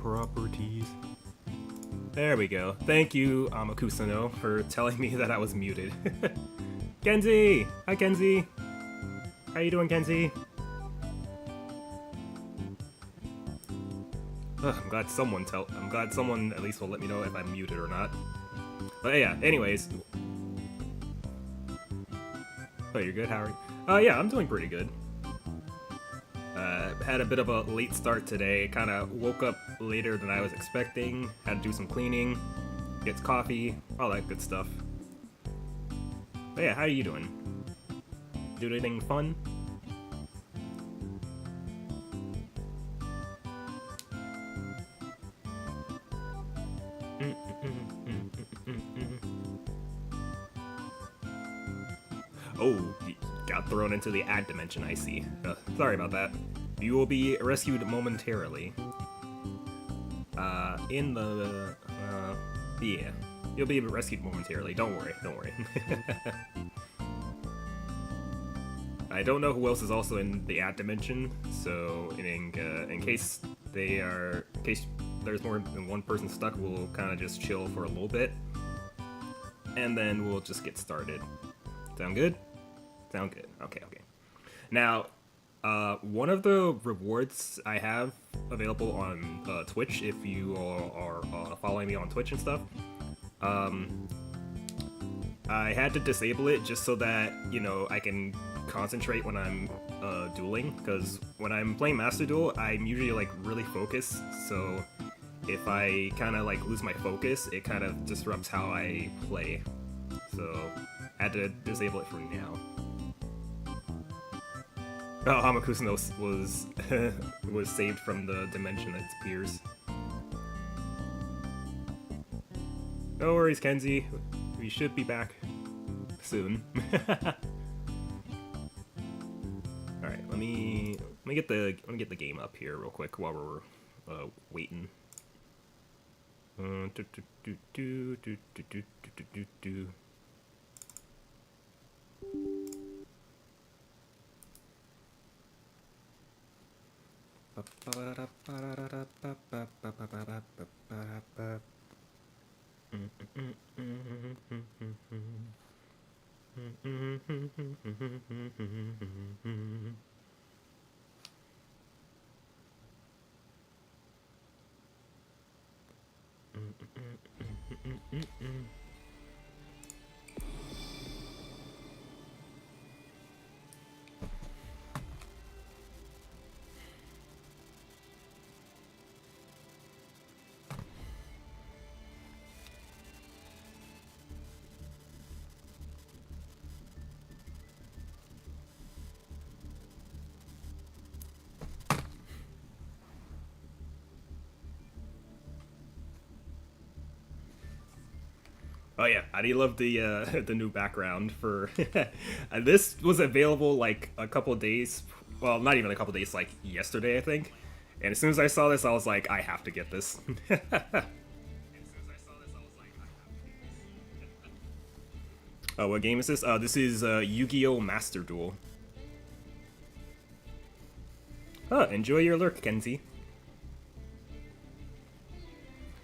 properties. There we go. Thank you, Amakusano, for telling me that I was muted. Kenzie! Hi, Kenzie! How you doing, Kenzie? I'm glad someone at least will let me know if I'm muted or not. But yeah, anyways. Oh, you're good, Howard? Yeah, I'm doing pretty good. Had a bit of a late start today. Kind of woke up later than I was expecting. Had to do some cleaning, get coffee, all that good stuff. But yeah, how are you doing? Do anything fun? Oh, you got thrown into the ad dimension, I see. Sorry about that. You will be rescued momentarily. Yeah. You'll be rescued momentarily. Don't worry, don't worry. I don't know who else is also in the ad dimension, so in case there's more than one person stuck, we'll kind of just chill for a little bit, and then we'll just get started. Sound good? Sound good. Okay. Now, one of the rewards I have available on Twitch, if you are following me on Twitch and stuff, I had to disable it just so that, you know, I can concentrate when I'm dueling, because when I'm playing Master Duel, I'm usually like really focused, so if I kind of like lose my focus, it kind of disrupts how I play. So I had to disable it for now. Oh, Hamakusno was saved from the dimension that appears. No worries, Kenzie. We should be back soon. All right, let me get the game up here real quick while we're waiting. Oh yeah, I do love the the new background for this was available like a couple days, well, not even a couple days, like yesterday I think. And as soon as I saw this, I was like, I have to get this. Oh, what game is this? This is Yugioh Master Duel. Oh, enjoy your lurk, Kenzie.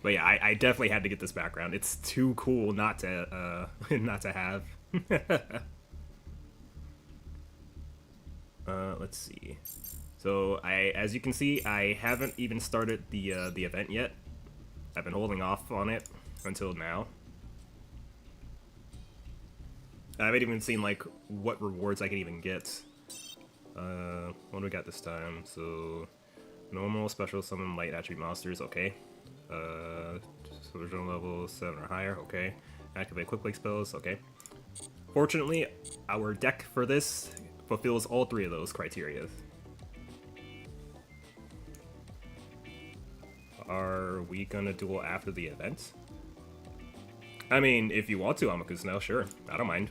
But yeah, I definitely had to get this background. It's too cool not to not to have. Let's see. So as you can see, I haven't even started the event yet. I've been holding off on it until now. I haven't even seen like what rewards I can even get. What do we got this time? So normal, special, summon, light attribute monsters. Okay. Original level 7 or higher, okay. Activate quick break spells, okay. Fortunately, our deck for this fulfills all three of those criteria. Are we gonna duel after the event? I mean, if you want to, Amakusno, sure. I don't mind.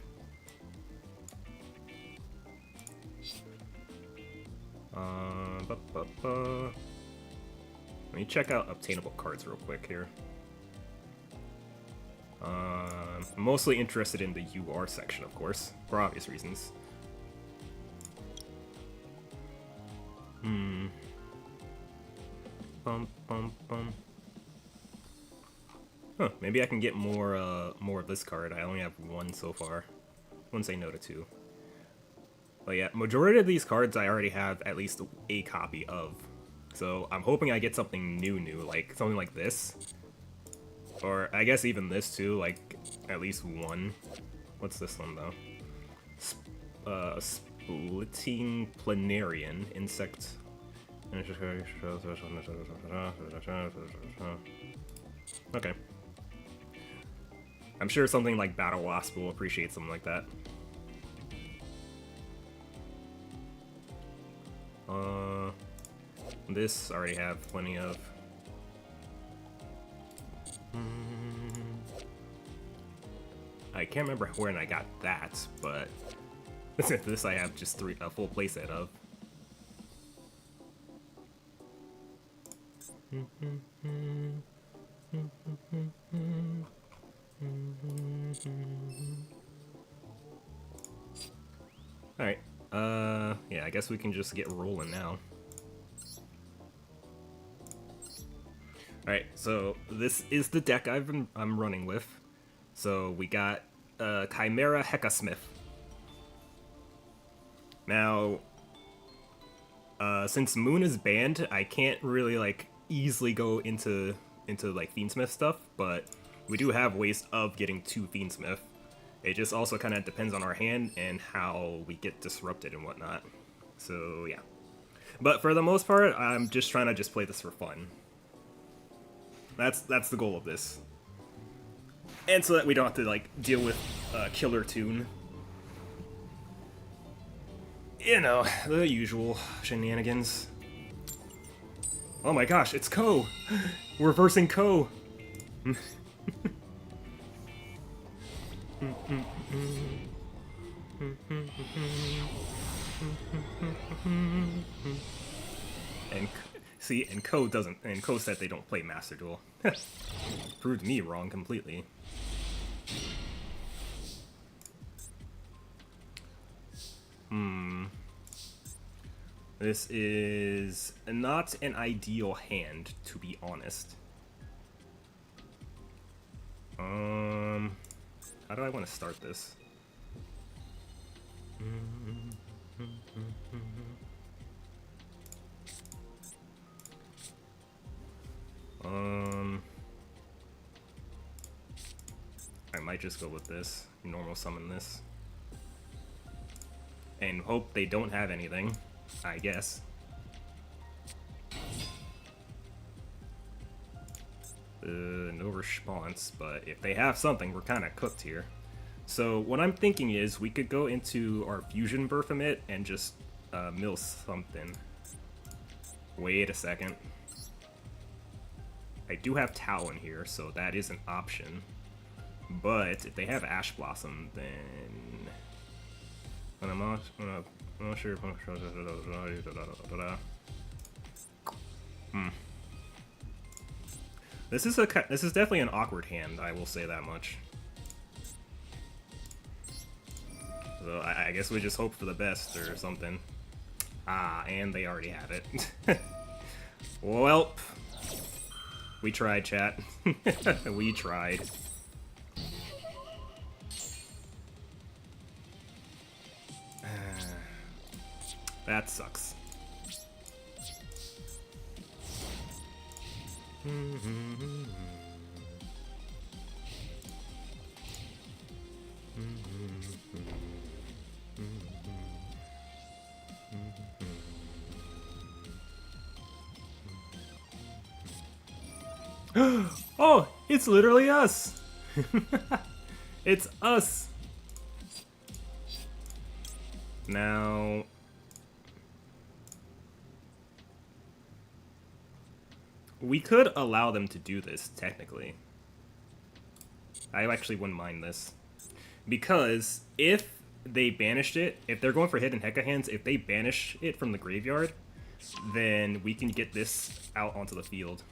Let me check out obtainable cards real quick here. I'm mostly interested in the UR section, of course, for obvious reasons. bum, bum. Huh, maybe I can get more of this card. I only have one so far. Wouldn't say no to two. But yeah, majority of these cards I already have at least a copy of. So I'm hoping I get something new, like something like this. Or I guess even this too, like at least one. What's this one though? Splitting Planarian Insect. Okay. I'm sure something like Battle Wasp will appreciate something like that. This I already have plenty of. I can't remember when I got that, but this I have just a full playset of. Alright, yeah, I guess we can just get rolling now. Alright, so this is the deck I'm running with. So we got Chimera Hecasmith. Now, since Moon is banned, I can't really like easily go into like Fiendsmith stuff, but we do have ways of getting to Fiendsmith. It just also kind of depends on our hand and how we get disrupted and whatnot. So yeah, but for the most part, I'm just trying to play this for fun. That's the goal of this, and so that we don't have to like deal with Killer Tune. You know, the usual shenanigans. Oh my gosh, it's Ko! We're versing Ko! And see, and Ko doesn't, and Ko said they don't play Master Duel. Proved me wrong completely. This is not an ideal hand, to be honest. How do I want to start this? I might just go with this. Normal summon this. And hope they don't have anything, I guess. No response, but if they have something, we're kind of cooked here. So what I'm thinking is we could go into our Fusion Berthamit and just mill something. Wait a second. I do have Talon here, so that is an option. But if they have Ash Blossom, then... I'm not sure if This is definitely an awkward hand, I will say that much. So I guess we just hope for the best or something. Ah, and they already have it. Welp. We tried, chat. We tried. That sucks. Oh, it's literally us. It's us. Now, we could allow them to do this, technically. I actually wouldn't mind this. Because if they banished it, if they're going for hidden Heka hands, if they banish it from the graveyard, then we can get this out onto the field.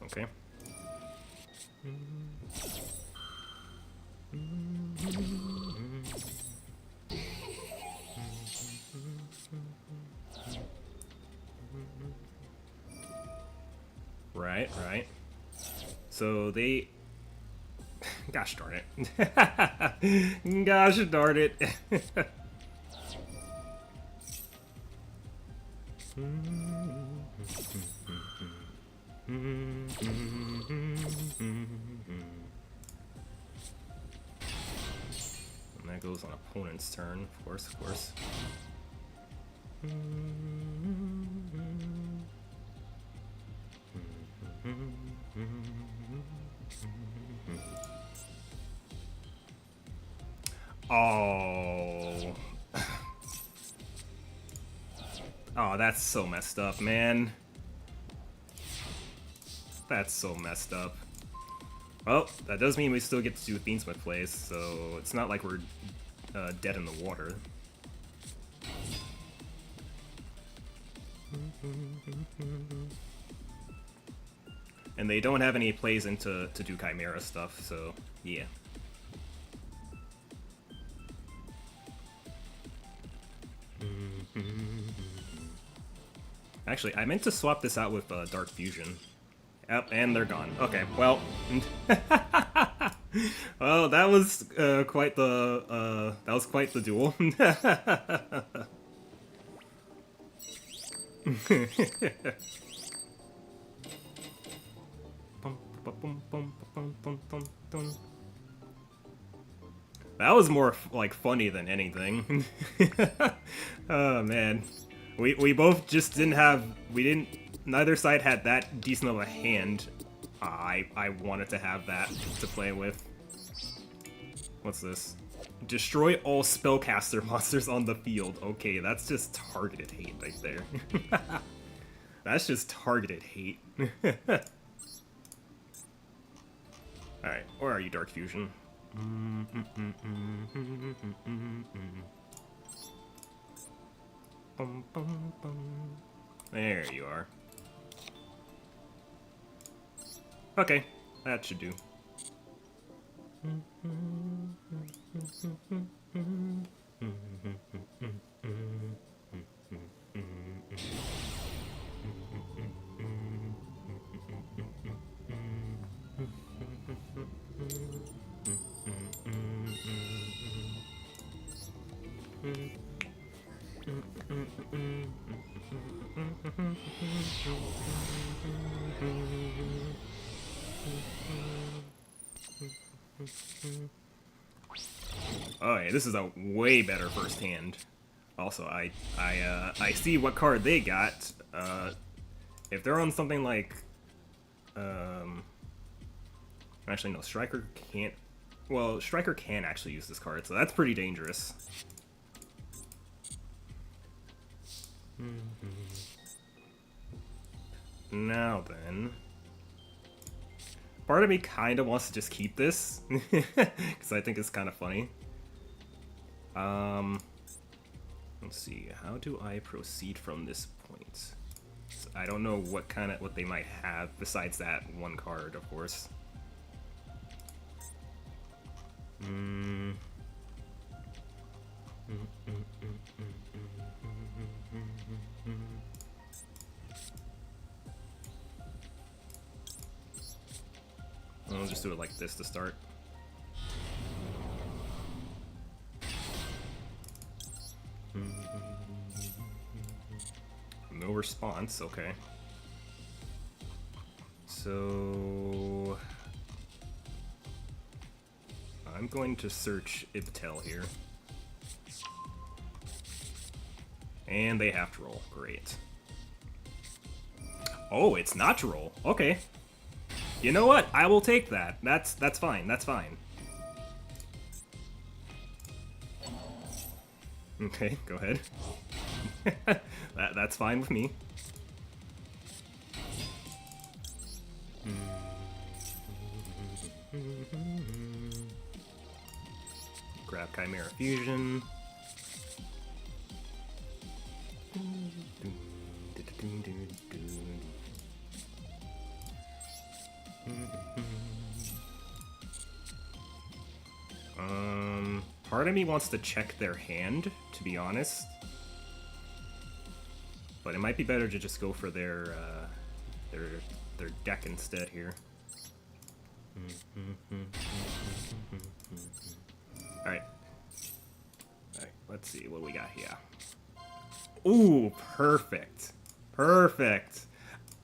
Okay. Right, right. So they... Gosh darn it. Gosh darn it. And that goes on opponent's turn, of course, of course. Oh. Oh, that's so messed up, man. That's so messed up. Well, that does mean we still get to do Beansmith plays, so it's not like we're dead in the water. And they don't have any plays into to do Chimera stuff, so yeah. Actually, I meant to swap this out with Dark Fusion. Yep, and they're gone. Okay, well, well, that was quite the duel. That was more like funny than anything. Oh man, we both just didn't have neither side had that decent of a hand. I wanted to have that to play with. What's this? Destroy all spellcaster monsters on the field. Okay, that's just targeted hate right there. That's just targeted hate. Alright, where are you, Dark Fusion? There you are. Okay, that should do. Oh yeah, this is a way better first hand. Also, I see what card they got. If they're on something like, actually no, Striker can't. Well, Striker can actually use this card, so that's pretty dangerous. Now then, part of me kind of wants to just keep this because I think it's kind of funny. Let's see, how do I proceed from this point? So I don't know what they might have besides that one card, of course. I'll just do it like this to start. No response, okay. So I'm going to search Ibtel here. And they have to roll. Great. Oh, it's not to roll. Okay. You know what? I will take that. That's fine. That's fine. Okay, go ahead. That's fine with me. Grab Chimera Fusion. Part of me wants to check their hand, to be honest. But it might be better to just go for their their deck instead here. Alright. Alright, let's see what we got here. Ooh, perfect. Perfect.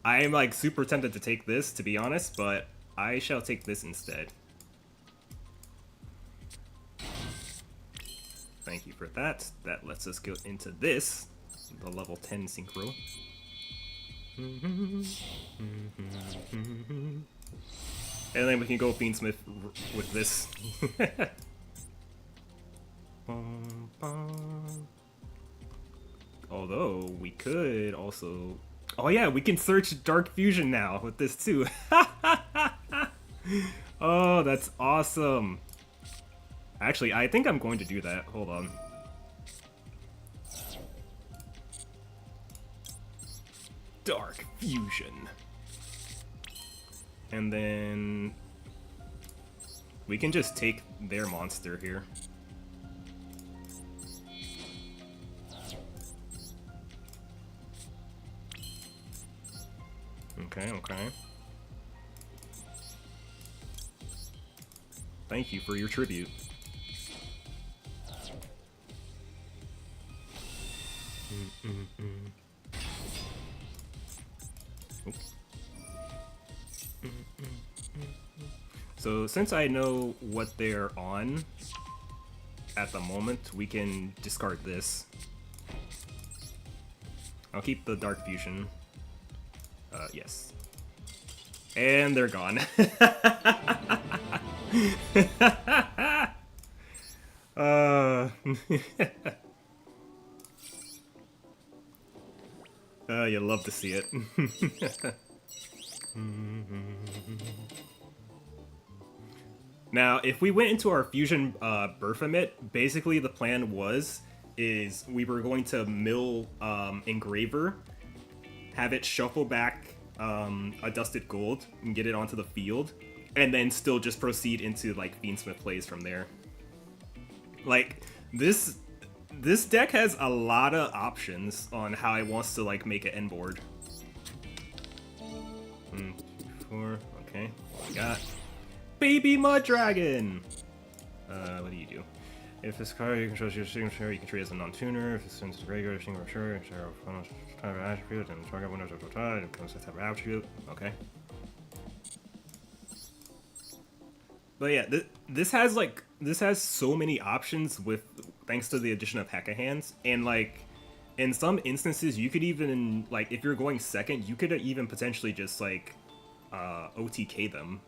I am like super tempted to take this, to be honest, but I shall take this instead. Thank you for that. That lets us go into this, the level 10 synchro. And then we can go Fiendsmith with this. Although, we could also... Oh yeah, we can search Dark Fusion now with this too. Oh, that's awesome. Actually, I think I'm going to do that. Hold on. Dark Fusion. And then... we can just take their monster here. Okay, okay. Thank you for your tribute. So since I know what they're on at the moment, we can discard this. I'll keep the Dark Fusion. Yes. And they're gone. You love to see it. Now, if we went into our Fusion Berthamit, basically the plan is we were going to mill Engraver, have it shuffle back a Dusted Gold and get it onto the field, and then still just proceed into like Fiendsmith plays from there. Like this deck has a lot of options on how it wants to like make an end board. 2, 4, okay. We got Baby Mud Dragon. What do you do? If this card you control your signature, you can treat it as a non-tuner. If it's sends to regular single sure, type of attribute, and target windows of the tide, it becomes a type of attribute. Okay. But yeah, this has so many options with thanks to the addition of Heka hands, and like in some instances you could even like if you're going second, you could even potentially just like OTK them.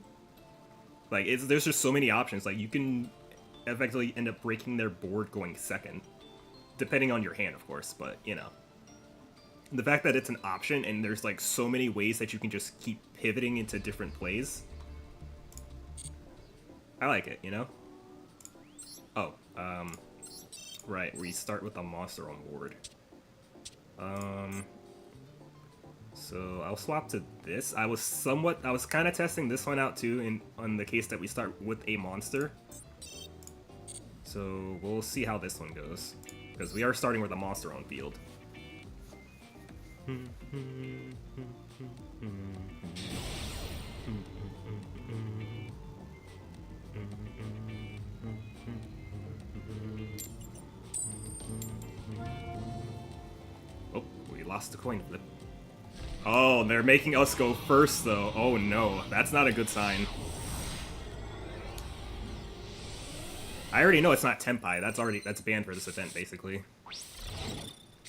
Like there's just so many options. Like you can effectively end up breaking their board going second, depending on your hand, of course. But you know, the fact that it's an option and there's like so many ways that you can just keep pivoting into different plays. I like it, you know? Oh, right, we start with a monster on board. So I'll swap to this. I was kind of testing this one out too, on the case that we start with a monster. So we'll see how this one goes, because we are starting with a monster on field. Oh, we lost the coin flip. Oh, they're making us go first, though. Oh no, that's not a good sign. I already know it's not Tenpai. That's banned for this event, basically.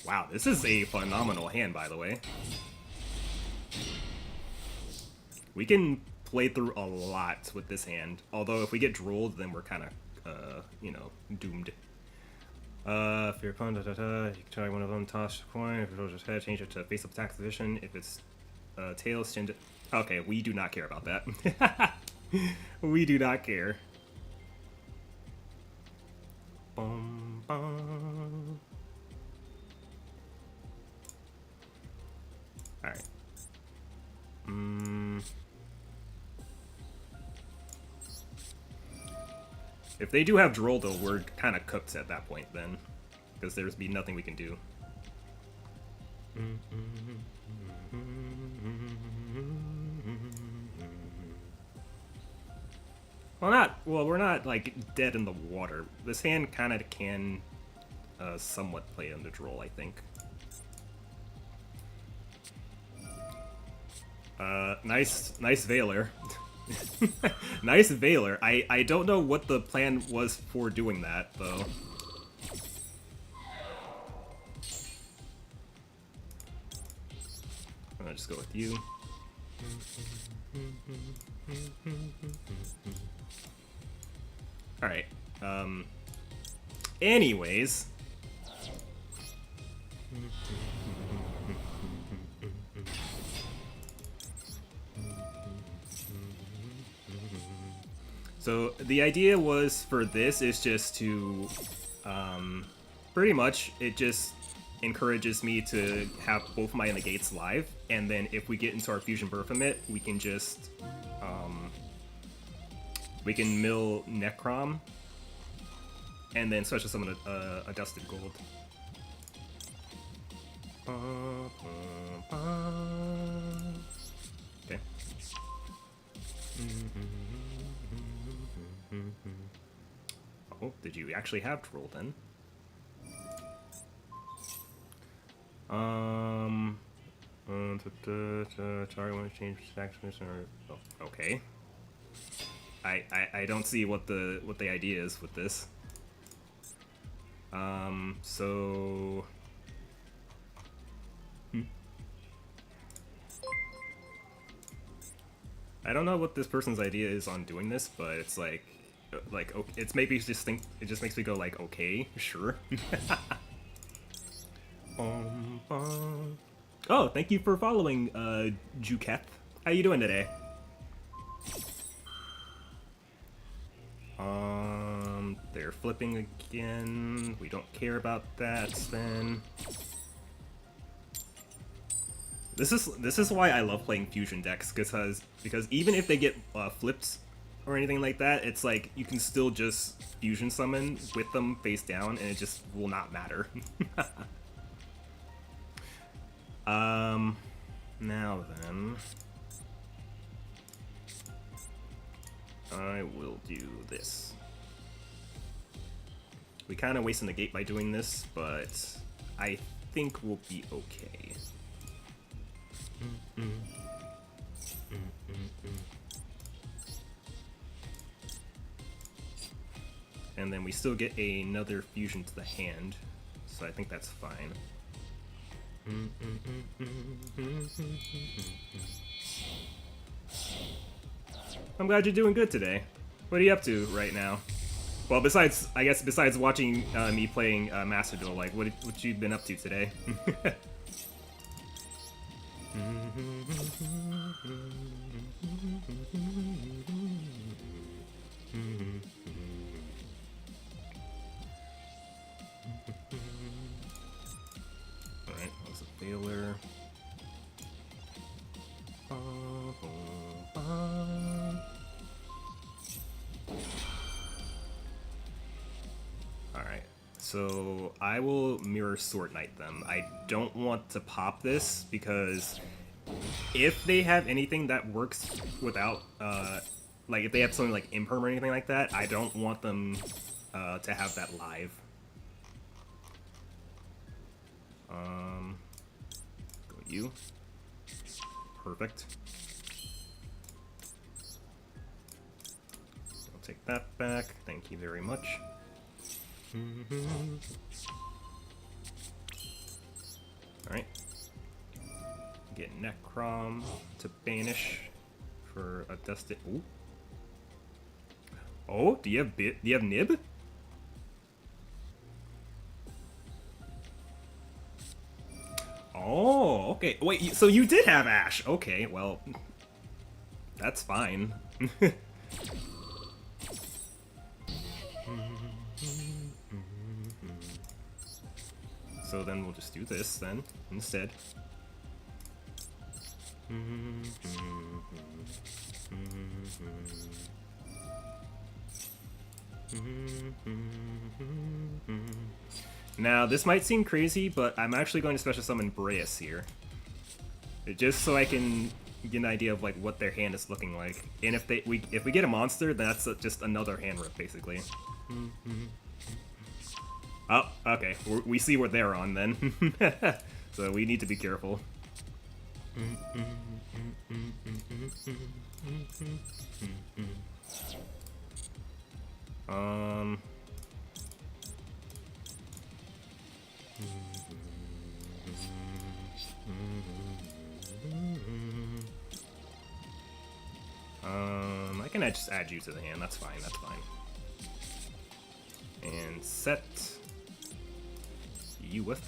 Wow, this is a phenomenal hand, by the way. We can play through a lot with this hand. Although if we get drooled, then we're kind of, you know, doomed. If your opponent, you can try one of them, toss a coin. If it rolls his head, change it to face-up attack position. If it's tails, change it. Okay, we do not care about that. We do not care. Bum, bum. Alright. If they do have Droll, though, we're kind of cooked at that point, then. Because there's be nothing we can do. Well, we're not like dead in the water. This hand kind of can somewhat play under role, I think. Nice Veiler. Nice Veiler. I don't know what the plan was for doing that, though. I'm gonna just go with you. Alright. Anyways. So the idea was for this is just to, pretty much it just encourages me to have both my negates live, and then if we get into our fusion Berthamit, we can just, we can mill Necrom, and then special summon a Dusted Gold. Okay. Oh, did you actually have Troll then? Sorry, want to change factions or oh, okay. I don't see what the idea is with this. So I don't know what this person's idea is on doing this, but it's like okay, it's maybe just think it just makes me go like, okay, sure. Oh, thank you for following, Juketh. How you doing today? They're flipping again. We don't care about that, then. This is why I love playing fusion decks, because even if they get flipped or anything like that, it's like you can still just fusion summon with them face down, and it just will not matter. Now then, I will do this. We kind of wasted the gate by doing this, but I think we'll be okay. And then we still get another fusion to the hand, so I think that's fine. I'm glad you're doing good today. What are you up to right now? Well, besides watching me playing Master Duel, like what you been up to today? Alright, that was a failure. Alright, so I will Mirror Sword Knight them. I don't want to pop this because if they have anything that works without, like if they have something like Imperm or anything like that, I don't want them to have that live. Go you. Perfect. I'll take that back. Thank you very much. Alright. Get Necrom to banish for a dusted. Ooh. Oh, do you have Nib? Oh, okay. Wait, so you did have Ash. Okay, well, that's fine. So then we'll just do this then instead. Now, this might seem crazy, but I'm actually going to special summon Breas here. Just so I can get an idea of like what their hand is looking like. And if if we get a monster, that's just another hand rip basically. Oh, okay. We see what they're on then. So we need to be careful. I can just add you to the hand. That's fine. That's fine. And set you with.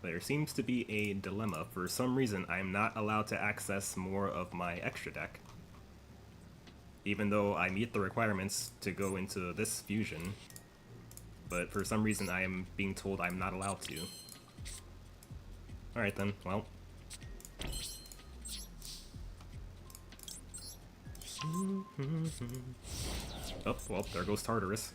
There seems to be a dilemma. For some reason, I'm not allowed to access more of my extra deck. Even though I meet the requirements to go into this fusion. But for some reason, I am being told I'm not allowed to. Alright then, well. Oh, well, there goes Tartarus.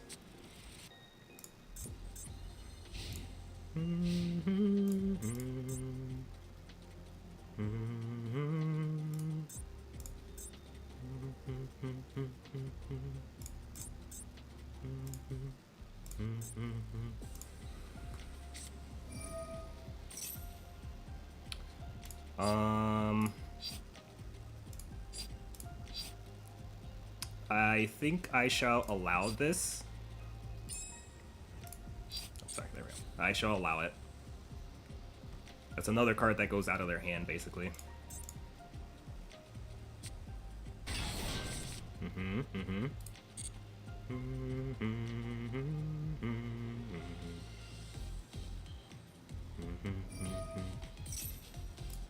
I think I shall allow this. Oh, sorry, there we go. I shall allow it. That's another card that goes out of their hand, basically.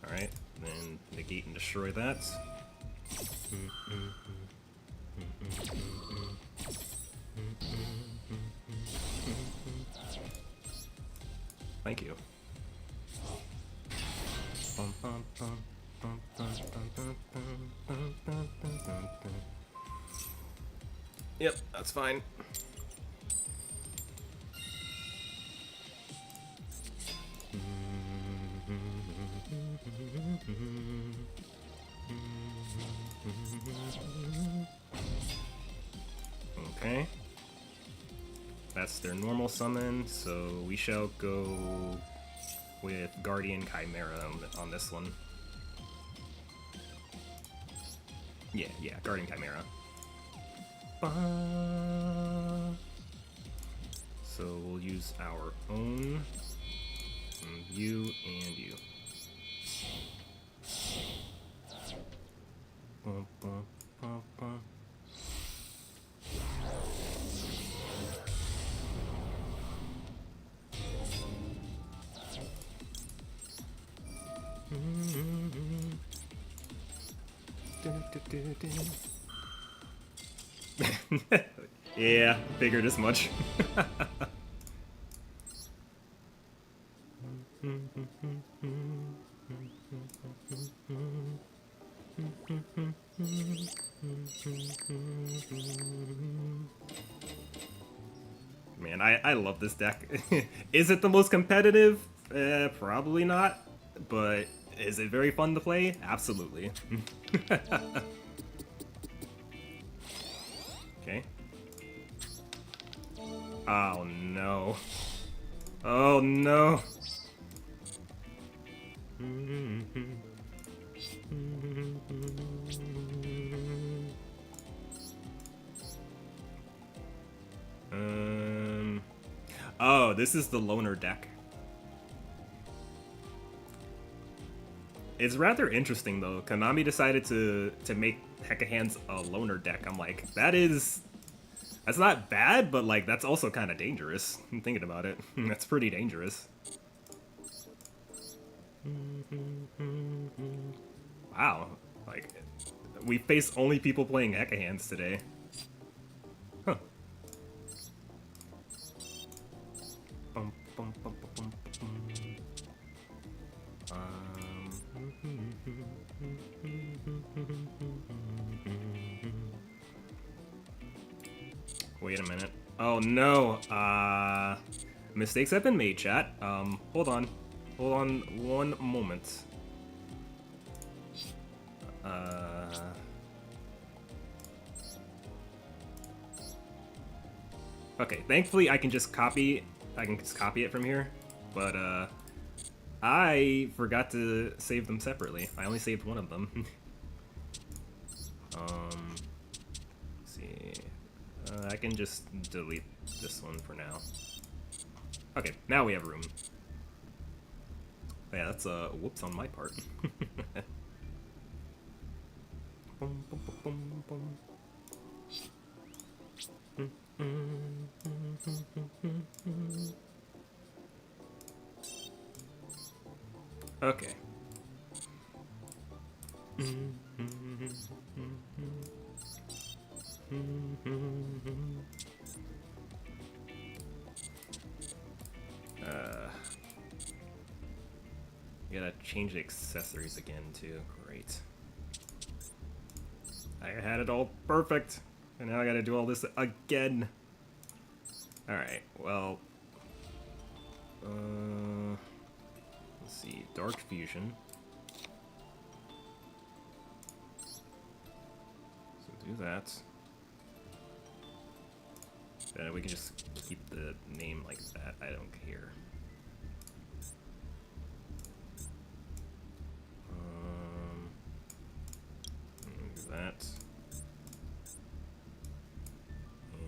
Alright, then negate and destroy that. Thank you. Yep, that's fine. Okay. That's their normal summon, so we shall go with Guardian Chimera on this one. Yeah, Guardian Chimera. So we'll use our own. You and you. Yeah, figured as much. Man, I love this deck. Is it the most competitive? Probably not. But is it very fun to play? Absolutely. Okay. Oh no. Oh no. Oh, this is the loner deck. It's rather interesting though. Konami decided to make Heka Hands a loner deck. I'm like, that's not bad, but like that's also kind of dangerous. I'm thinking about it. That's pretty dangerous. Wow, like we face only people playing Heka Hands today. Huh. Wait a minute. Oh no. Mistakes have been made, chat. Hold on. Hold on one moment. Okay, thankfully I can just copy it from here. But I forgot to save them separately. I only saved one of them. Let's see. I can just delete this one for now. Okay, now we have room. Yeah, that's a whoops on my part. Boom, boom, boom, boom, boom. Okay. Gotta change the accessories again too. Great. I had it all perfect, and now I gotta do all this again. Alright, well... let's see, Dark Fusion. So do that. We can just keep the name like that, I don't care. Do that.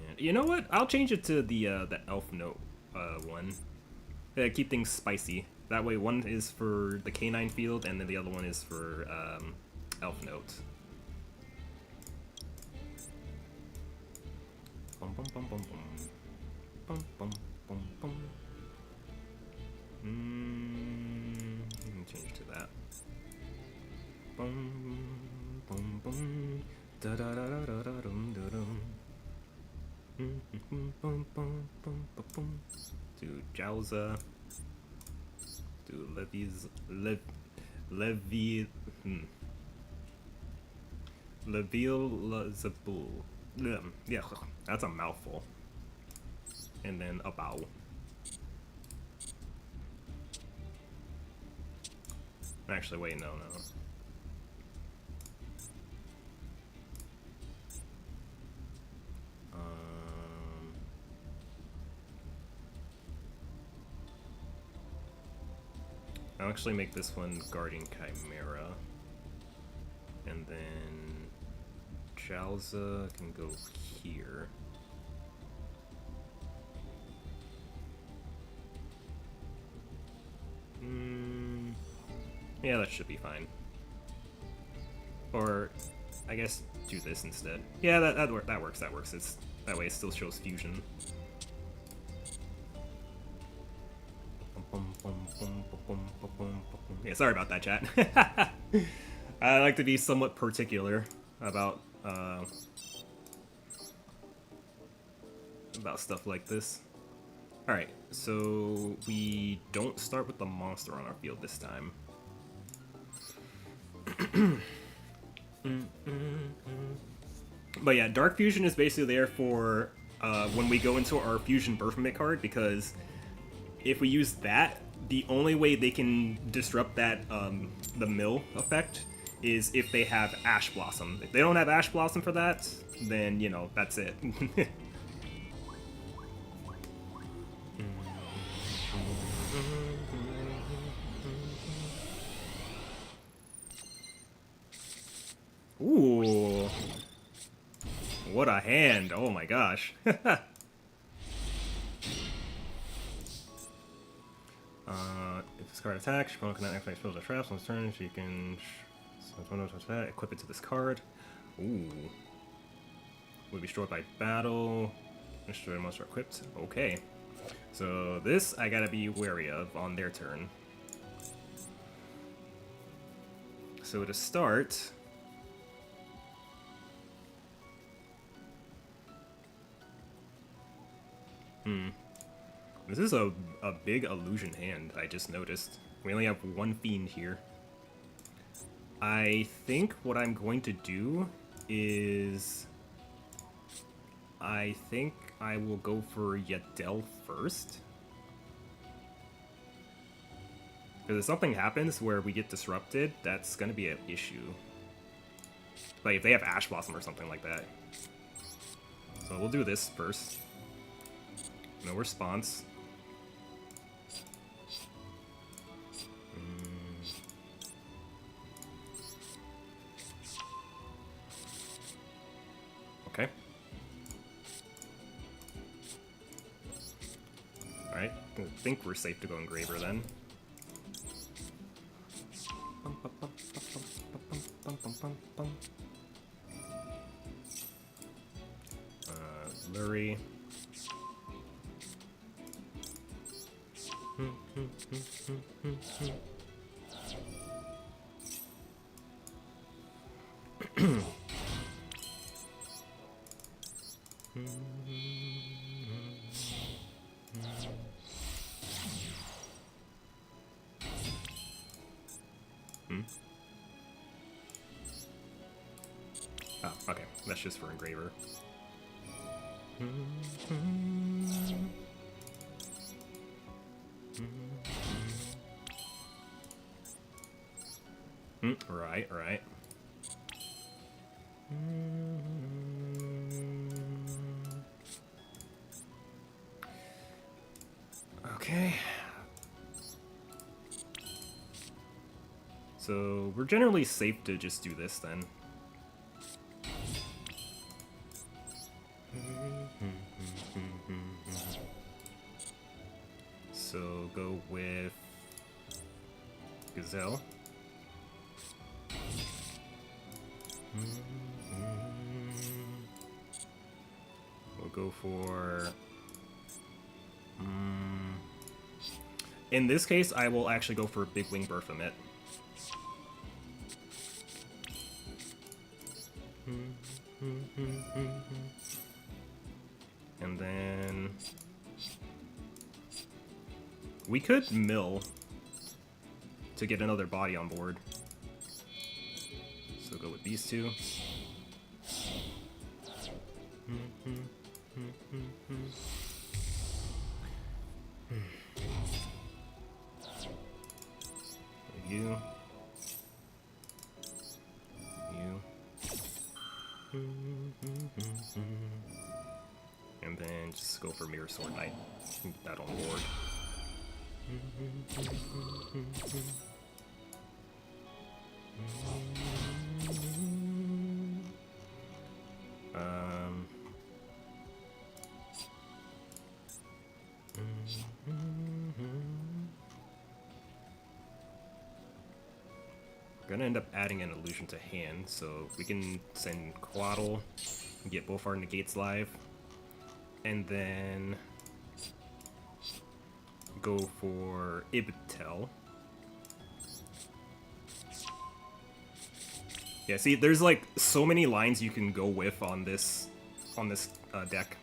And you know what? I'll change it to the elf note one. Keep things spicy. That way one is for the canine field and then the other one is for elf note. Bum bum bum bum bum. Bum bum bum bum. Change to that. Bum bum bum. Da da da da da da dum da dum. Bum bum bum bum bum. To Jowza. To Leviel yeah, that's a mouthful. And then a bow. Actually, wait, no. I'll actually make this one Guardian Chimera. And then Jalza can go here. Yeah, that should be fine. Or, I guess, do this instead. Yeah, that works. It's that way it still shows fusion. Yeah, sorry about that, chat. I like to be somewhat particular about stuff like this. Alright, so we don't start with the monster on our field this time. But yeah, Dark Fusion is basically there for when we go into our Fusion Birth Mimic card, because if we use that, the only way they can disrupt that the mill effect is if they have Ash Blossom. If they don't have Ash Blossom for that, then, you know, that's it. Ooh. What a hand. Oh my gosh. If this card attacks, your opponent cannot activate spells or traps on its turn. She can equip it to this card. Ooh. Will be destroyed by battle. Destroy monster equipped. Okay. So this I gotta be wary of on their turn. So to start, this is a big illusion hand, I just noticed. We only have one fiend here. I think what I'm going to do is I think I will go for Yadel first. Because if something happens where we get disrupted, that's going to be an issue. Like if they have Ash Blossom or something like that. So we'll do this first. No response. Okay. Alright, I think we're safe to go Engraver then. Lurie. Oh, okay. That's just for Engraver. Right, right. Okay. So we're generally safe to just do this then. So go with Gazelle. We'll go for... in this case, I will actually go for Big Wing Berthamit. And then... we could mill to get another body on board. So go with these two. You. And then just go for Mirror Sword Knight. Get that on board. Gonna end up adding an illusion to hand, so we can send Quaddle and get both our negates live, and then go for Ibtel. Yeah, see, there's like so many lines you can go with on this deck.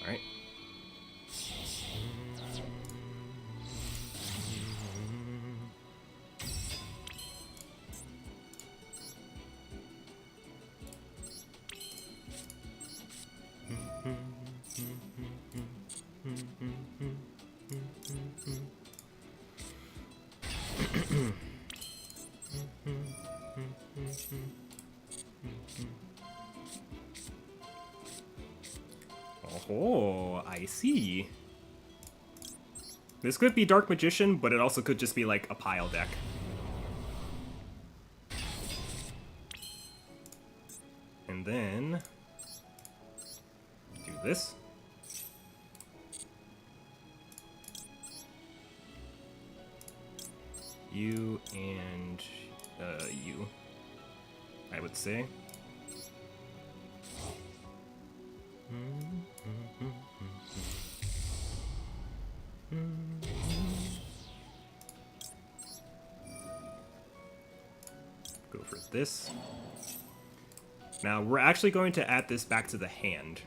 Alright. Oh, I see. This could be Dark Magician, but it also could just be like a pile deck. And then do this. You and you, I would say. Go for this. Now we're actually going to add this back to the hand.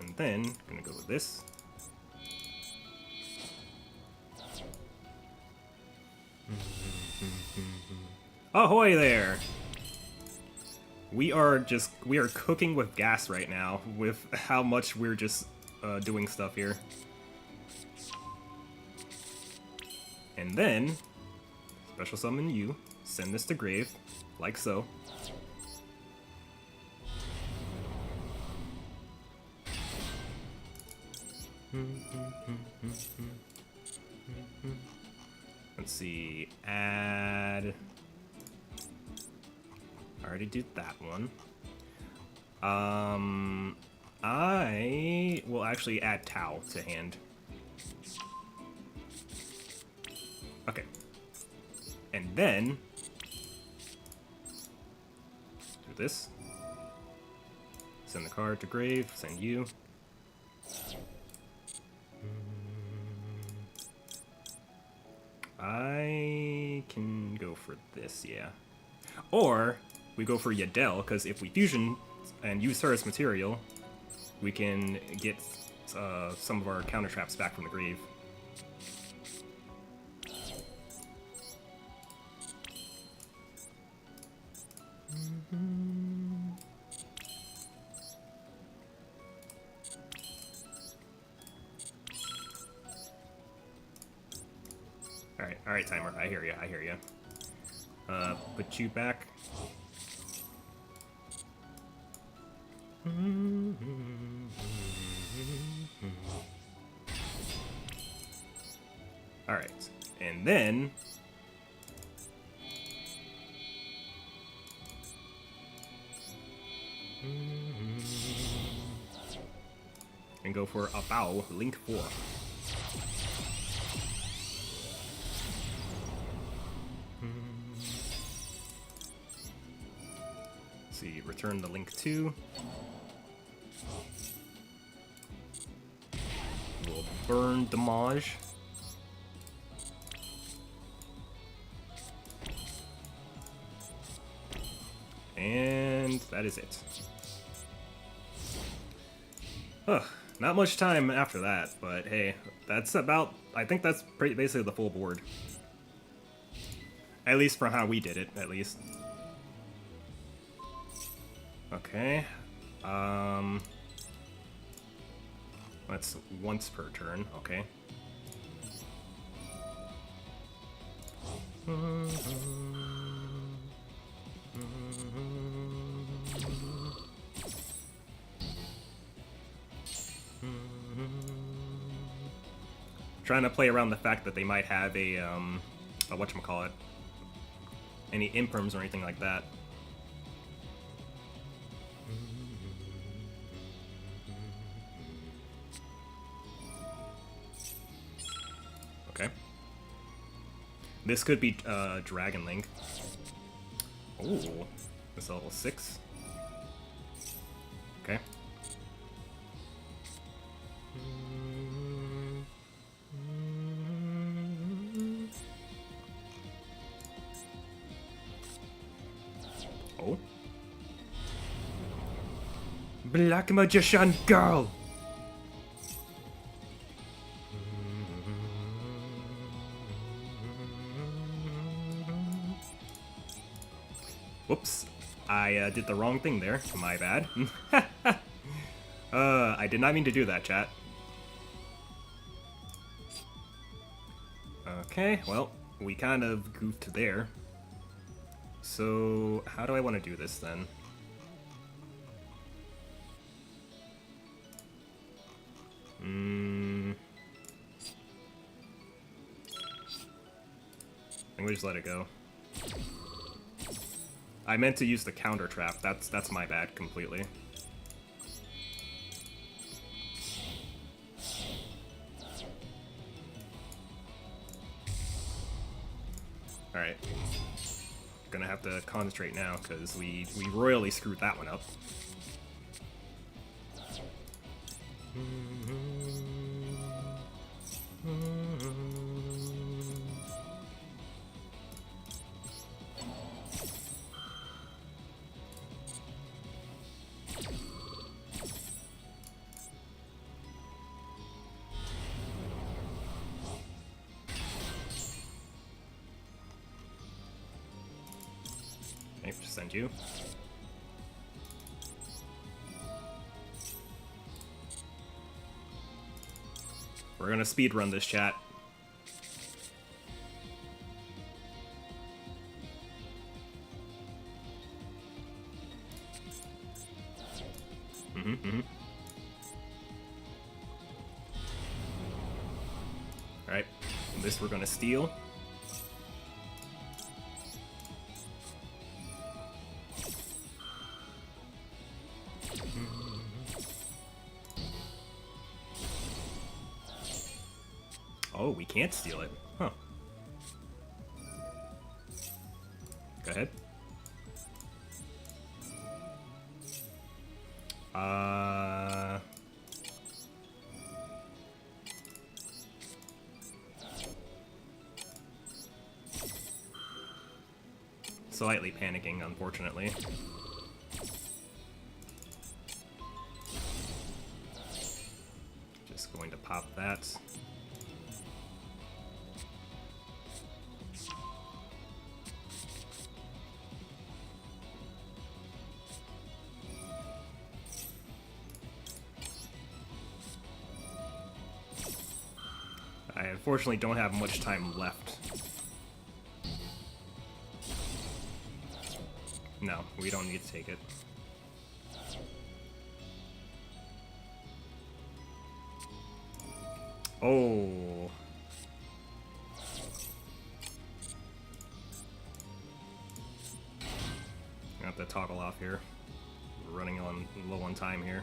And then I'm gonna go with this. Ahoy there! We are cooking with gas right now with how much we're just doing stuff here. And then, special summon you, send this to grave, like so. Let's see, add... I already did that one. I will actually add Tau to hand. Okay. And then do this. Send the card to grave, send you. I can go for this, yeah. Or we go for Yadel, because if we fusion and use her as material, we can get some of our counter traps back from the grave. Alright, timer. I hear you. Put you back. Alright, and then... and go for a bow, Link 4. See, return the Link 2. We'll burn Damage. And that is it. Ugh, not much time after that, but hey, that's about... I think that's basically the full board. At least from how we did it, at least. Okay. That's once per turn, okay. Trying to play around the fact that they might have a whatchamacallit, any imperms or anything like that. Okay. This could be Dragon Link. Oh, this is level 6. Okay. Oh. Black Magician Girl! Whoops. I did the wrong thing there. My bad. I did not mean to do that, chat. Okay, well, we kind of goofed there. So, how do I want to do this then? I think we just let it go. I meant to use the counter trap. That's my bad completely. Alright. Gonna have to concentrate now, because we royally screwed that one up. Okay, send you. We're gonna speedrun this, chat. Alright, this we're gonna steal. Oh, we can't steal it. Huh. Go ahead. Slightly panicking, unfortunately. Just going to pop that. I unfortunately don't have much time left. No, we don't need to take it. Oh. I have to toggle off here. We're running on low on time here.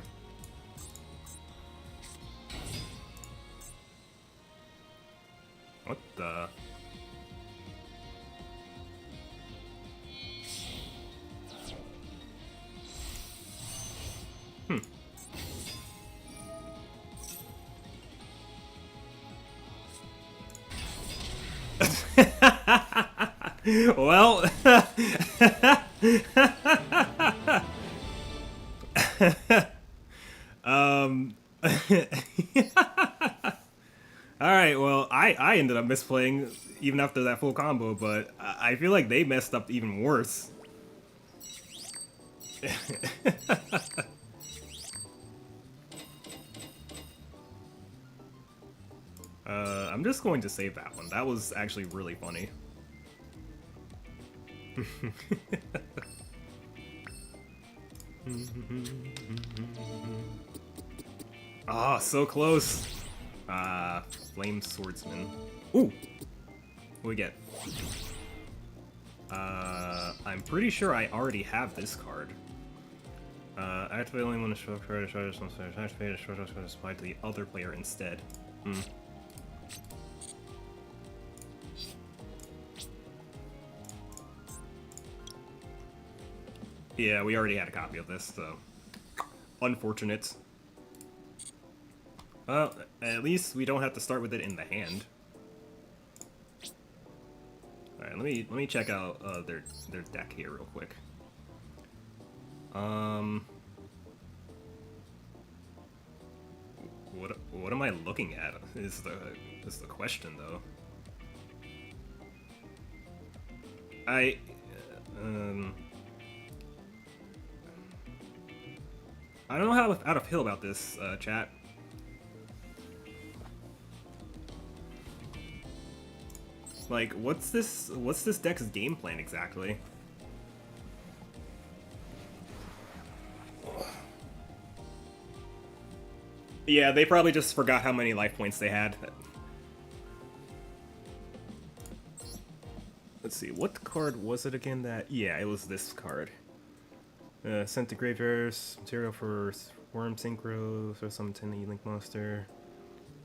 What the? Well, alright, well, I ended up misplaying even after that full combo, but I feel like they messed up even worse. I'm just going to save that one. That was actually really funny. Ah, so close. Flame Swordsman. Ooh! What do we get? I'm pretty sure I already have this card. Activate only when a short card is charged. Activate a short card is applied to the other player instead. Yeah, we already had a copy of this, so unfortunate. Well, at least we don't have to start with it in the hand. All right, let me check out their deck here real quick. What am I looking at? Is the question though. I don't know how to feel about this, chat. Like, what's this deck's game plan exactly? Yeah, they probably just forgot how many life points they had. Let's see, what card was it again that... Yeah, it was this card. Sent to graveyards, material for Worm Synchro, or some 10 E-Link monster.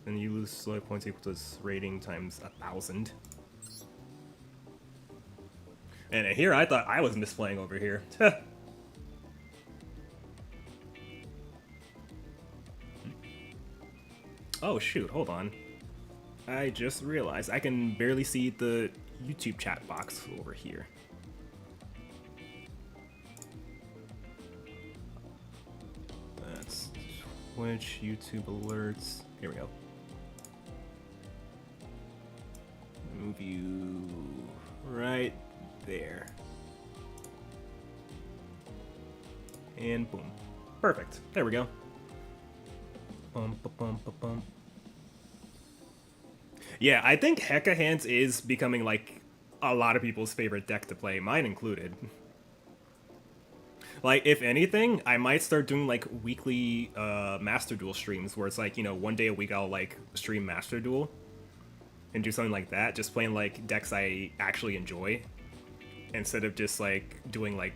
Then you lose life points equal to its rating times 1,000. And here I thought I was misplaying over here. Oh shoot, hold on. I just realized I can barely see the YouTube chat box over here. That's Twitch, YouTube alerts. Here we go. Move you right there. And boom. Perfect. There we go. Bum, ba-bum, ba-bum. Yeah, I think Hecka Hands is becoming like a lot of people's favorite deck to play, mine included. Like, if anything, I might start doing like weekly Master Duel streams where it's like, you know, one day a week I'll like stream Master Duel and do something like that, just playing like decks I actually enjoy instead of just like doing like,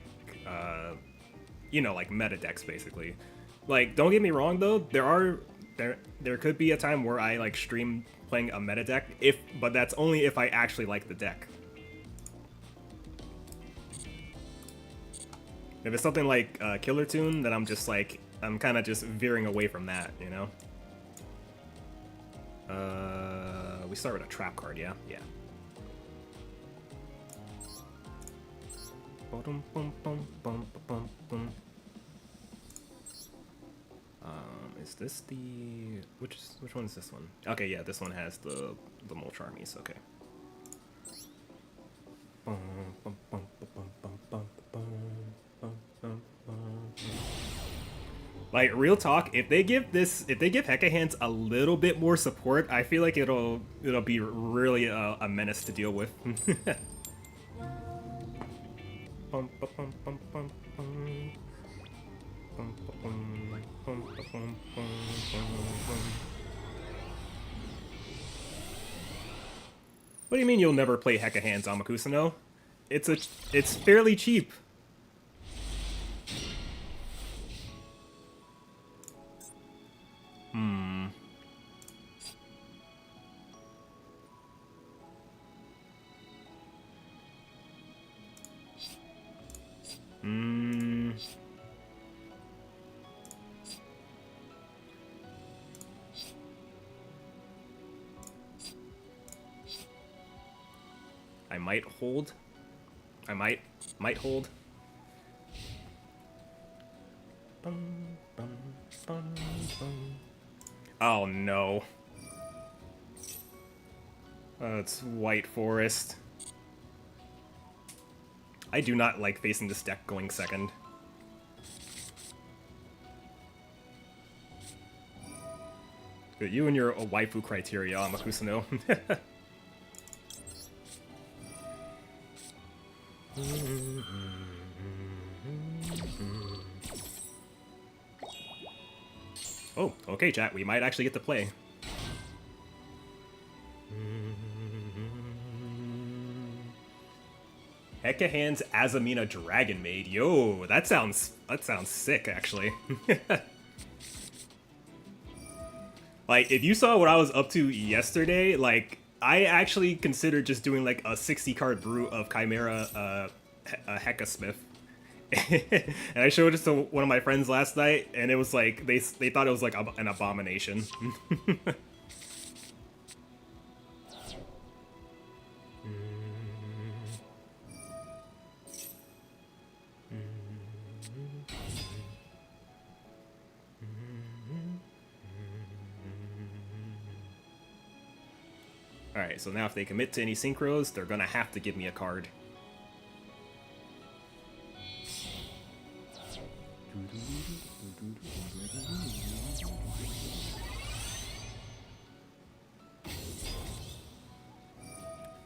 you know, like meta decks basically. Like, don't get me wrong though, there could be a time where I like stream playing a meta deck, but that's only if I actually like the deck. If it's something like Killer Tune, then I'm just like, I'm kind of just veering away from that, you know? We start with a trap card, yeah? Yeah. Is this the... Which one is this one? Okay, yeah, this one has the Mulch Armies, okay. Like, real talk, if they give Hecka Hands a little bit more support, I feel like it'll be really a menace to deal with. What do you mean you'll never play Hecka Hands, Amakusuno? It's fairly cheap. I might hold. I might hold. Oh no. It's White Forest. I do not like facing this deck going second. You and your waifu criteria, Amakusuno. Oh, okay, chat. We might actually get to play. Hecka Hands Azamina Dragon Maid. Yo, that sounds sick, actually. Like, if you saw what I was up to yesterday, like, I actually considered just doing like a 60-card brew of Chimera Hecka Smith. And I showed it to one of my friends last night, and it was like, they thought it was like an abomination. Alright, so now if they commit to any synchros, they're gonna have to give me a card.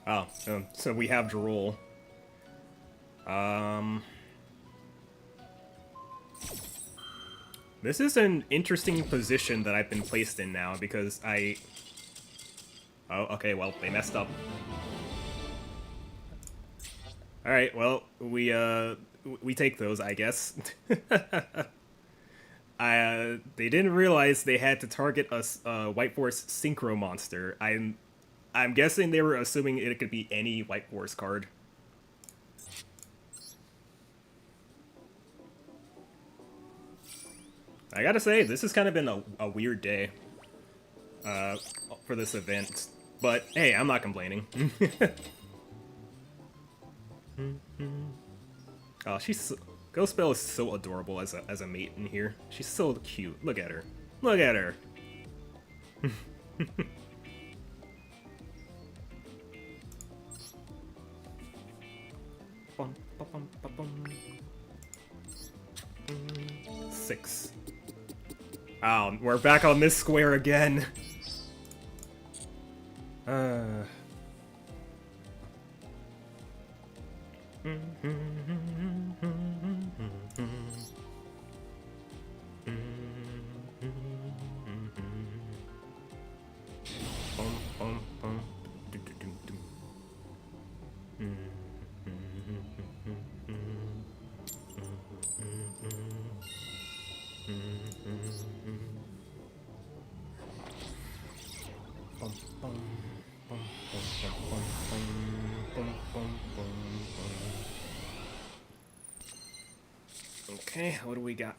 Oh, so we have Droll. This is an interesting position that I've been placed in now, because Oh, okay, well, they messed up. Alright, well, we take those, I guess. They didn't realize they had to target a White Force Synchro monster. I'm guessing they were assuming it could be any White Force card. I gotta say, this has kind of been a weird day for this event. But, hey, I'm not complaining. Oh, Ghost is so adorable as a mate in here. She's so cute. Look at her. Look at her. 6. Oh, we're back on this square again. Okay, what do we got?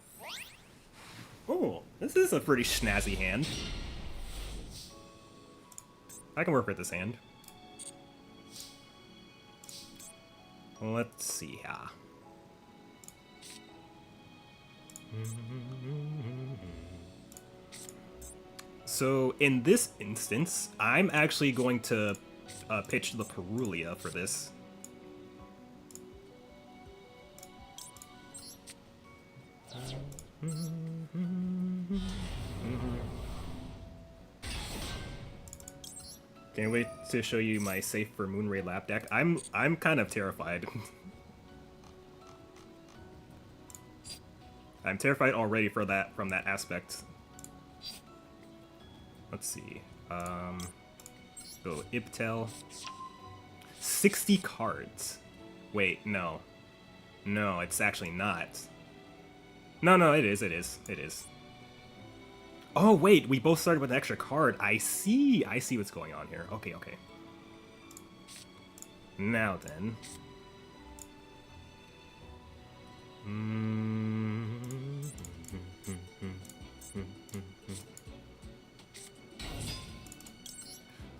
Oh, this is a pretty snazzy hand. I can work with this hand. Let's see here. So in this instance, I'm actually going to pitch the Perulia for this. Can't wait to show you my safe for Moonray Lap deck. I'm kind of terrified. I'm terrified already for that from that aspect. Let's see. So Ibtel. 60 cards. Wait, no. No, it's actually not. No, it is. Oh, wait, we both started with an extra card. I see what's going on here. Okay. Now then.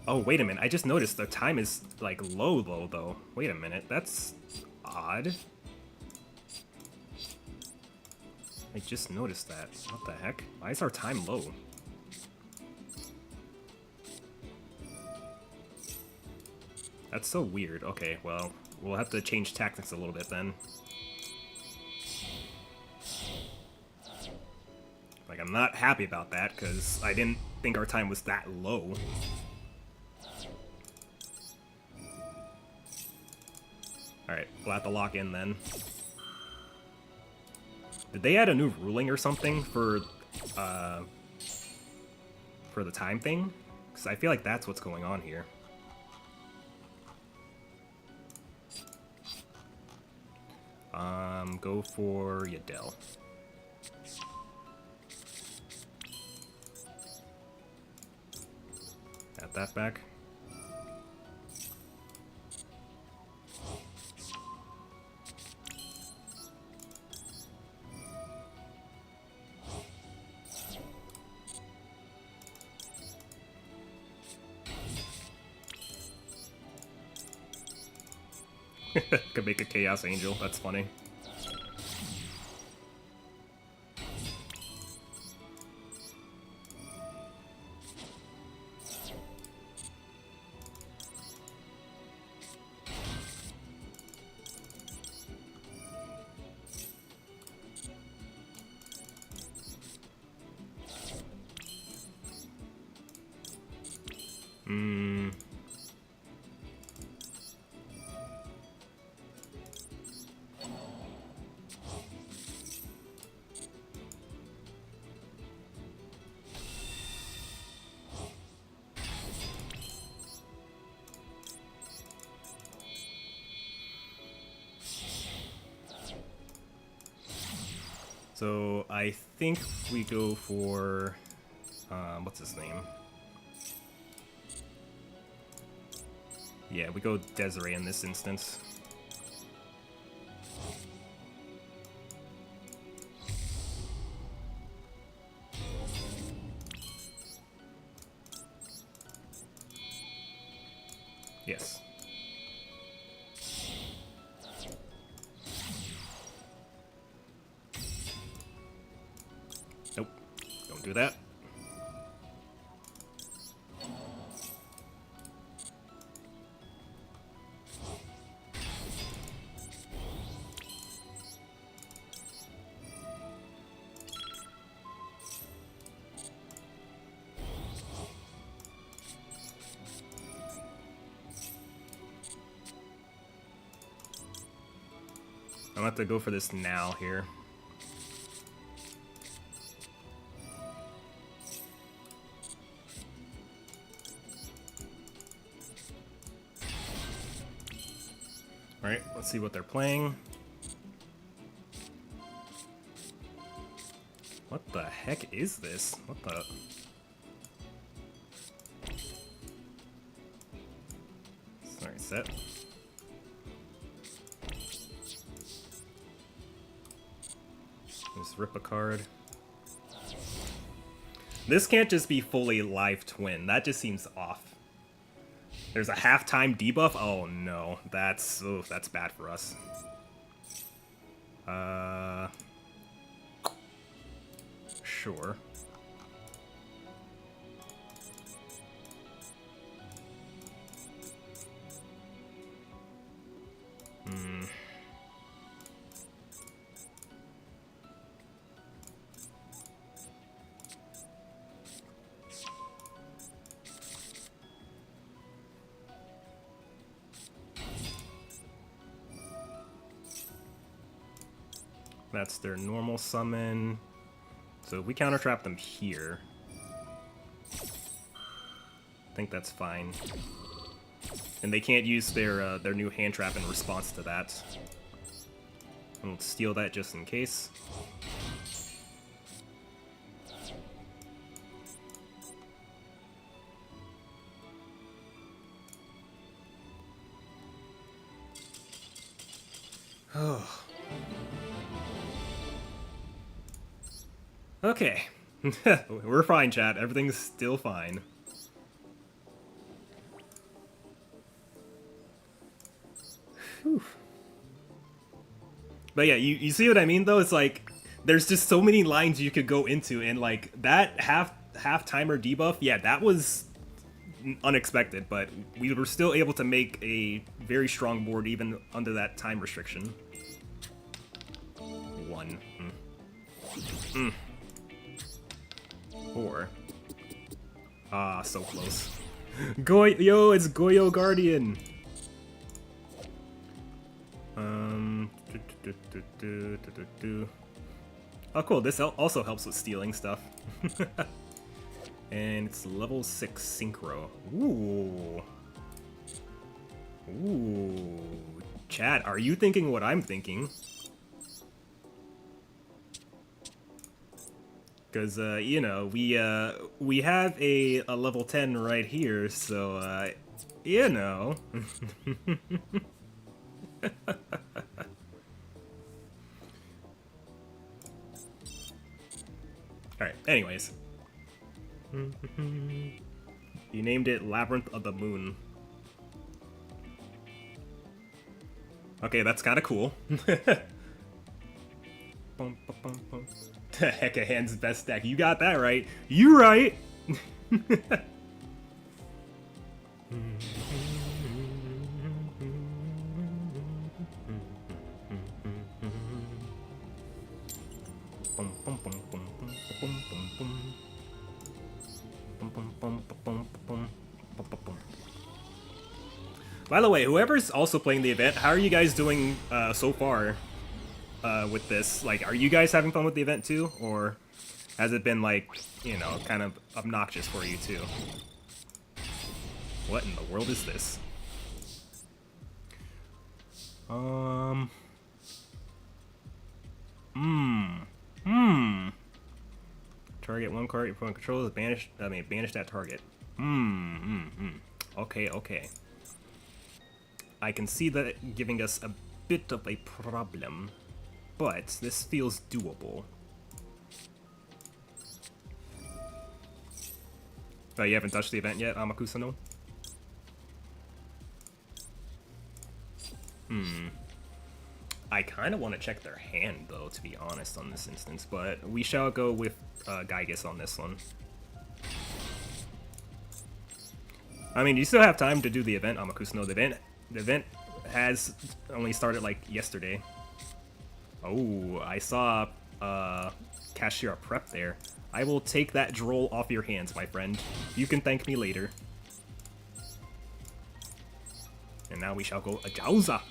Oh, wait a minute. I just noticed the time is, like, low, though. Wait a minute. That's odd. I just noticed that. What the heck? Why is our time low? That's so weird. Okay, well, we'll have to change tactics a little bit then. Like, I'm not happy about that, because I didn't think our time was that low. Alright, we'll have to lock in then. Did they add a new ruling or something for the time thing? Because I feel like that's what's going on here. Go for Yadel. Add that back. Could make a Chaos Angel, that's funny. So I think we go for, what's his name? Yeah, we go Desiree in this instance. Yes. Nope. Don't do that. I'll have to go for this now here. Alright, let's see what they're playing. What the heck is this? What the... Sorry, set. Just rip a card. This can't just be fully live twin. That just seems off. There's a halftime debuff? Oh no, that's bad for us. Sure. That's their normal summon. So if we counter trap them here, I think that's fine. And they can't use their new hand trap in response to that. And we'll steal that just in case. Oh. Okay. We're fine, chat. Everything's still fine. Whew. But yeah, you see what I mean, though? It's like, there's just so many lines you could go into, and like, that half-timer debuff, yeah, that was unexpected, but we were still able to make a very strong board even under that time restriction. One. Four. Ah, so close. Yo, it's Goyo Guardian! Oh cool, this also helps with stealing stuff. And it's level 6 Synchro. Ooh. Ooh. Chat, are you thinking what I'm thinking? Because, you know, we have a level 10 right here, so, you know. Alright, anyways. You named it Labyrinth of the Moon. Okay, that's kind of cool. Hecka Hand's best deck. You got that right. You right! By the way, whoever's also playing the event, how are you guys doing so far with this? Like, are you guys having fun with the event too? Or has it been, like, you know, kind of obnoxious for you too? What in the world is this? Target one card your opponent controls, banish that target. Okay, okay. I can see that giving us a bit of a problem, but this feels doable. Oh, you haven't touched the event yet, Amakusa-no? I kind of want to check their hand, though, to be honest, on this instance, but we shall go with Gygus on this one. I mean, you still have time to do the event, Amakusa-no. The event has only started, like, yesterday. Oh, I saw Cashier prep there. I will take that droll off your hands, my friend. You can thank me later. And now we shall go Ajauza.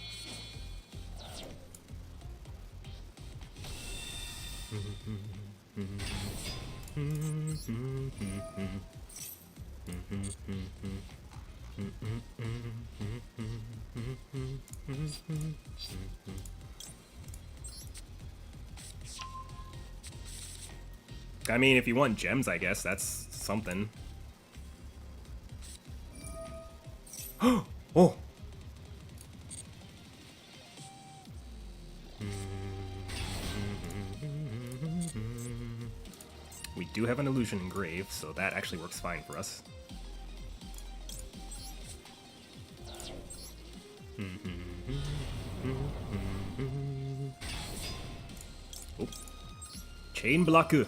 I mean, if you want gems, I guess that's something. Oh! We do have an illusion engrave, so that actually works fine for us. Oh. Chain blocker.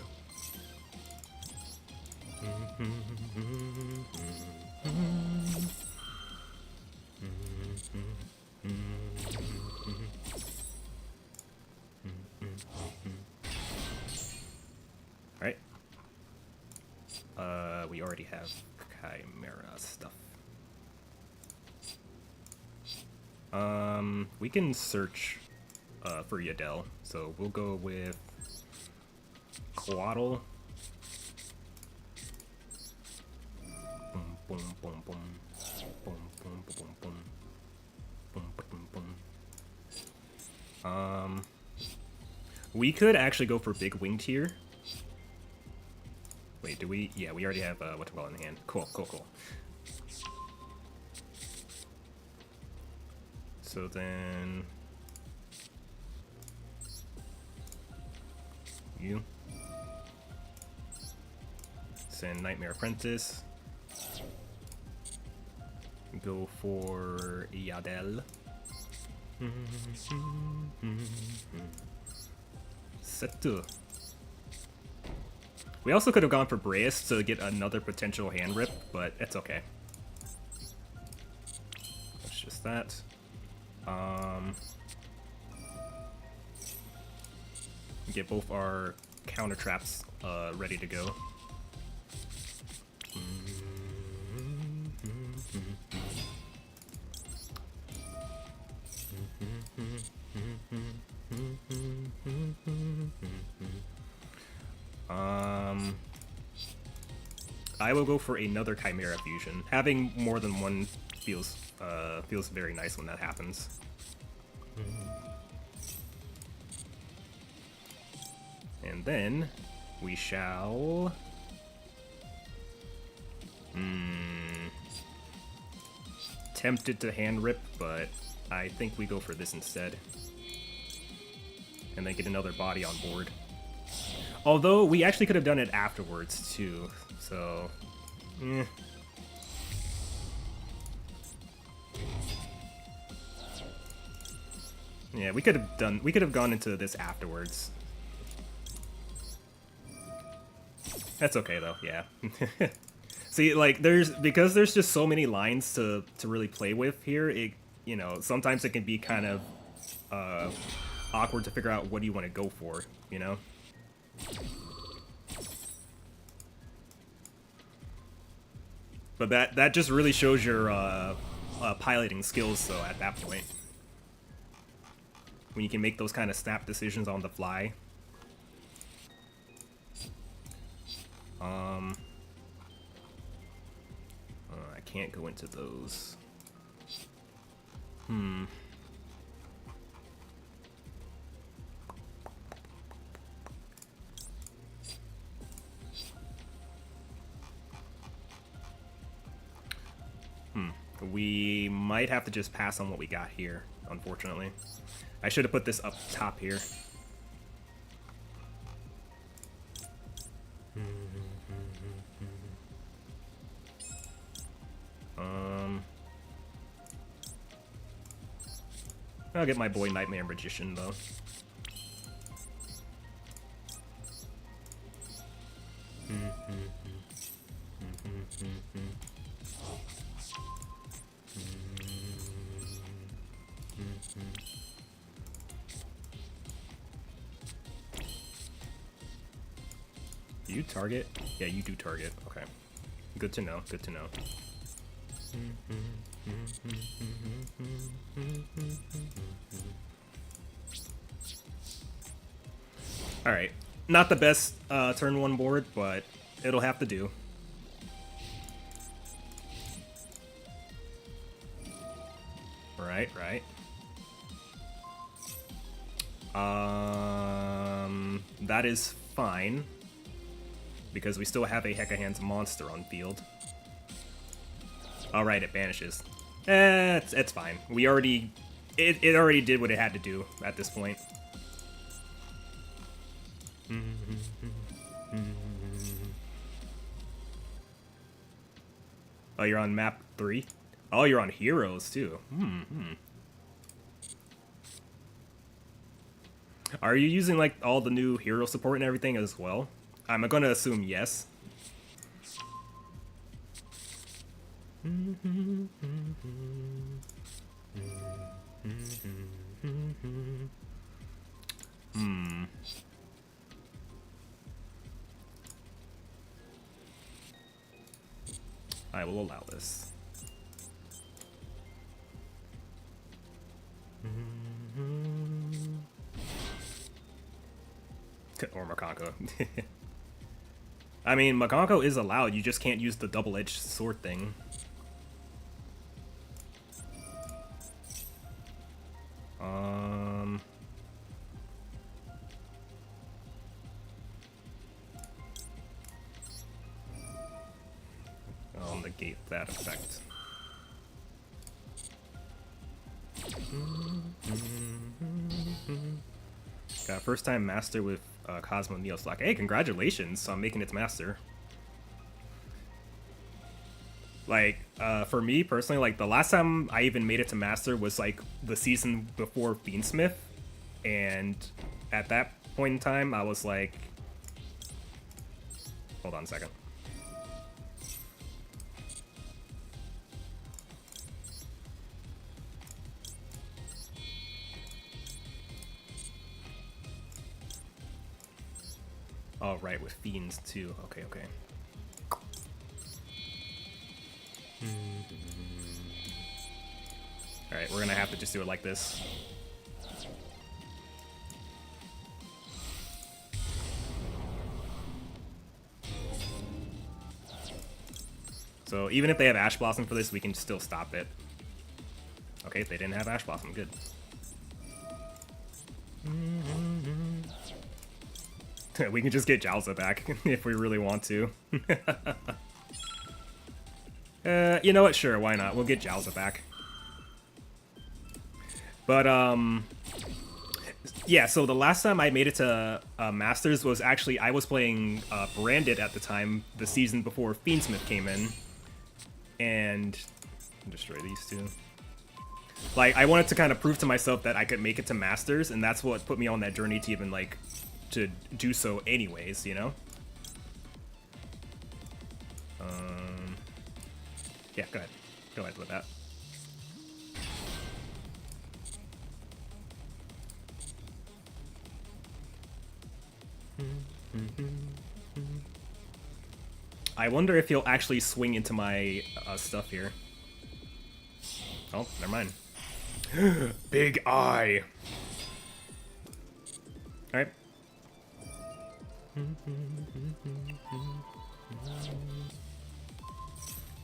Alright. We already have Chimera stuff. We can search for Yadel, so we'll go with Quaddle. Boom, boom, boom, boom. Boom, boom, boom, boom. Boom, boom, boom. We could actually go for Big Winged here. Wait, do we? Yeah, we already have what to call in hand. Cool, cool, cool. So then, you send Nightmare Apprentice. Go for Yadel. Setu. We also could have gone for Breas to get another potential hand rip, but it's okay. That's just that. Get both our counter traps ready to go. I will go for another Chimera fusion. Having more than one feels very nice when that happens. And then we shall tempted to hand rip, but I think we go for this instead. And then get another body on board. Although we actually could have done it afterwards too, so yeah, we could have gone into this afterwards. That's okay though, yeah. See, like because there's just so many lines to really play with here, it, you know, sometimes it can be kind of awkward to figure out what do you want to go for, you know? But that just really shows your piloting skills, though, at that point. When you can make those kind of snap decisions on the fly. I can't go into those. We might have to just pass on what we got here, unfortunately. I should have put this up top here. I'll get my boy Nightmare Magician, though. You target? Yeah, you do target. Okay. Good to know, good to know. Alright. Not the best turn 1 board, but it'll have to do. Right, right. That is fine. Because we still have a Hecahan's monster on field. Alright, it banishes. It's fine. We already... It already did what it had to do at this point. Oh, you're on map 3? Oh, you're on heroes, too. Are you using, like, all the new hero support and everything as well? I'm gonna assume yes. I will allow this. Or Makanko. I mean, Makanko is allowed, you just can't use the double-edged sword thing. I'll negate that effect. Got first time master with Cosmo Neoslok. Hey, congratulations on making its master. Like, for me personally, like the last time I even made it to master was like the season before Fiendsmith, and at that point in time, I was like, hold on a second. Oh, right, with Fiends too. Okay, okay. Alright, we're gonna have to just do it like this. So even if they have Ash Blossom for this, we can still stop it. Okay, if they didn't have Ash Blossom, good. We can just get Jalza back if we really want to. You know what? Sure, why not? We'll get Jalza back. But, yeah, so the last time I made it to Masters was actually, I was playing Branded at the time, the season before Fiendsmith came in. And... destroy these two. Like, I wanted to kind of prove to myself that I could make it to Masters, and that's what put me on that journey to even, like, to do so anyways, you know? Yeah, go ahead. Go ahead with that. I wonder if he'll actually swing into my stuff here. Oh, never mind. Big eye! Alright.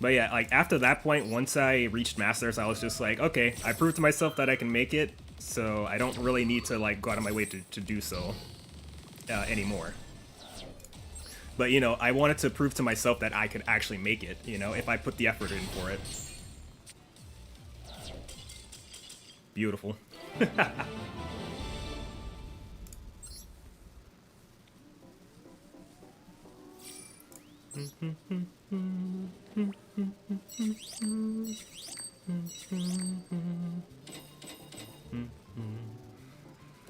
But yeah, like, after that point, once I reached Masters, I was just like, okay, I proved to myself that I can make it, so I don't really need to, like, go out of my way to do so anymore. But, you know, I wanted to prove to myself that I could actually make it, you know, if I put the effort in for it. Beautiful.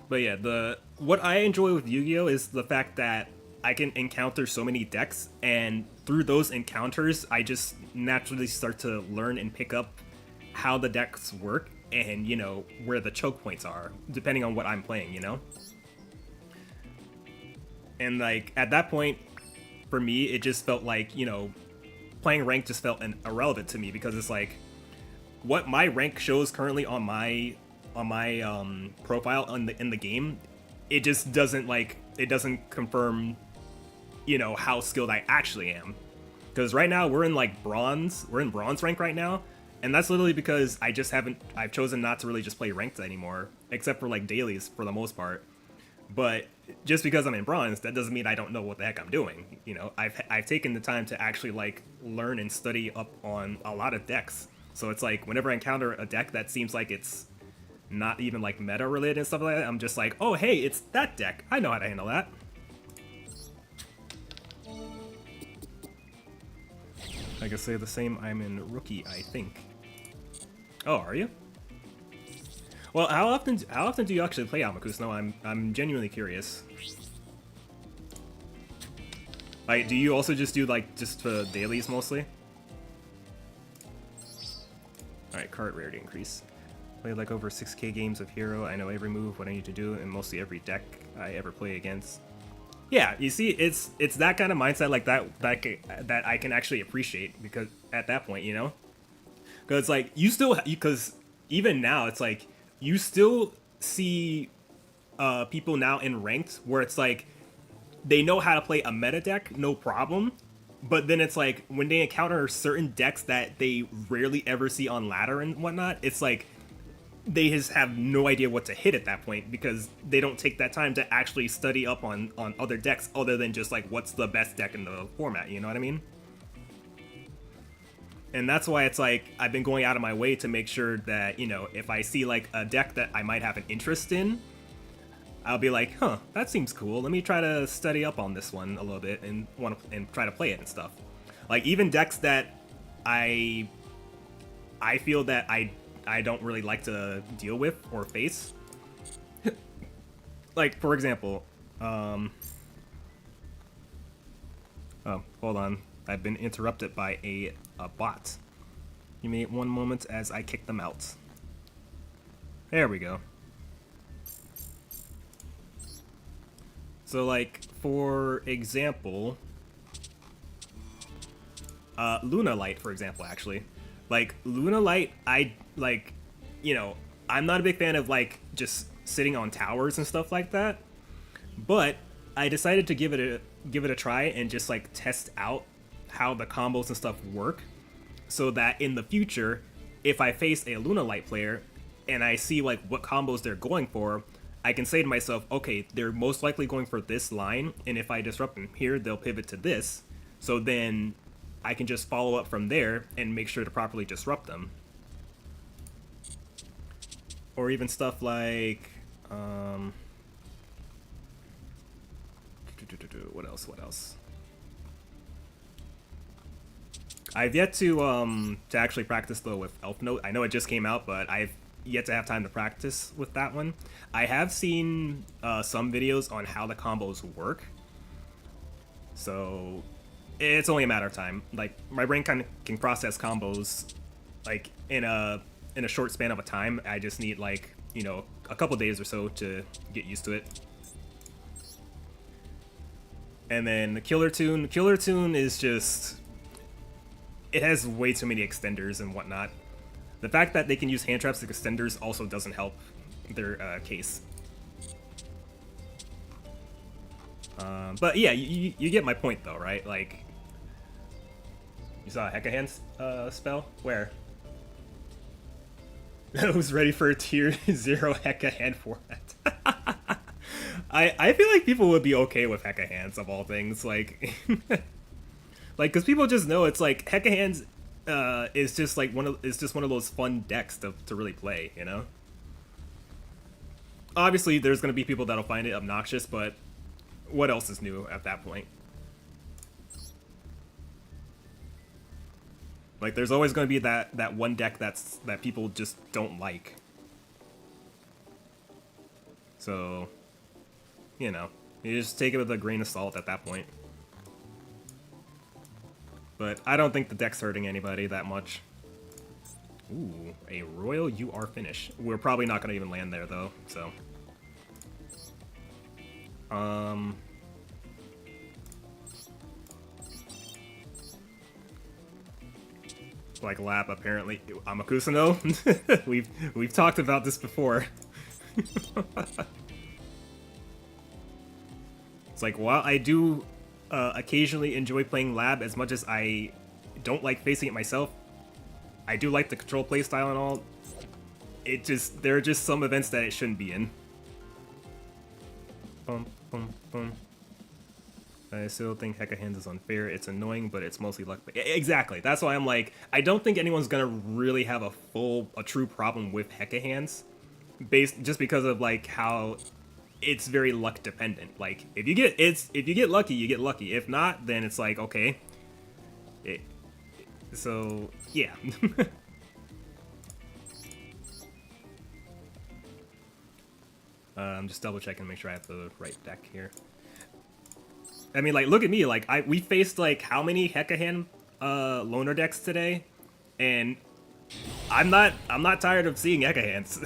But yeah, what I enjoy with Yu-Gi-Oh! Is the fact that I can encounter so many decks, and through those encounters, I just naturally start to learn and pick up how the decks work and, you know, where the choke points are, depending on what I'm playing, you know? And, like, at that point, for me, it just felt like, you know, playing rank just felt irrelevant to me, because it's like, what my rank shows currently on my profile in the game, it just doesn't, like, it doesn't confirm, you know, how skilled I actually am. Because right now we're in like bronze, we're in bronze rank right now, and that's literally because I've chosen not to really just play ranked anymore, except for like dailies for the most part. But just because I'm in bronze, that doesn't mean I don't know what the heck I'm doing. You know, I've taken the time to actually like learn and study up on a lot of decks. So it's like whenever I encounter a deck that seems like it's not even like meta related and stuff like that, I'm just like, oh hey, it's that deck. I know how to handle that. I can say the same. I'm in rookie, I think. Oh, are you? Well, how often do you actually play Amakusa? I'm genuinely curious. Like, do you also just do like just dailies mostly? All right, card rarity increase. Played like over 6K games of Hero. I know every move, what I need to do, and mostly every deck I ever play against. Yeah, you see, it's that kind of mindset like that I can actually appreciate, because at that point, you know, because like because even now it's like you still see people now in ranked where it's like they know how to play a meta deck, no problem, but then it's like when they encounter certain decks that they rarely ever see on ladder and whatnot, it's like they just have no idea what to hit at that point because they don't take that time to actually study up on other decks other than just like what's the best deck in the format, you know what I mean? And that's why it's like I've been going out of my way to make sure that, you know, if I see like a deck that I might have an interest in, I'll be like, huh, that seems cool. Let me try to study up on this one a little bit and try to play it and stuff. Like even decks that I feel that I don't really like to deal with or face. Like, for example, oh, hold on. I've been interrupted by a bot. You may wait one moment as I kick them out. There we go. So, like, for example, Luna Light, for example, actually. Like, Luna Light, you know, I'm not a big fan of, like, just sitting on towers and stuff like that. But I decided to give it a try and just, like, test out how the combos and stuff work. So that in the future, if I face a Luna Light player and I see, like, what combos they're going for, I can say to myself, okay, they're most likely going for this line, and if I disrupt them here, they'll pivot to this. So then I can just follow up from there and make sure to properly disrupt them. Or even stuff like, what else? I've yet to actually practice though with Elf Note. I know it just came out, but I've yet to have time to practice with that one. I have seen some videos on how the combos work, so it's only a matter of time. Like my brain kind of can process combos like in a short span of a time. I just need like, you know, a couple days or so to get used to it. And then the Killer Tune is just, it has way too many extenders and whatnot. The fact that they can use hand traps as extenders also doesn't help their case. But yeah, you get my point though, right? Like, you saw a Hecka Hand spell? Where? Who's ready for a tier 0 Hecka Hand format? I feel like people would be okay with Hecka Hands of all things, like, like, because people just know it's like Hecka Hands is just like one of those fun decks to really play, you know. Obviously, there's gonna be people that'll find it obnoxious, but what else is new at that point? Like, there's always gonna be that one deck that people just don't like. So, you know, you just take it with a grain of salt at that point. But I don't think the deck's hurting anybody that much. Ooh, a Royal UR finish. We're probably not gonna even land there though, so. Like lap apparently Amakusa no? we've talked about this before. It's like, while I do occasionally enjoy playing Lab as much as I don't like facing it myself, I do like the control playstyle and all. There are just some events that it shouldn't be in. Bum, bum, bum. I still think Hecka Hands is unfair. It's annoying, but it's mostly luck. Exactly. That's why I'm like, I don't think anyone's gonna really have a true problem with Hecka Hands, just because of like how it's very luck dependent. Like if you get lucky, you get lucky. If not, then it's like okay. So yeah. I'm just double checking to make sure I have the right deck here. I mean, like, look at me. Like, we faced like how many Hecka Hand loner decks today, and I'm not tired of seeing Hecka Hands.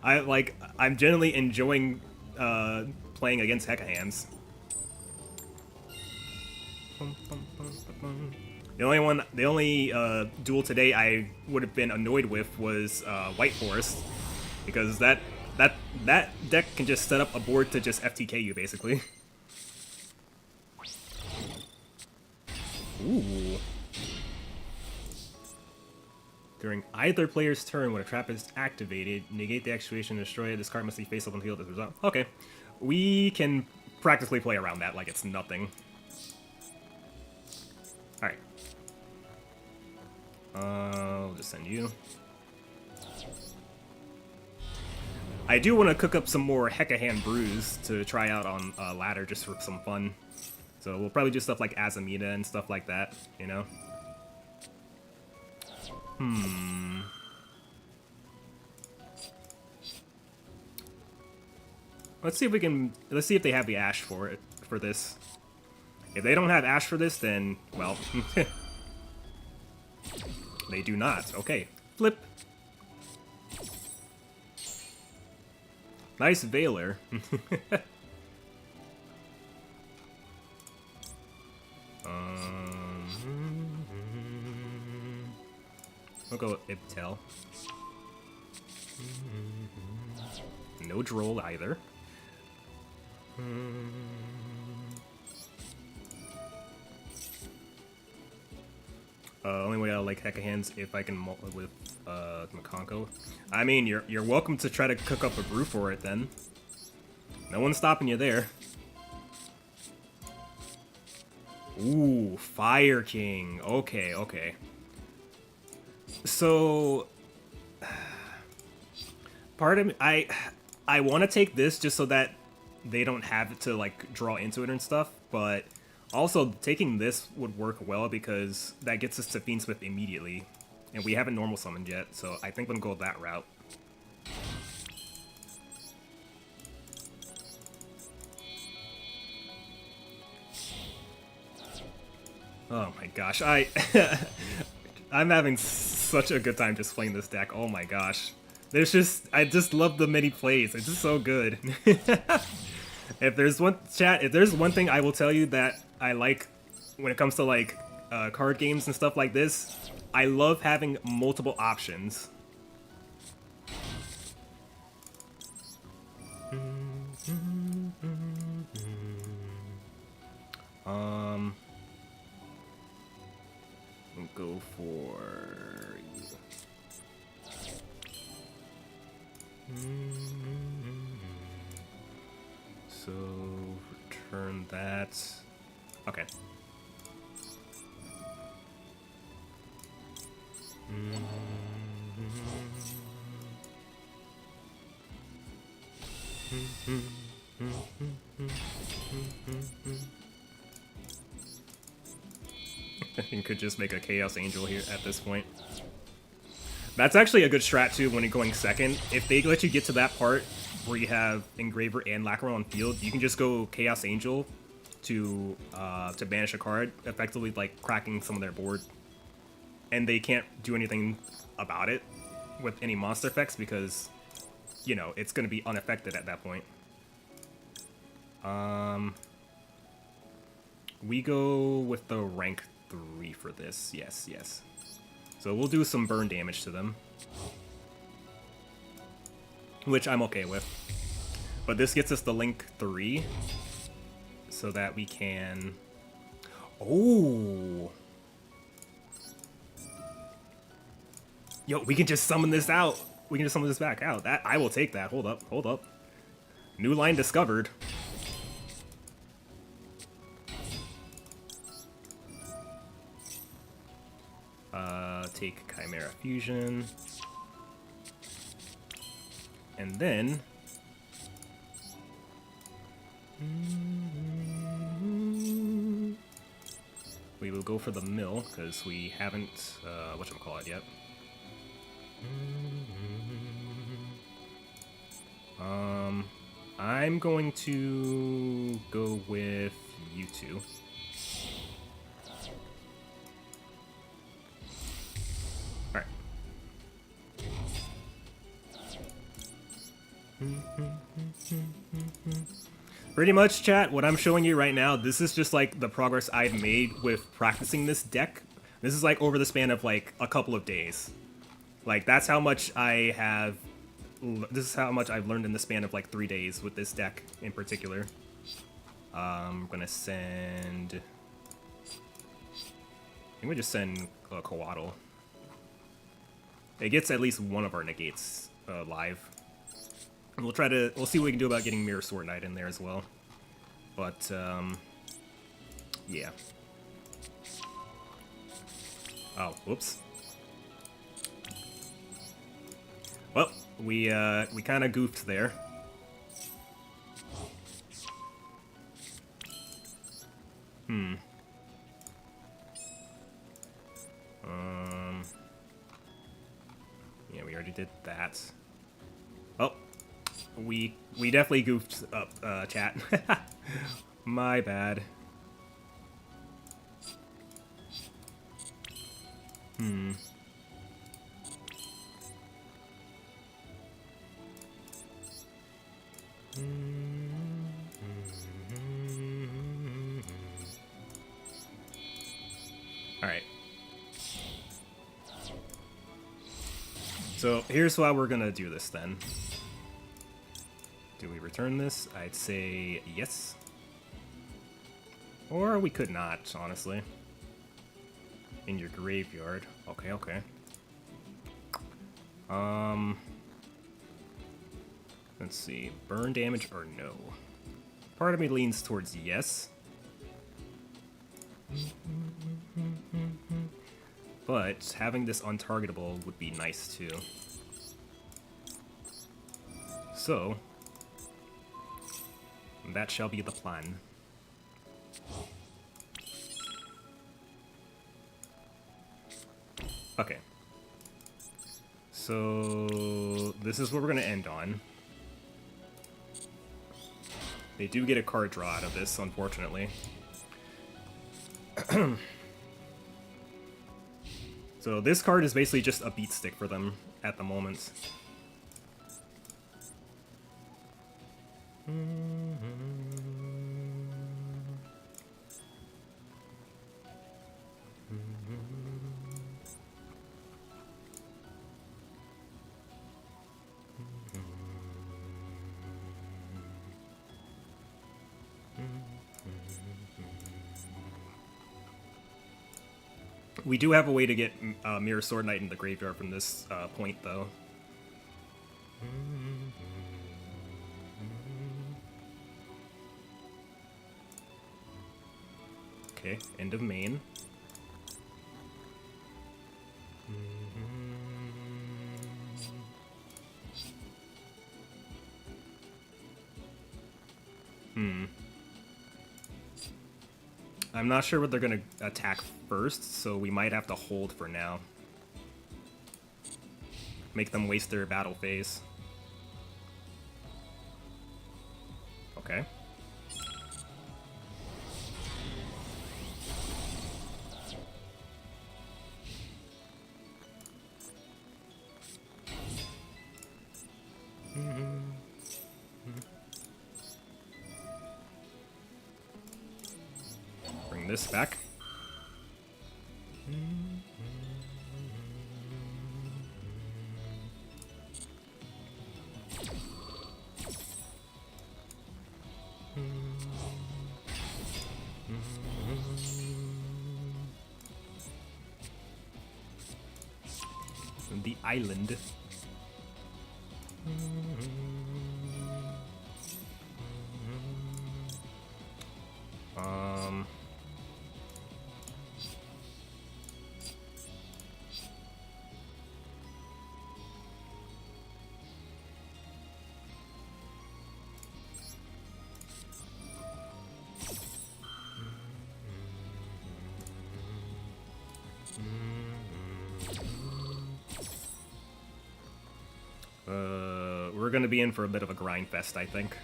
I'm generally enjoying playing against Hecka Hands. The only duel today I would have been annoyed with was White Forest, because that deck can just set up a board to just FTK you basically. Ooh. During either player's turn, when a trap is activated, negate the actuation and destroy it. This card must be face up on the field as a result. Okay. We can practically play around that like it's nothing. Alright. I'll just send you. I do want to cook up some more Hecka Hand brews to try out on ladder just for some fun. So we'll probably do stuff like Azamita and stuff like that, you know? Let's see if they have the Ash for this. If they don't have Ash for this, then, well, they do not. Okay, flip. Nice Veiler. We'll go with Ibtel. No Droll either. Only way I like Hecka Hands if I can mult it with Makonko. I mean, you're welcome to try to cook up a brew for it then. No one's stopping you there. Ooh, Fire King. Okay, okay. So, part of me, I want to take this just so that they don't have to like draw into it and stuff, but also taking this would work well because that gets us to Fiendsmith immediately, and we haven't normal summoned yet, so I think I'm gonna go that route. Oh my gosh, I'm having such a good time just playing this deck. Oh my gosh. I just love the many plays. It's just so good. If there's one thing I will tell you that I like when it comes to like card games and stuff like this, I love having multiple options. We'll go for you. So return that. Okay. You could just make a Chaos Angel here at this point. That's actually a good strat too when you're going second. If they let you get to that part where you have Engraver and Lacquer on field, you can just go Chaos Angel to banish a card, effectively like cracking some of their board. And they can't do anything about it with any monster effects because, you know, it's going to be unaffected at that point. We go with the rank 3 for this. Yes, yes. So we'll do some burn damage to them, which I'm okay with. But this gets us the Link 3. so that we can... Oh! Yo, we can just summon this out. We can just summon this back out. That I will take that. Hold up, hold up. New line discovered. Take Chimera Fusion. And then... we will go for the mill, because we haven't, whatchamacallit yet. I'm going to go with you two. Alright. Pretty much, chat, what I'm showing you right now, this is just like the progress I've made with practicing this deck. This is like over the span of like a couple of days. Like, that's how much I have... This is how much I've learned in the span of like 3 days with this deck in particular. I'm gonna send... I think we just send Coatl. It gets at least one of our negates live. And we'll see what we can do about getting Mirror Sword Knight in there as well. But, yeah. Oh, whoops. Well, we kind of goofed there. Yeah, we already did that. Oh, we definitely goofed up, chat. My bad. Alright. So here's why we're gonna do this then. Do we return this? I'd say yes. Or we could not, honestly. In your graveyard. Okay, okay. Let's see. Burn damage or no? Part of me leans towards yes. But having this untargetable would be nice too. So, that shall be the plan. Okay. So, this is what we're gonna end on. They do get a card draw out of this, unfortunately. So this card is basically just a beat stick for them at the moment. We do have a way to get Mirror Sword Knight in the graveyard from this point, though. Okay, end of main. I'm not sure what they're gonna attack first, so we might have to hold for now. Make them waste their battle phase. Okay. Bring this back. on the island. We're gonna be in for a bit of a grind fest, I think.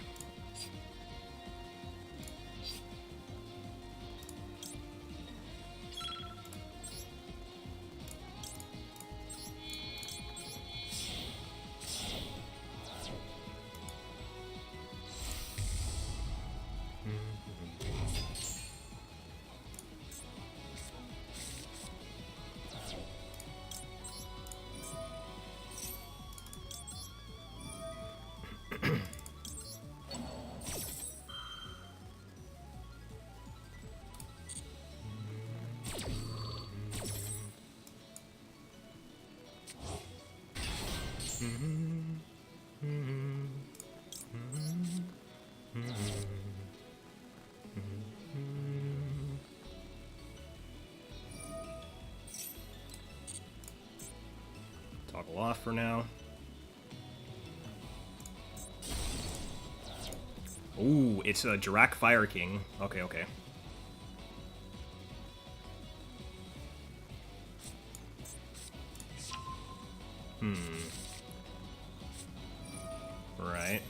Toggle off for now. Ooh, it's a Jirak Fire King. Okay, okay. Right.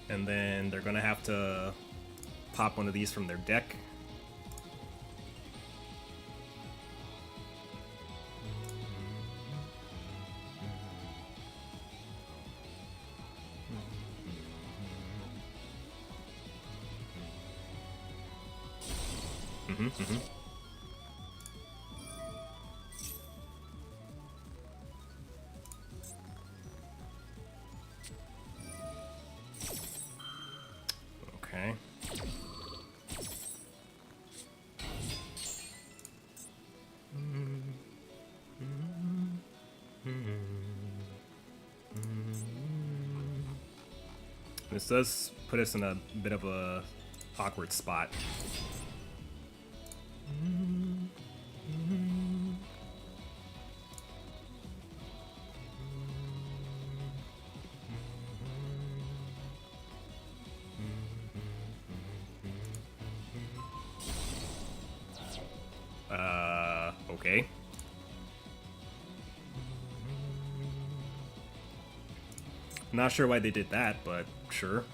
And then they're gonna have to pop one of these from their deck. Okay. This does put us in a bit of a awkward spot. Okay. Not sure why they did that, but sure.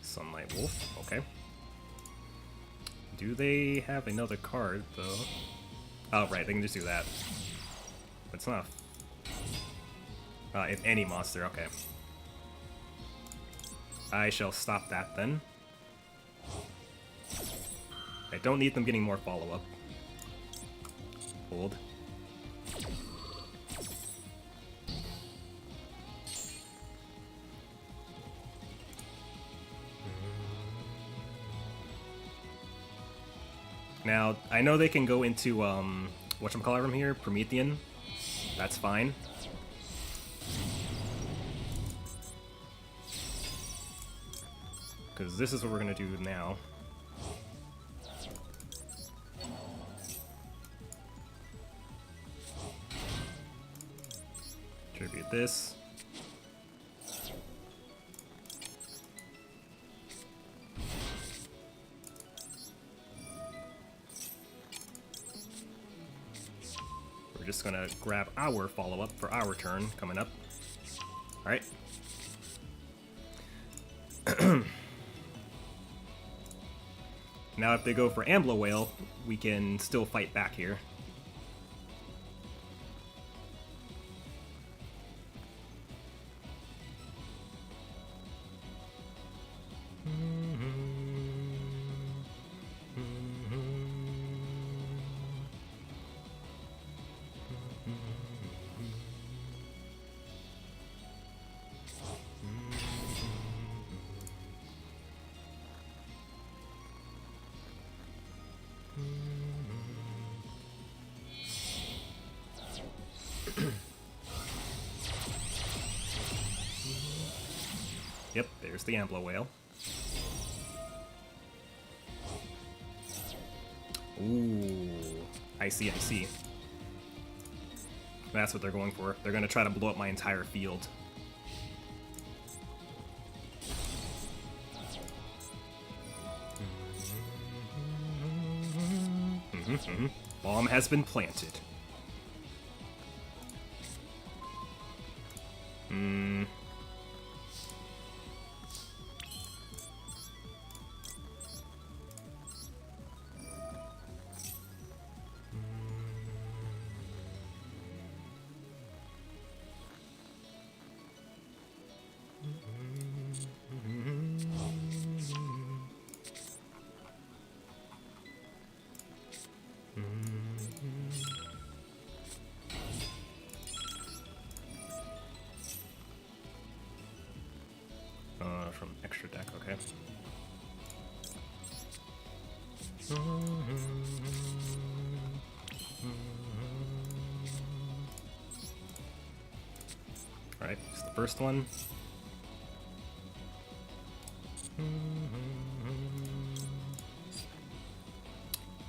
Sunlight Wolf, okay. Do they have another card, though? Oh, right, they can just do that. But it's not... if any monster, okay. I shall stop that, then. I don't need them getting more follow-up. Hold. Now, I know they can go into, whatchamacallit from here? Promethean. That's fine. Because this is what we're gonna do now. Tribute this. We're just gonna grab our follow-up for our turn coming up. Alright. Now if they go for Ambler Whale, we can still fight back here. Yep, there's the Ambler Whale. Ooh, I see, I see. That's what they're going for. They're gonna try to blow up my entire field. Bomb has been planted. From extra deck, okay. Alright, it's the first one.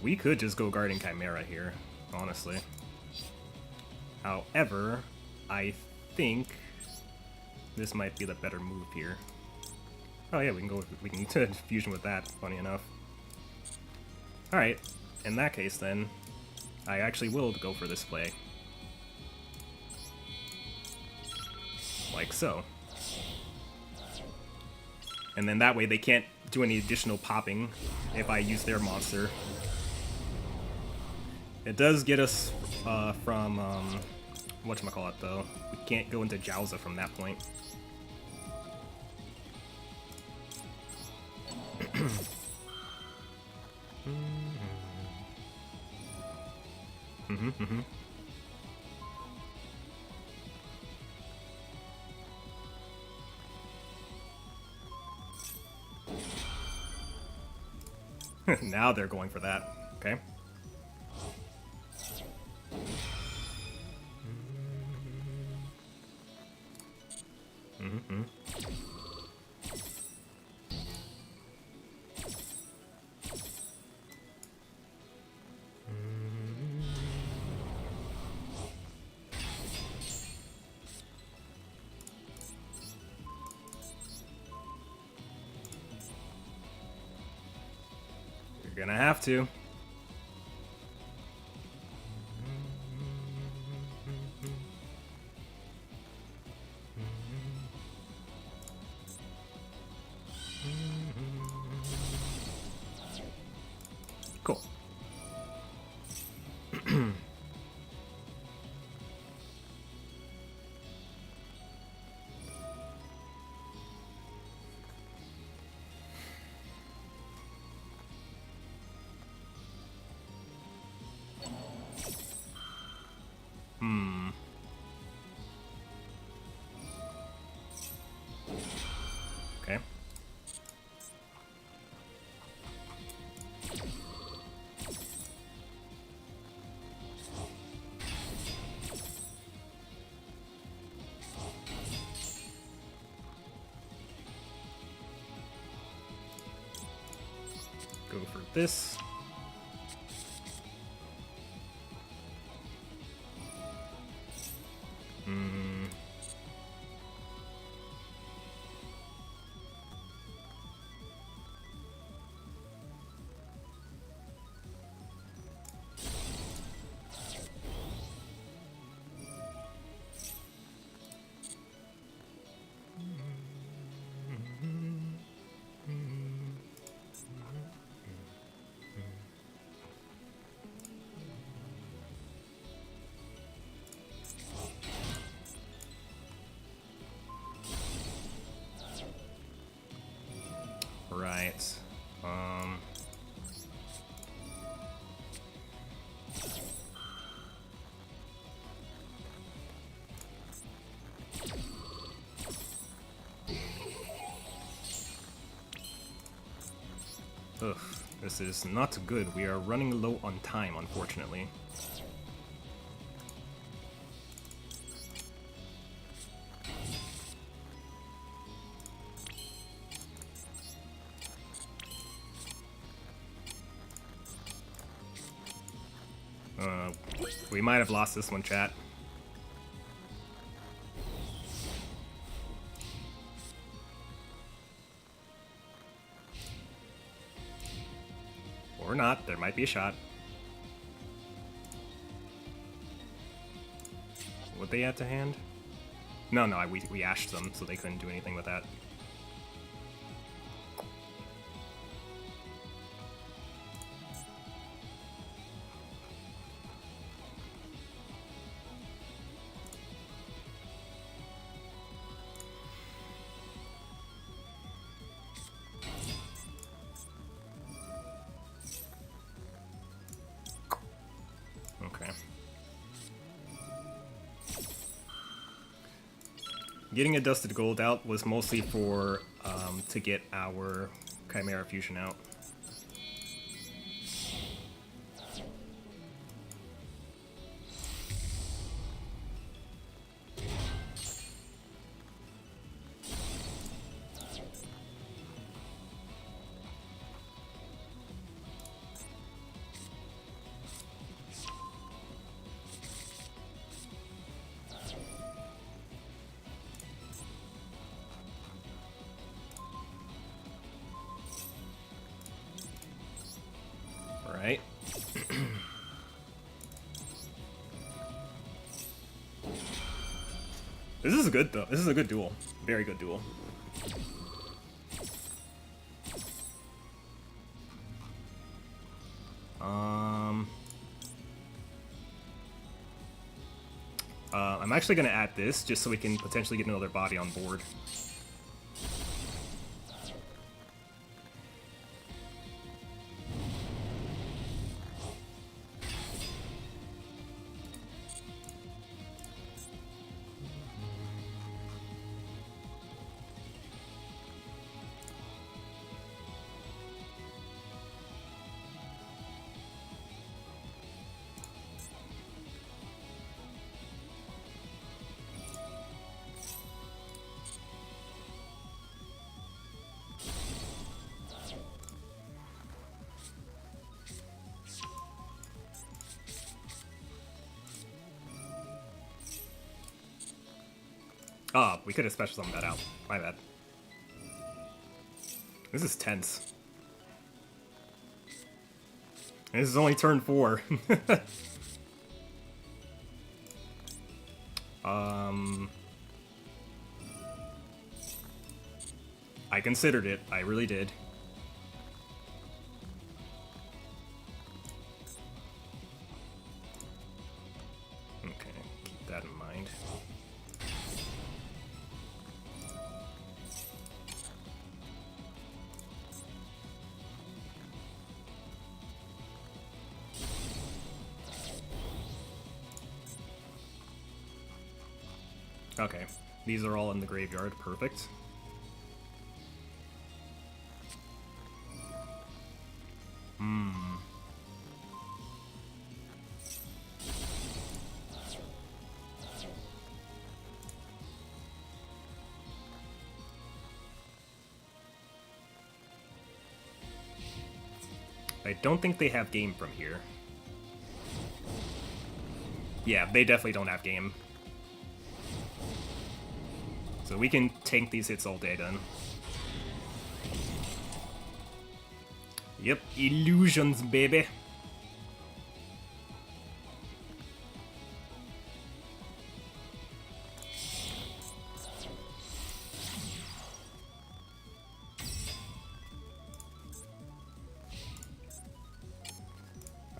We could just go Guardian Chimera here, honestly. However, I think this might be the better move here. Oh yeah, we can fusion with that, funny enough. Alright, in that case then, I actually will go for this play. Like so. And then that way they can't do any additional popping if I use their monster. It does get us from, whatchamacallit though. We can't go into Jowza from that point. Now they're going for that. Okay. You're gonna have to. Cool. Okay. Go for this. Right. Ugh, this is not good. We are running low on time, unfortunately. We might have lost this one, chat. Or not, there might be a shot. What they had to hand? No, we ashed them, so they couldn't do anything with that. Okay. Getting a Dusted Gold out was mostly for to get our Chimera Fusion out. Right. This is good though. This is a good duel. Very good duel. I'm actually gonna add this just so we can potentially get another body on board. Oh, we could have special summoned that out. My bad. This is tense. This is only turn 4. I considered it. I really did. Okay, keep that in mind. Okay, these are all in the graveyard. Perfect. I don't think they have game from here. Yeah, they definitely don't have game. So we can tank these hits all day then. Yep, illusions, baby.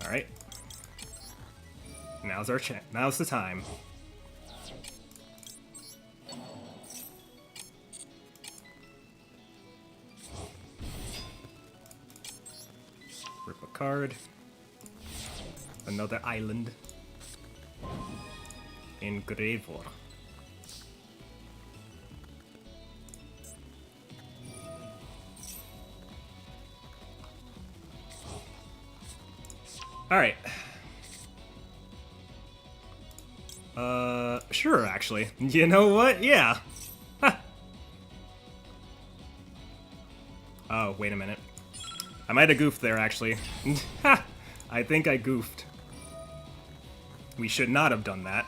All right. Now's our chance. Now's the time. card. Another island. Engravor. Alright. Sure, actually. You know what? Yeah. Huh. Oh, wait a minute. I might have goofed there, actually. Ha! I think I goofed. We should not have done that.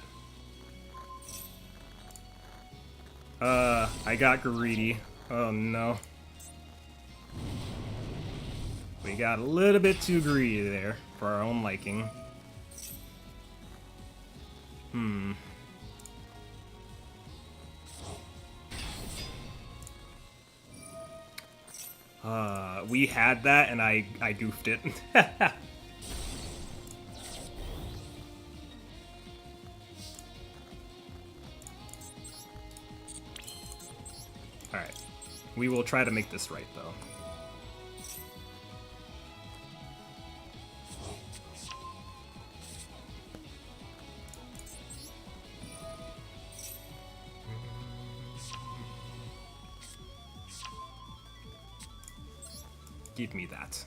I got greedy. Oh no. We got a little bit too greedy there, for our own liking. We had that and I goofed it. Alright. We will try to make this right, though. Give me that.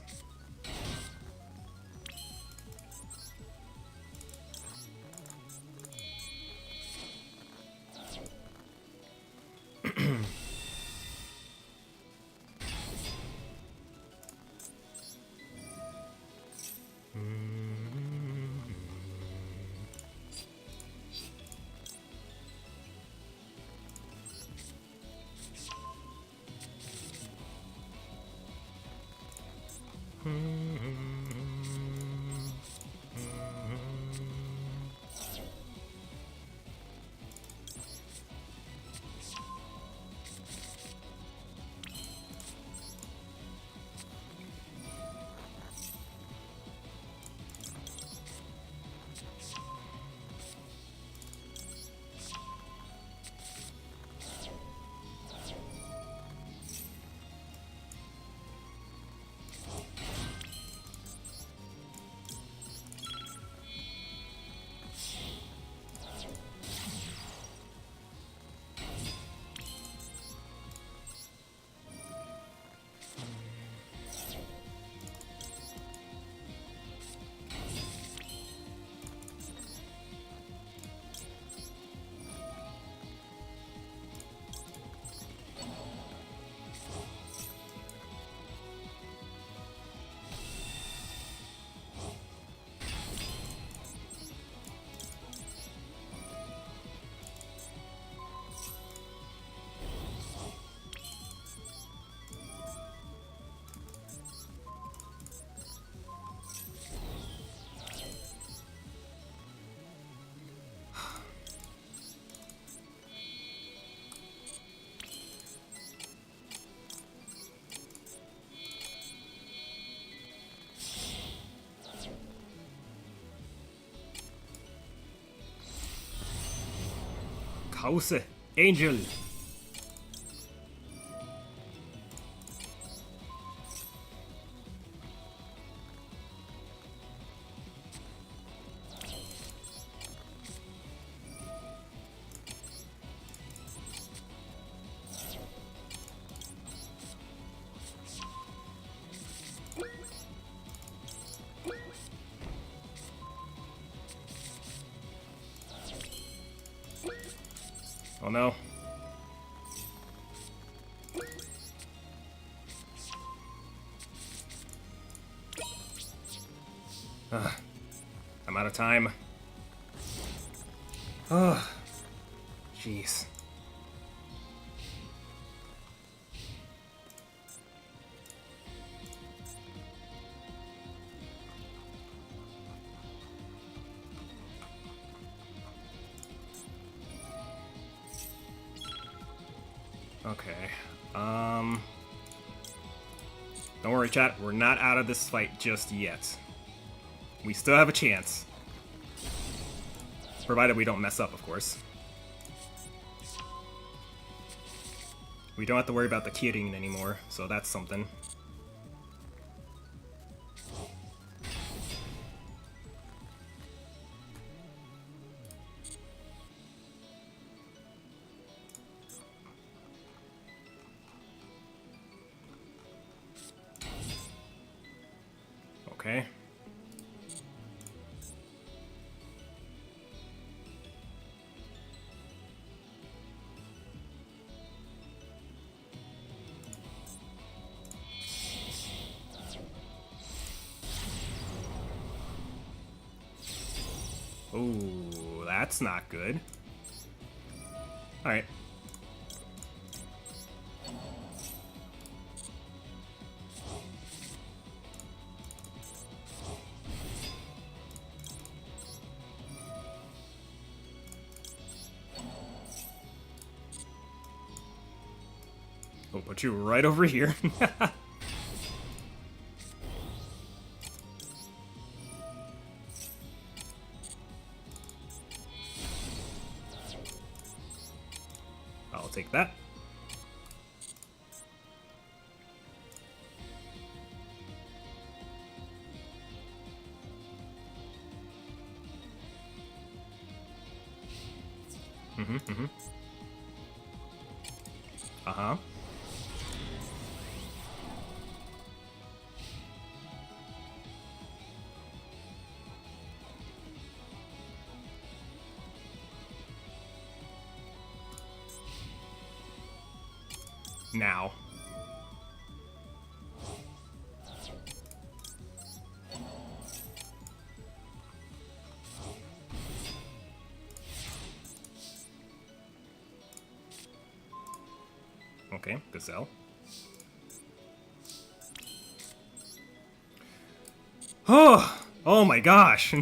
House Angel. Oh no. I'm out of time. Oh, jeez. Okay. Don't worry, chat. We're not out of this fight just yet. We still have a chance. Provided we don't mess up, of course. We don't have to worry about the Kirin anymore, so that's something. Okay. Ooh, that's not good. Alright. We'll put you right over here. I'll take that. Uh-huh. Now. Okay, Gazelle. Oh my gosh.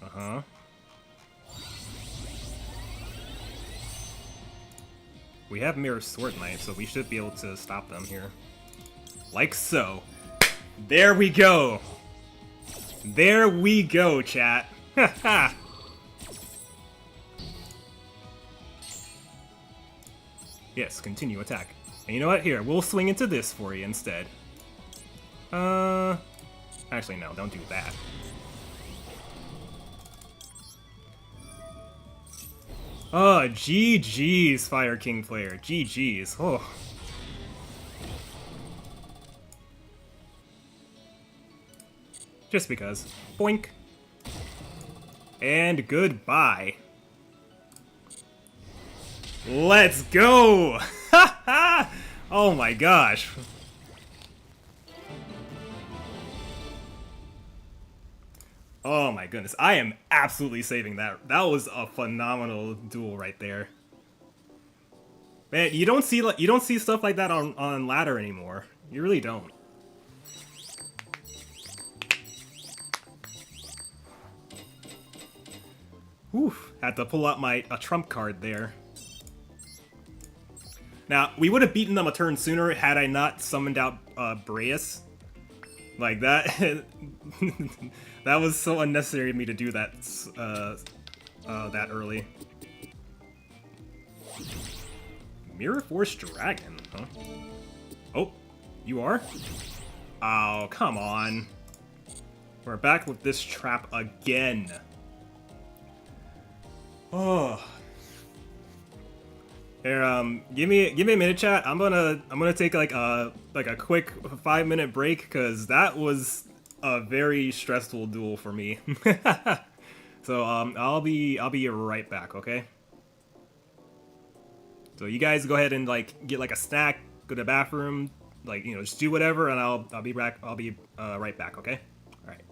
Uh-huh. We have Mirror Sword Knight, so we should be able to stop them here. Like so. There we go! There we go, chat! Haha! Yes, continue attack. And you know what? Here, we'll swing into this for you instead. Actually, no, don't do that. Oh, GG's, Fire King player. GG's. Oh. Just because. Boink. And goodbye. Let's go! Oh my gosh. Oh my goodness, I am absolutely saving that. That was a phenomenal duel right there. Man, you don't see stuff like that on ladder anymore. You really don't. Oof, had to pull out a trump card there. Now, we would have beaten them a turn sooner had I not summoned out Breus. Like that, that was so unnecessary of me to do that that early. Mirror Force Dragon, huh? Oh, you are? Oh, come on. We're back with this trap again. Oh. Here, give me a minute, chat. I'm gonna take like a quick 5-minute break because that was a very stressful duel for me. So I'll be right back, okay? So you guys go ahead and like get like a snack, go to the bathroom, like just do whatever, and I'll be back. I'll be right back, okay? All right.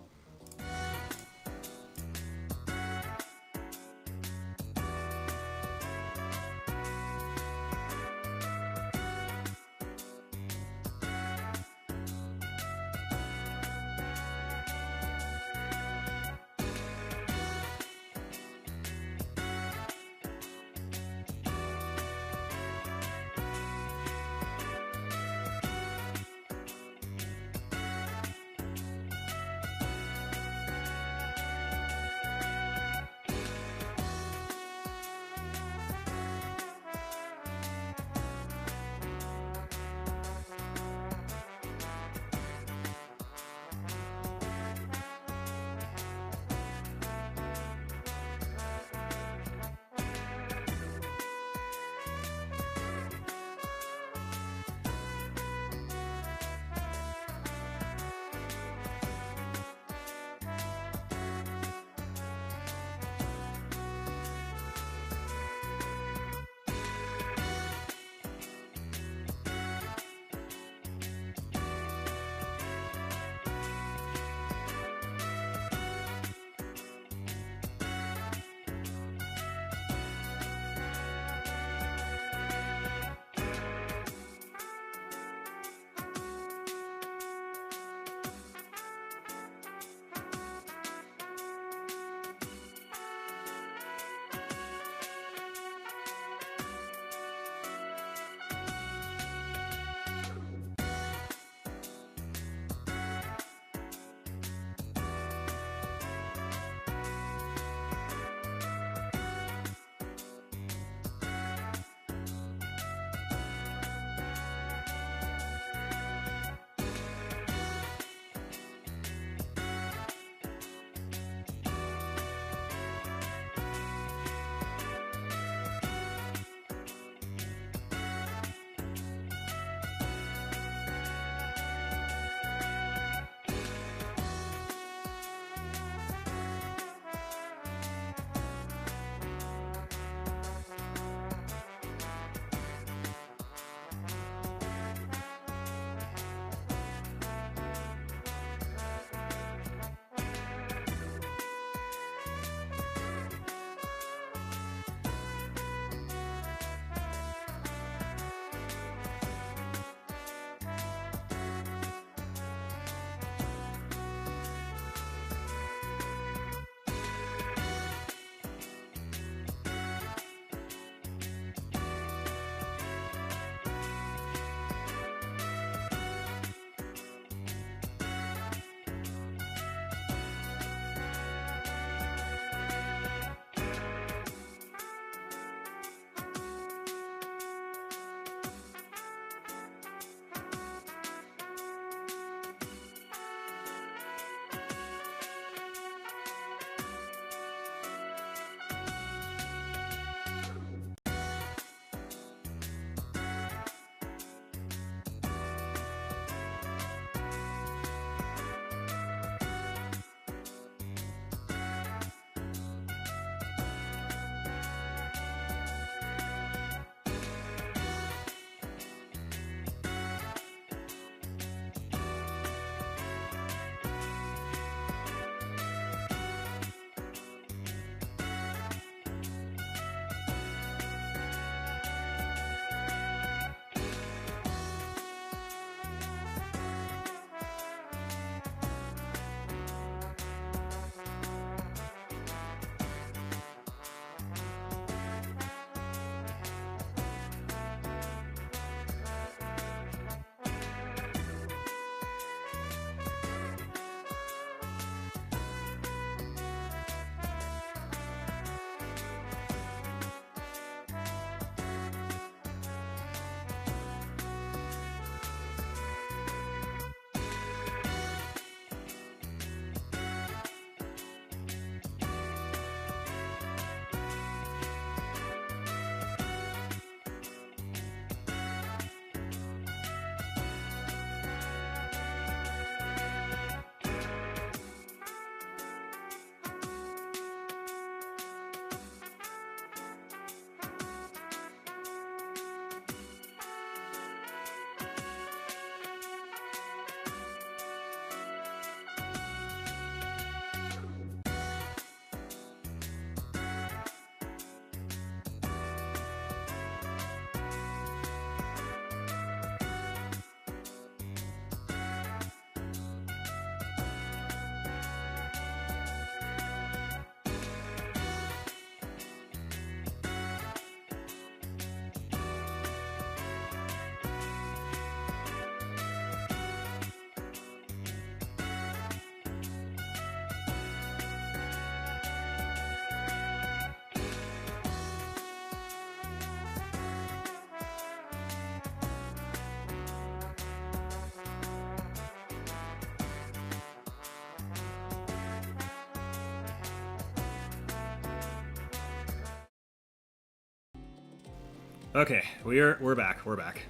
Okay, we're back. We're back.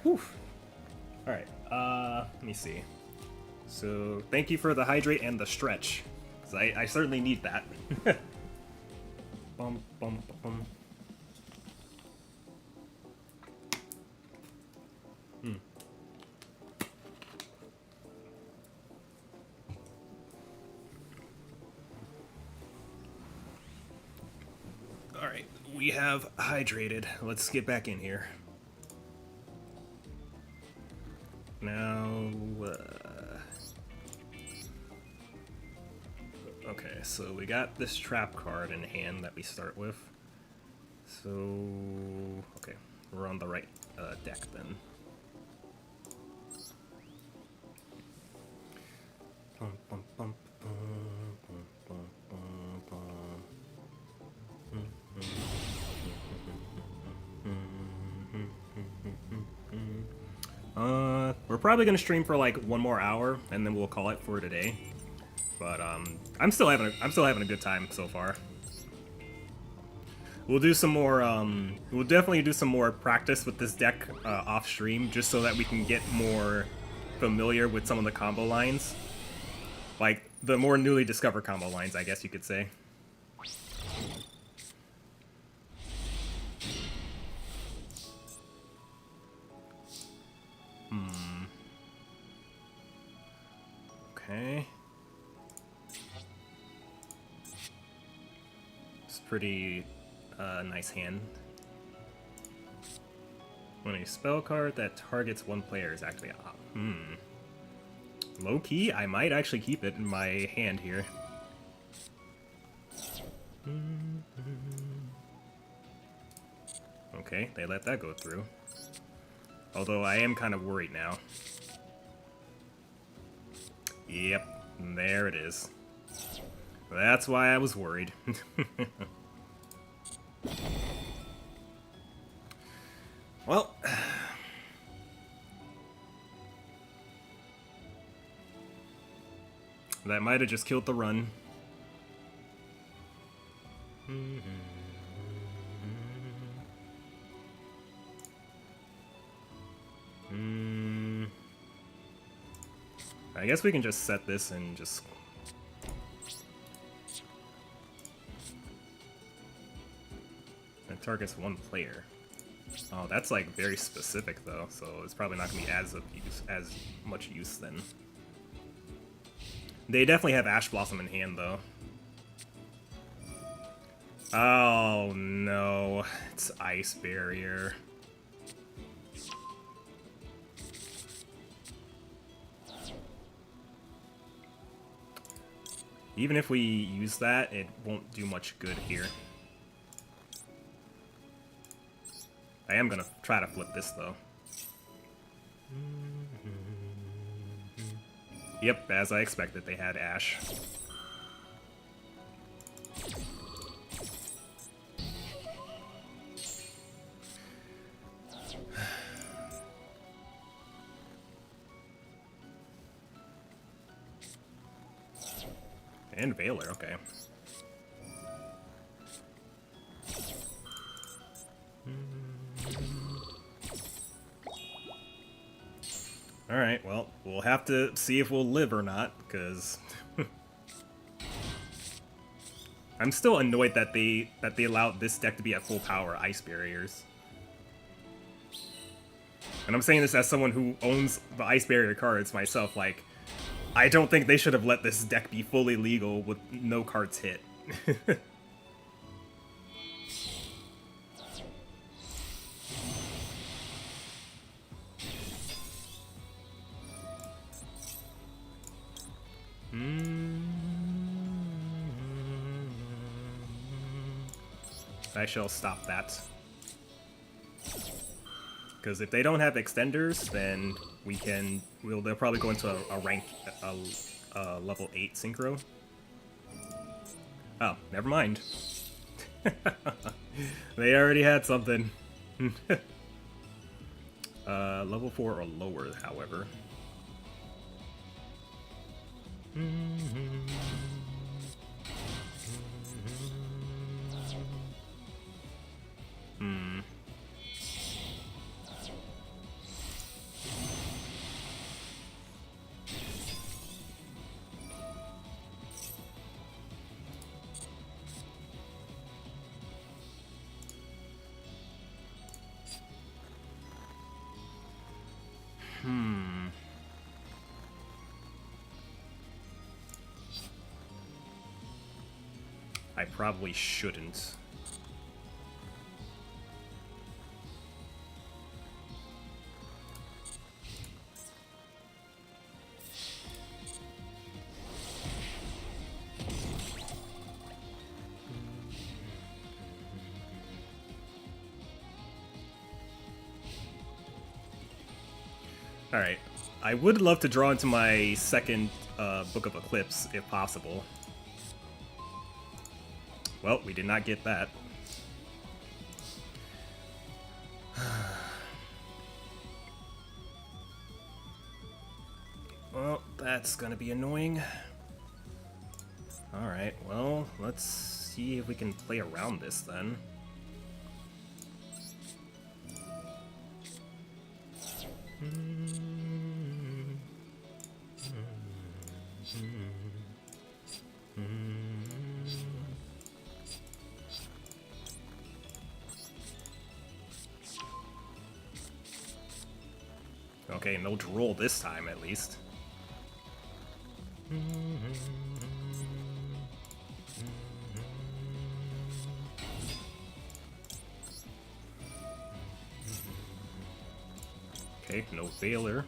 Whew. All right. Let me see. So thank you for the hydrate and the stretch, because I certainly need that. Bum, bum, bum. All right, we have hydrated. Let's get back in here. Now, okay, so we got this trap card in hand that we start with. So, okay, we're on the right deck then. Bum, bum, bum, bum, bum, bum, bum, bum. We're probably gonna stream for like 1 more hour, and then we'll call it for today. But I'm still having a good time so far. We'll do some more. We'll definitely do some more practice with this deck off stream, just so that we can get more familiar with some of the combo lines, like the more newly discovered combo lines, I guess you could say. Okay. It's pretty nice hand. When a spell card that targets one player is activated. Low key, I might actually keep it in my hand here. Okay, they let that go through. Although I am kind of worried now. Yep, there it is. That's why I was worried. Well, that might have just killed the run. I guess we can just set this and just... It targets one player. Oh, that's like very specific though, so it's probably not gonna be as much use then. They definitely have Ash Blossom in hand though. Oh no, it's Ice Barrier. Even if we use that, it won't do much good here. I am gonna try to flip this though. Yep, as I expected, they had Ash. And Veiler, okay. Alright, well, we'll have to see if we'll live or not, because... I'm still annoyed that they allowed this deck to be at full power Ice Barriers. And I'm saying this as someone who owns the Ice Barrier cards myself, like... I don't think they should have let this deck be fully legal with no cards hit. I shall stop that. Because if they don't have extenders, then they'll probably go into a rank, level 8 synchro. Oh, never mind. They already had something. Level 4 or lower, however. I probably shouldn't. Alright. I would love to draw into my second Book of Eclipse, if possible. Well, we did not get that. Well, that's gonna be annoying. Alright, well, let's see if we can play around this then. Okay, no droll this time at least. Okay, no failure.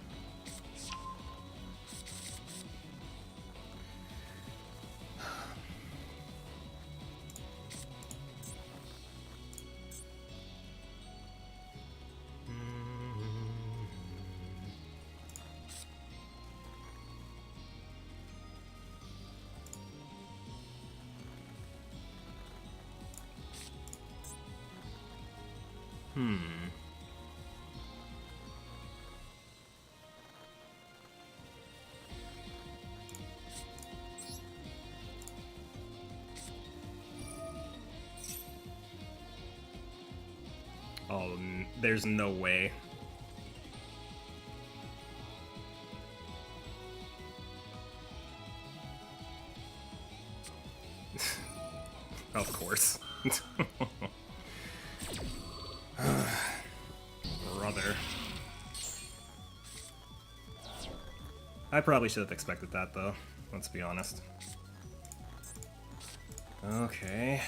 Oh, there's no way. Of course. Brother. I probably should have expected that, though. Let's be honest. Okay.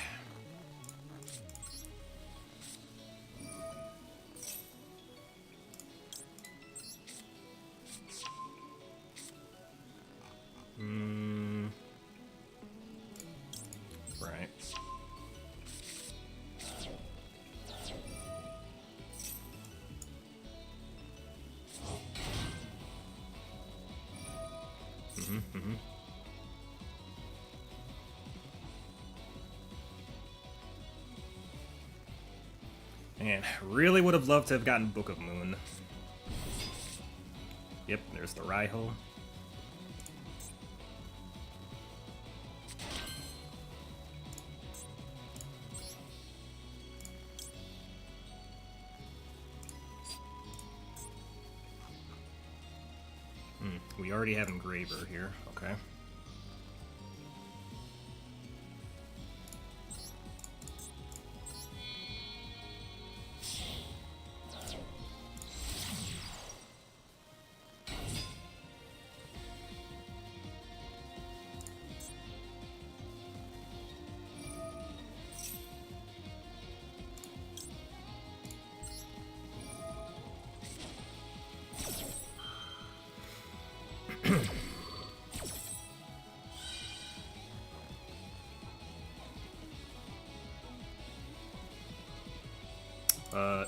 Right. Man, really would have loved to have gotten Book of Moon. Yep, there's the Raiho. We already have Engraver here, okay.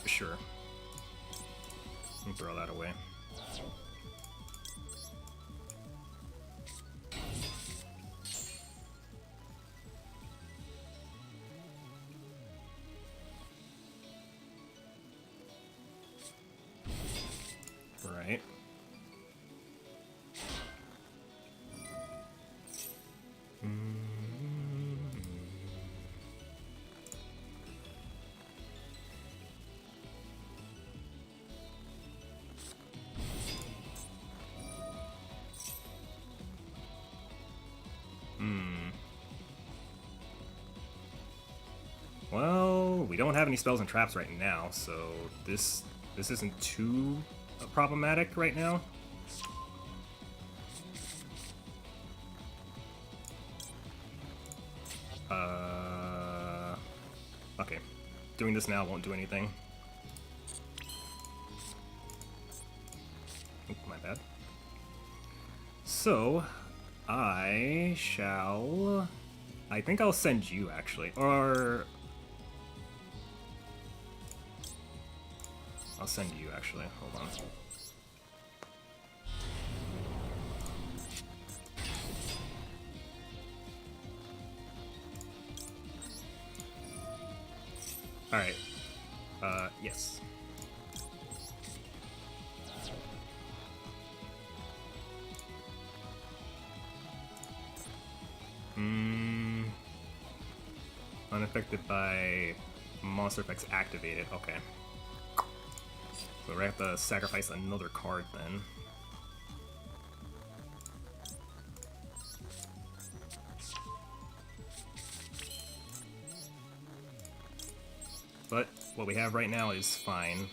Sure. Throw that away. Right. Well, we don't have any spells and traps right now, so this isn't too problematic right now. doing this now won't do anything. Oop, my bad. So, I think I'll send you, actually. Or... I'll send you, actually. Hold on. Alright. Yes. Unaffected by monster effects activated. Okay. So we have to sacrifice another card then. But what we have right now is fine.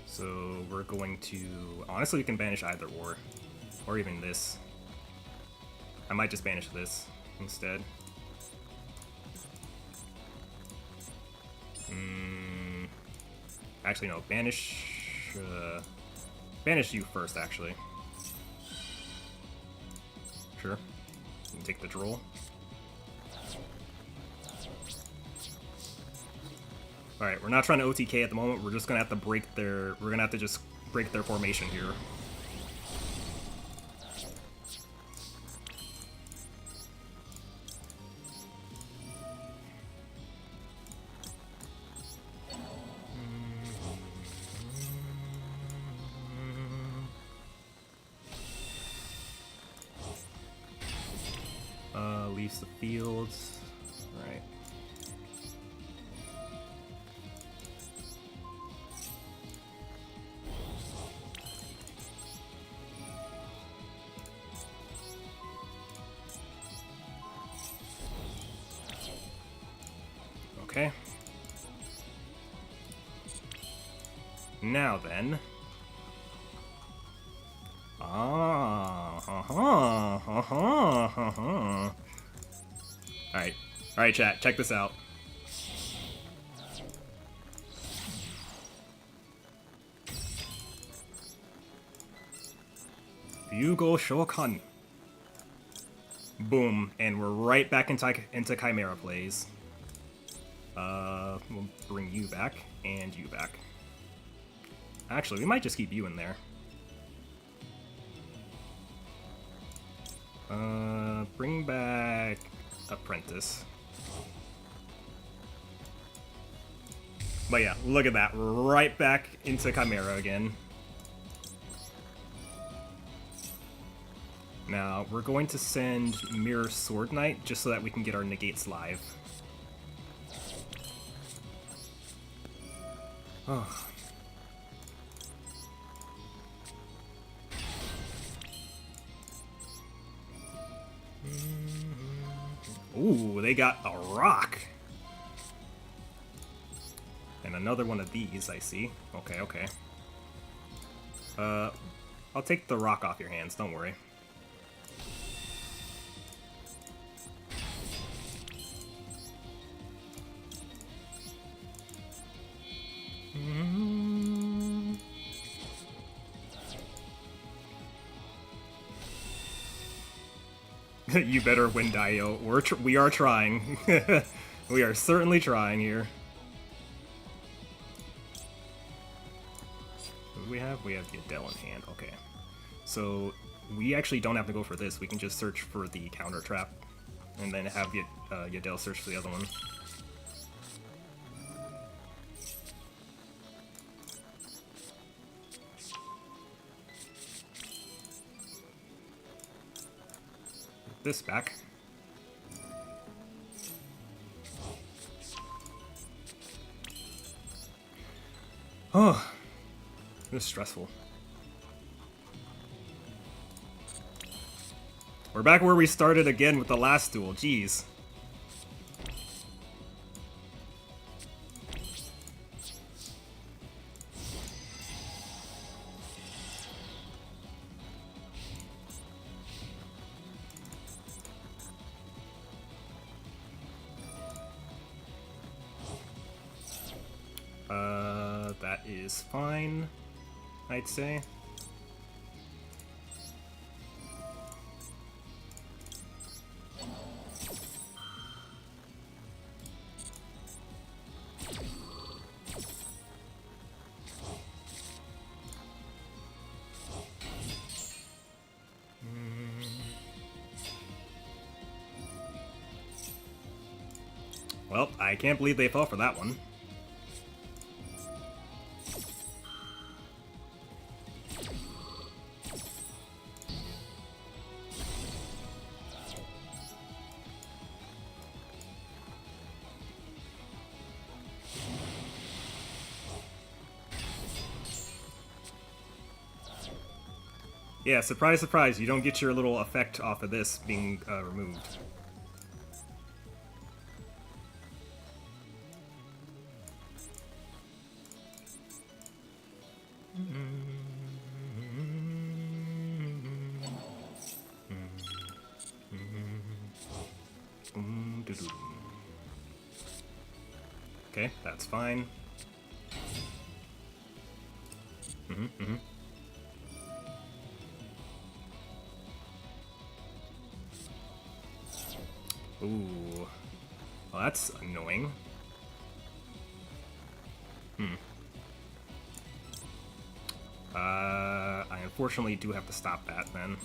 So we're going to... Honestly, we can banish either or even this. I might just banish this instead. Actually, no. Banish you first, actually. Sure. You can take the droll. Alright, we're not trying to OTK at the moment, we're just gonna have to break their... We're gonna have to just break their formation here. Leaves the fields. Right. Okay. Now then. Alright, chat, check this out. Yugioh Shokan. Boom, and we're right back into Chimera plays. We'll bring you back, and you back. Actually, we might just keep you in there. Bring back Apprentice. But yeah, look at that. Right back into Chimera again. Now, we're going to send Mirror Sword Knight just so that we can get our negates live. Oh. Ooh, they got a rock. And another one of these, I see. Okay, okay. I'll take the rock off your hands, don't worry. You better win, Dio. We are trying. We are certainly trying here. What do we have? We have Yadel in hand. Okay. So we actually don't have to go for this. We can just search for the counter trap, and then have Yadel search for the other one. This back. Oh, this is stressful. We're back where we started again with the last duel. Jeez. that is fine, I'd say. Well, I can't believe they fell for that one. Yeah, surprise, surprise, you don't get your little effect off of this being removed. Okay, that's fine. Ooh. Well, that's annoying. I unfortunately do have to stop that then.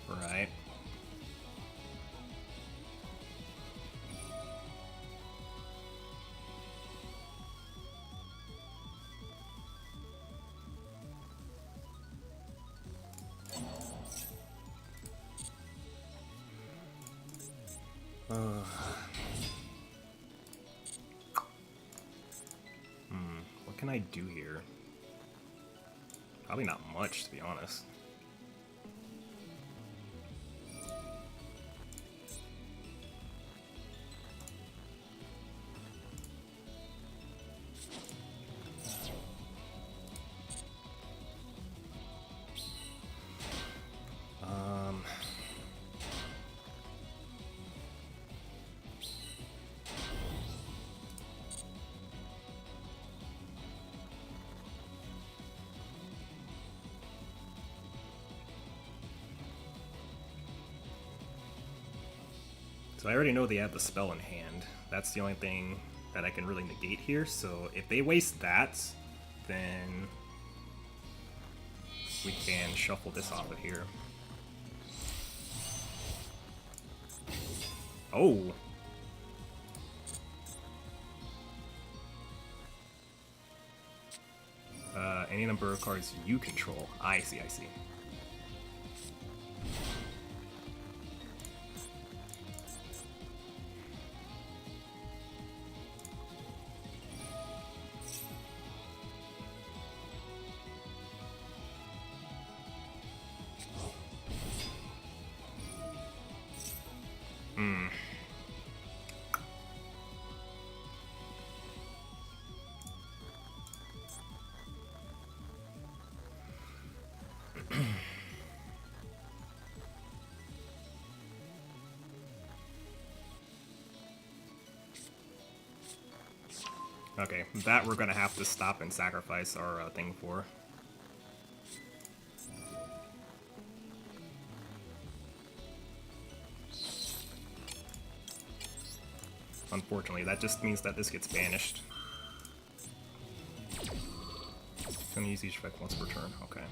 Right. What can I do here? Probably not much, to be honest. So I already know they have the spell in hand. That's the only thing that I can really negate here. So if they waste that, then we can shuffle this off of here. Oh! Any number of cards you control. I see, I see. Okay, that we're gonna have to stop and sacrifice our thing for. Unfortunately, that just means that this gets banished. Gonna use each effect once per turn, okay.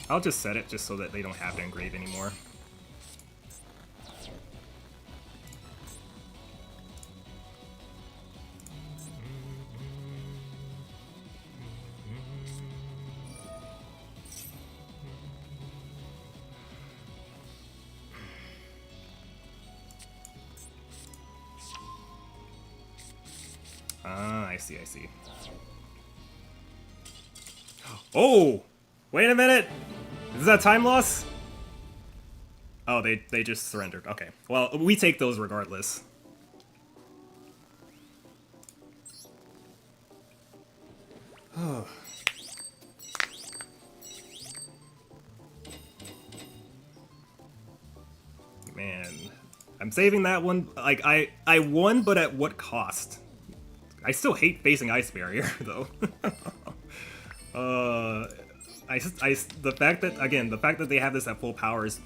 I'll just set it just so that they don't have to engrave anymore. Ah, I see, I see. Oh! Wait a minute! Is that time loss? Oh, they just surrendered. Okay. Well, we take those regardless. Oh. Man. I'm saving that one. Like, I won, but at what cost? I still hate facing Ice Barrier, though. The fact that they have this at full power is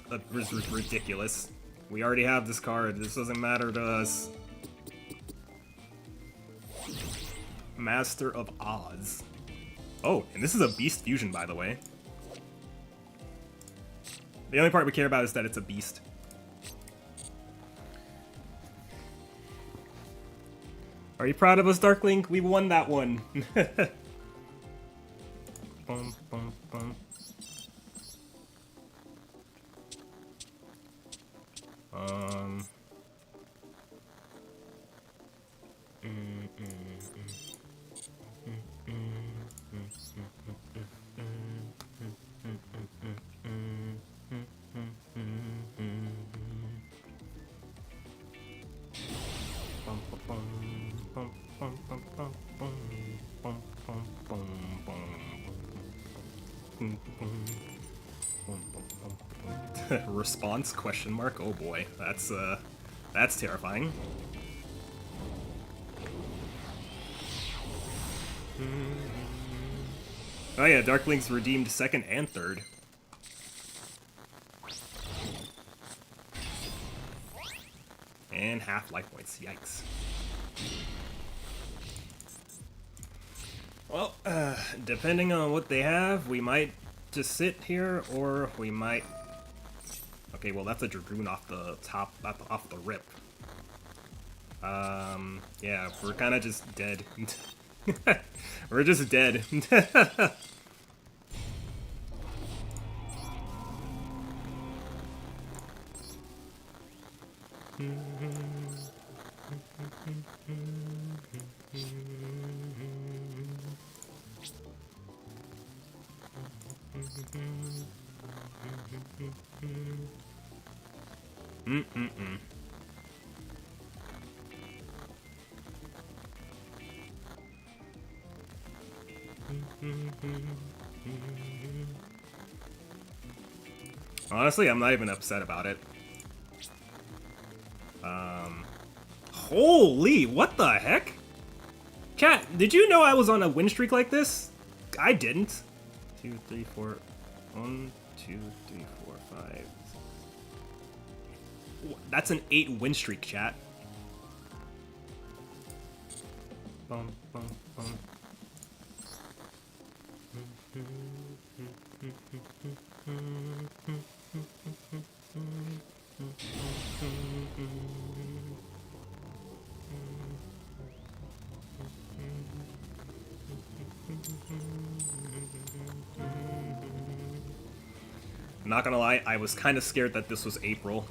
ridiculous. We already have this card. This doesn't matter to us. Master of Oz. Oh, and this is a Beast Fusion, by the way. The only part we care about is that it's a beast. Are you proud of us, Darklink? We won that one. Bum, bum, bum. Response question mark? Oh boy, that's terrifying. Oh yeah, Darklink's redeemed second and third. And half life points, yikes. Well, depending on what they have, we might just sit here, or we might... Okay, well that's a Dragoon off the top, off the rip. Yeah, we're kind of just dead. We're just dead. Honestly, I'm not even upset about it. Holy, what the heck? Chat, did you know I was on a win streak like this? I didn't. 2, 3, 4. 1, 2, 3, 4, 5. That's an 8 win streak, chat. Bum, bum, bum. Not gonna lie, I was kind of scared that this was April,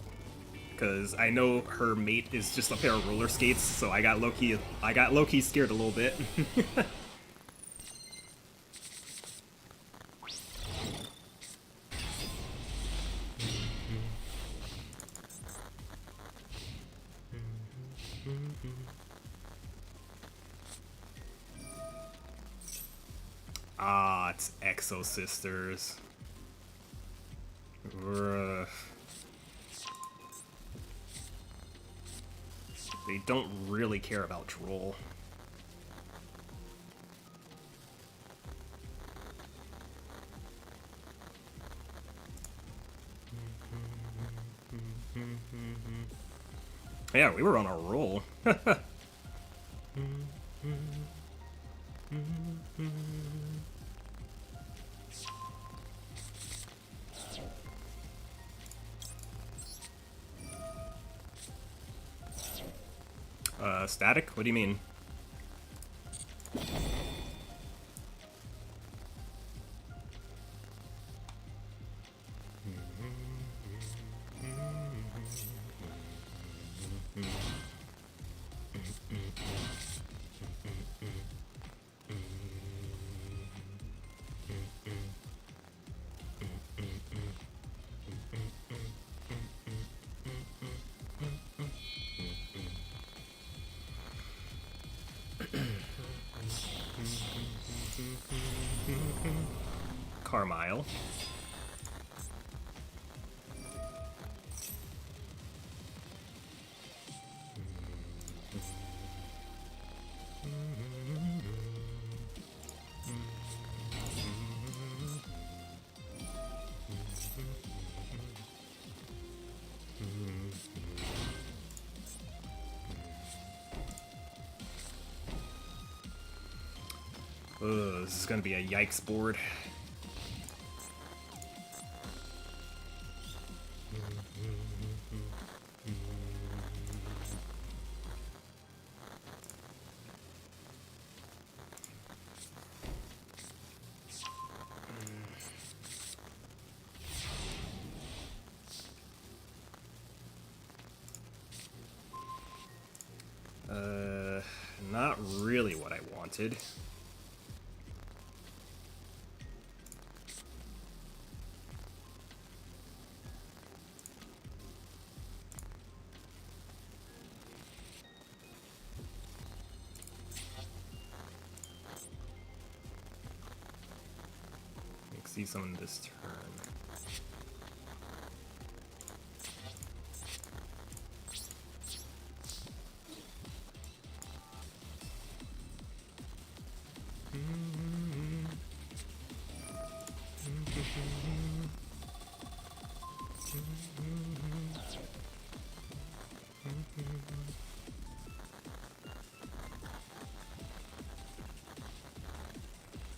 because I know her mate is just a pair of roller skates, so I got low-key scared a little bit. Ah, it's Exo Sisters. They don't really care about Troll. Yeah, we were on a roll. Static? What do you mean? Carmyle. Ugh, this is gonna be a yikes board. Not really what I wanted. See someone this turn.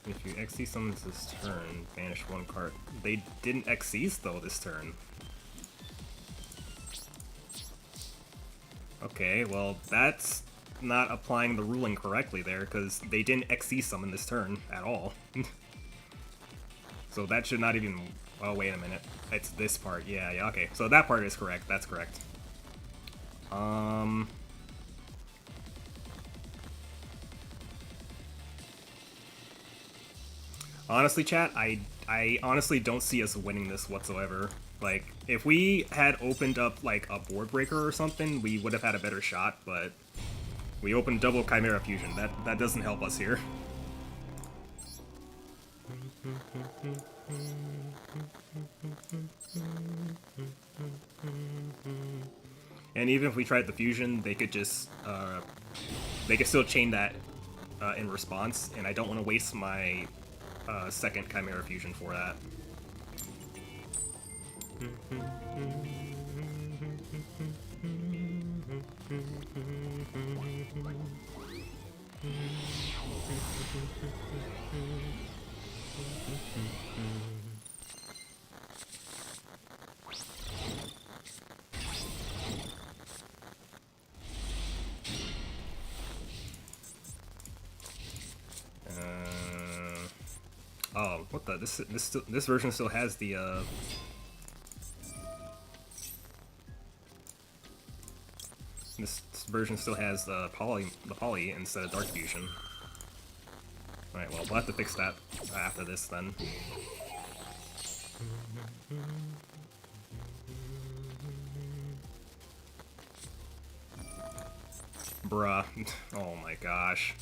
If you XC summons this turn, banish one card. They didn't XCs though this turn. Okay, well that's not applying the ruling correctly there, because they didn't XC summon this turn at all. So that should not even... Oh, wait a minute. It's this part. Yeah, okay. So that part is correct. That's correct. Honestly, chat, I honestly don't see us winning this whatsoever. Like, if we had opened up, like, a board breaker or something, we would have had a better shot, but we opened double Chimera Fusion. That doesn't help us here. And even if we tried the fusion, they could just, they could still chain that in response, and I don't want to waste my second Chimera Fusion for that. Oh, what the? This version still has the this version still has the poly instead of Dark Fusion. Alright, well, we'll have to fix that after this then. Bruh. Oh my gosh.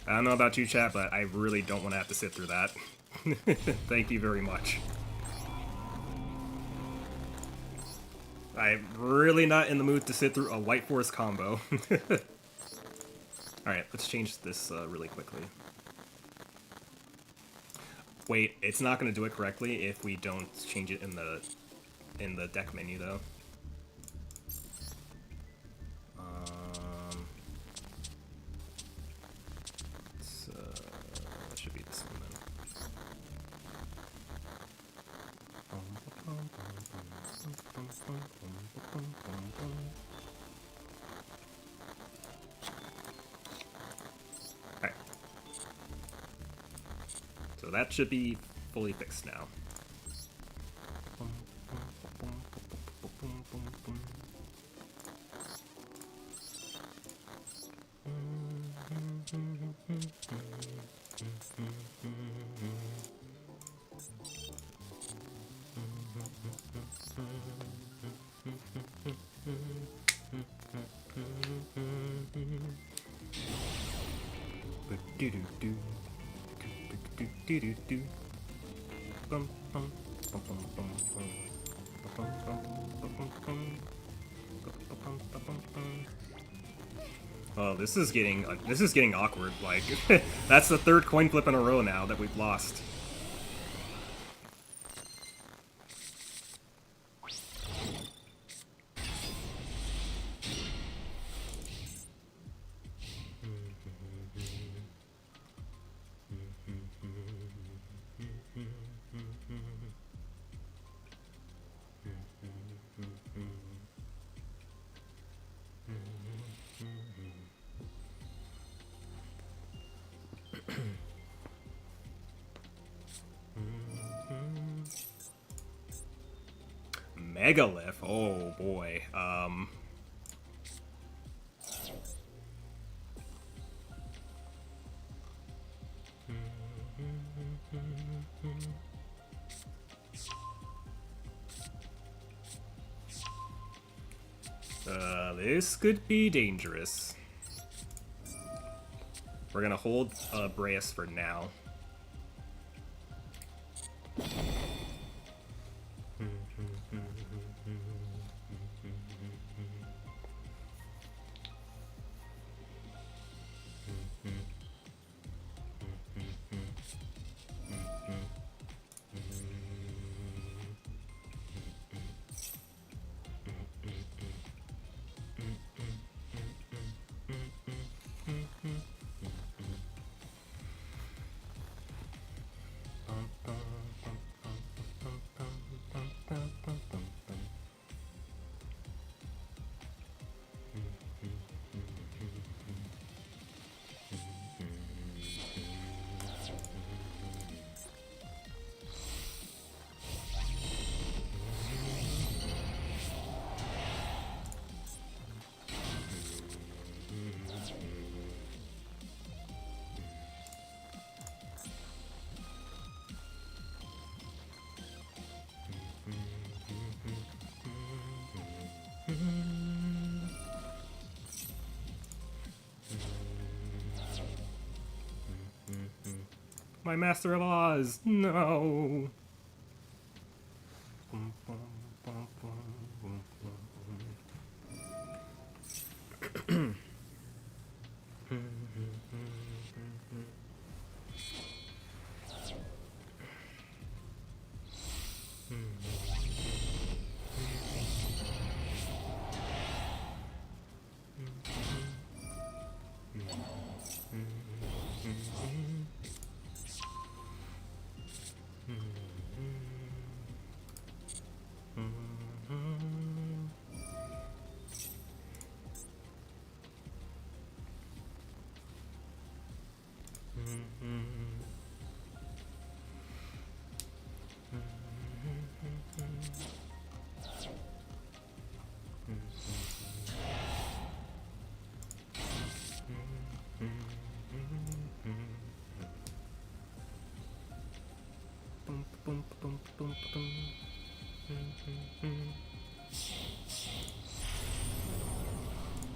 I don't know about you, chat, but I really don't want to have to sit through that. Thank you very much. I'm really not in the mood to sit through a White Force combo. Alright, let's change this really quickly. Wait, it's not going to do it correctly if we don't change it in the deck menu, though. That should be this one then. Alright. So that should be fully fixed now. Do do do. Do do do do. Bum bum bum bum bum bum. Bum bum bum bum bum. Bum bum bum bum. Oh, this is getting awkward. Like, that's the third coin flip in a row now that we've lost. Megalith, oh boy. This could be dangerous. We're gonna hold Breas for now. My Master of Oz! No!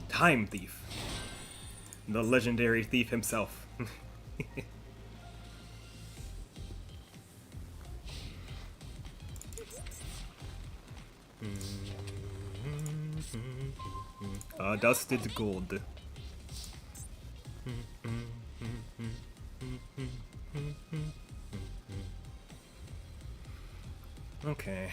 Time Thief. The legendary thief himself. Dusted gold. Okay.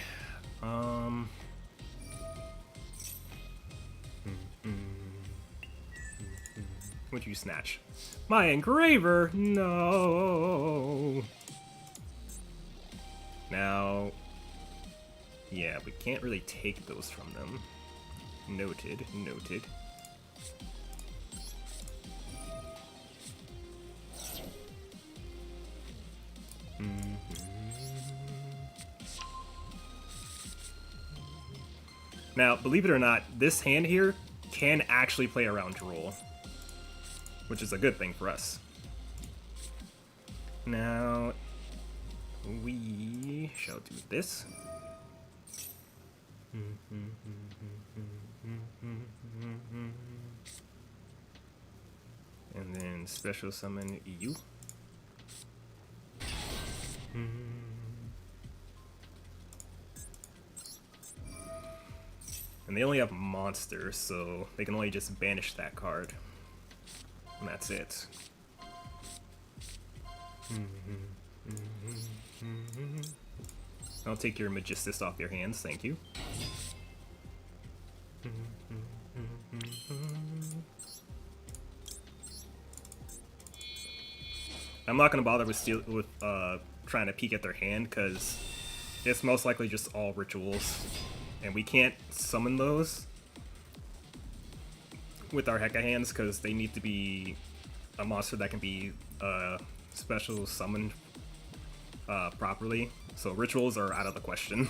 What'd you snatch? My engraver? No. Now, yeah, we can't really take those from them. Noted, noted. Now, believe it or not, this hand here can actually play around Drool, which is a good thing for us. Now, we shall do this. And then And special summon you. And they only have monsters, so they can only just banish that card. And that's it. I'll take your Magistus off your hands, thank you. I'm not gonna bother with trying to peek at their hand, because it's most likely just all rituals. And we can't summon those with our Heka hands, because they need to be a monster that can be special summoned properly. So rituals are out of the question.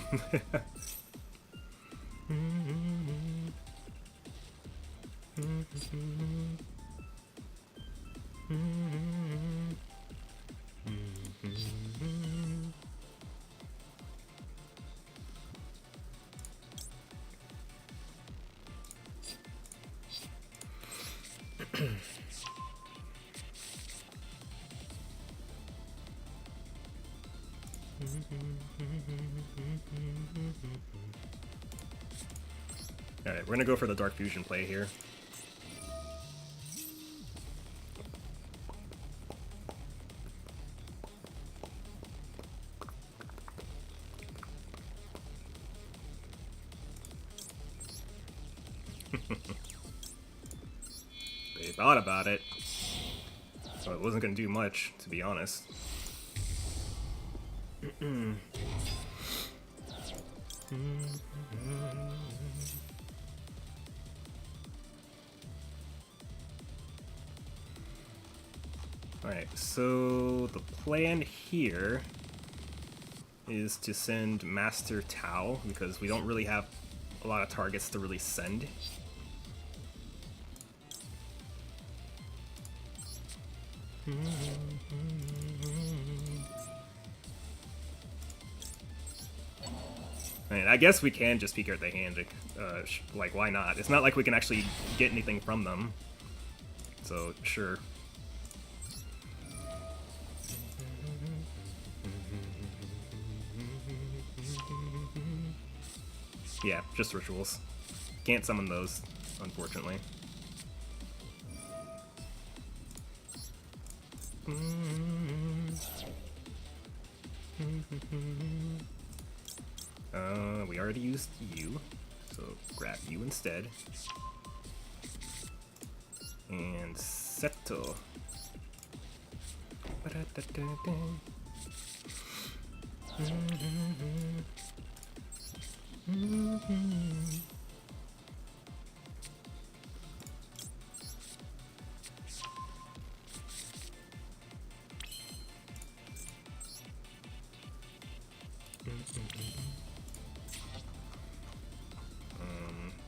Alright, we're gonna go for the Dark Fusion play here. They thought about it, so it wasn't gonna do much, to be honest. Alright, so the plan here is to send Master Tao, because we don't really have a lot of targets to really send. I mean, I guess we can just peek at the hand, like, why not? It's not like we can actually get anything from them, so sure. Yeah, just rituals. Can't summon those, unfortunately. We already used you, so grab you instead. And Seto.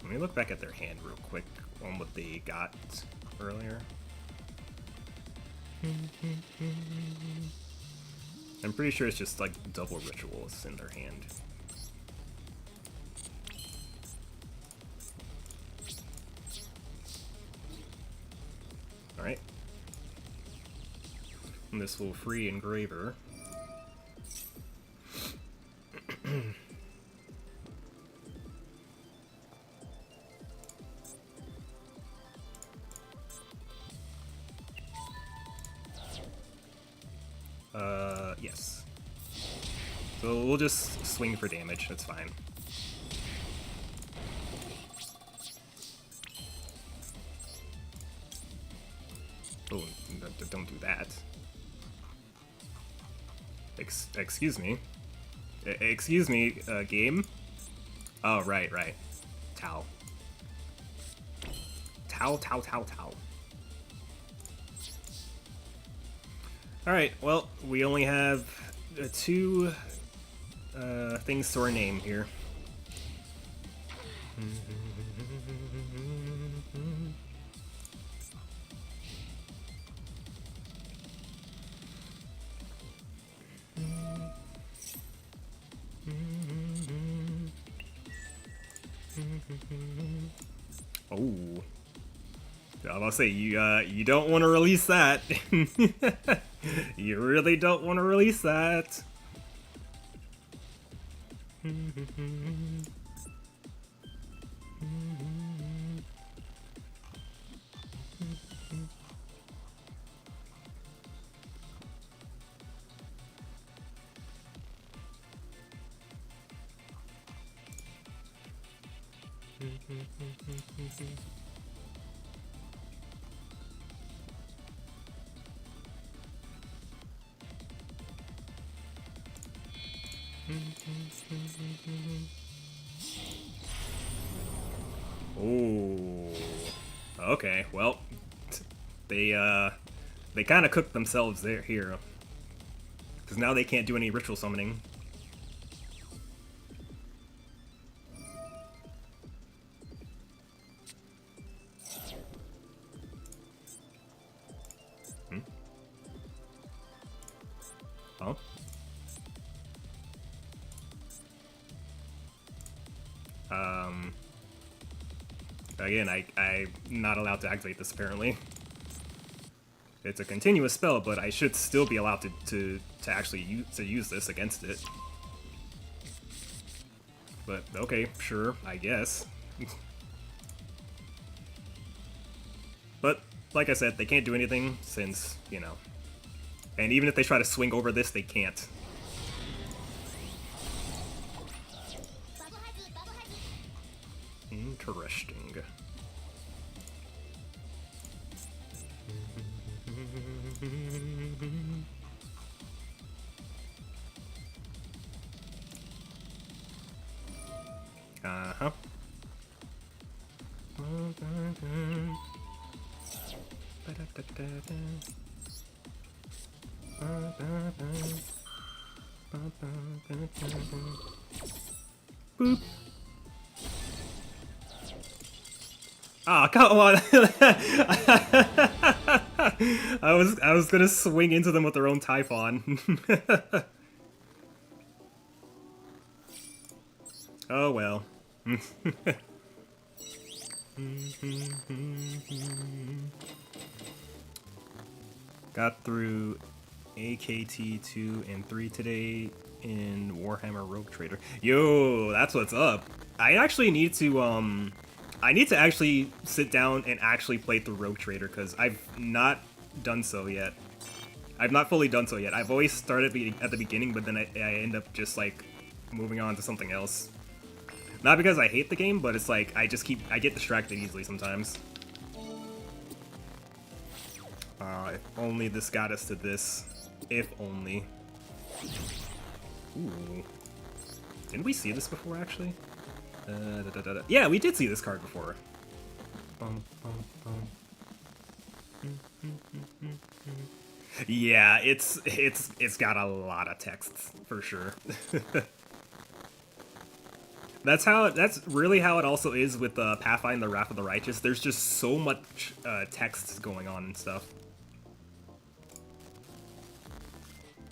Let me look back at their hand real quick on what they got earlier. I'm pretty sure it's just like double rituals in their hand. Alright. And this will free Engraver. Yes. So we'll just swing for damage, that's fine. Oh, don't do that. Excuse me. Excuse me, game? Oh, right. Tau. Tau. Alright, well, we only have two things to our name here. Oh. I'm gonna say you don't want to release that. You really don't want to release that. Ooh. Okay, well, they kind of cooked themselves there here, because now they can't do any ritual summoning. Oh. Again, I'm not allowed to activate this, apparently. It's a continuous spell, but I should still be allowed to actually use this against it. But, okay, sure, I guess. But, like I said, they can't do anything since, you know. And even if they try to swing over this, they can't. Interesting. Uh-huh. Boop. Ah, oh, come on! I was gonna swing into them with their own Typhon. Oh well. Got through AKT 2 and 3 today in Warhammer Rogue Trader. Yo, that's what's up. I actually need to I need to actually sit down and actually play through Rogue Trader, because I've not done so yet. I've not fully done so yet. I've always started at the beginning, but then I end up just like moving on to something else. Not because I hate the game, but it's like I get distracted easily sometimes. If only this got us to this. If only. Ooh. Didn't we see this before, actually? Yeah, we did see this card before. Yeah, it's got a lot of texts for sure. That's really how it also is with Pathfinder: The Wrath of the Righteous. There's just so much text going on and stuff.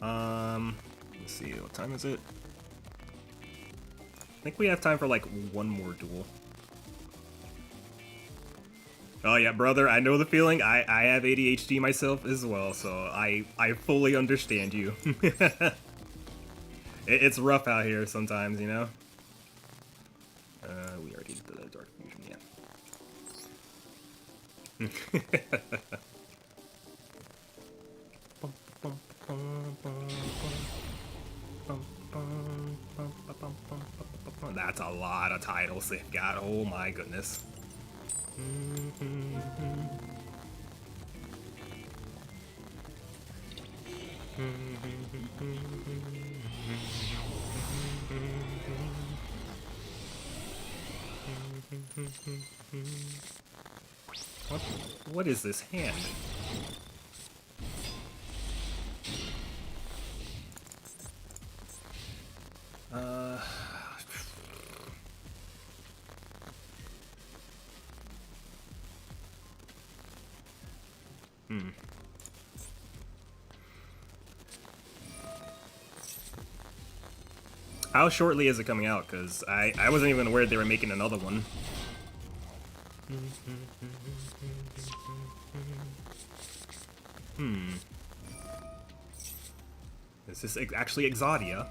Let's see, what time is it? I think we have time for like one more duel. Oh yeah, brother, I know the feeling. I have ADHD myself as well, so I fully understand you. It's rough out here sometimes, you know? We already did the Dark Fusion, yeah. That's a lot of titles they've got, oh my goodness. What is this hand? How shortly is it coming out? Because I wasn't even aware they were making another one. Is this actually Exodia?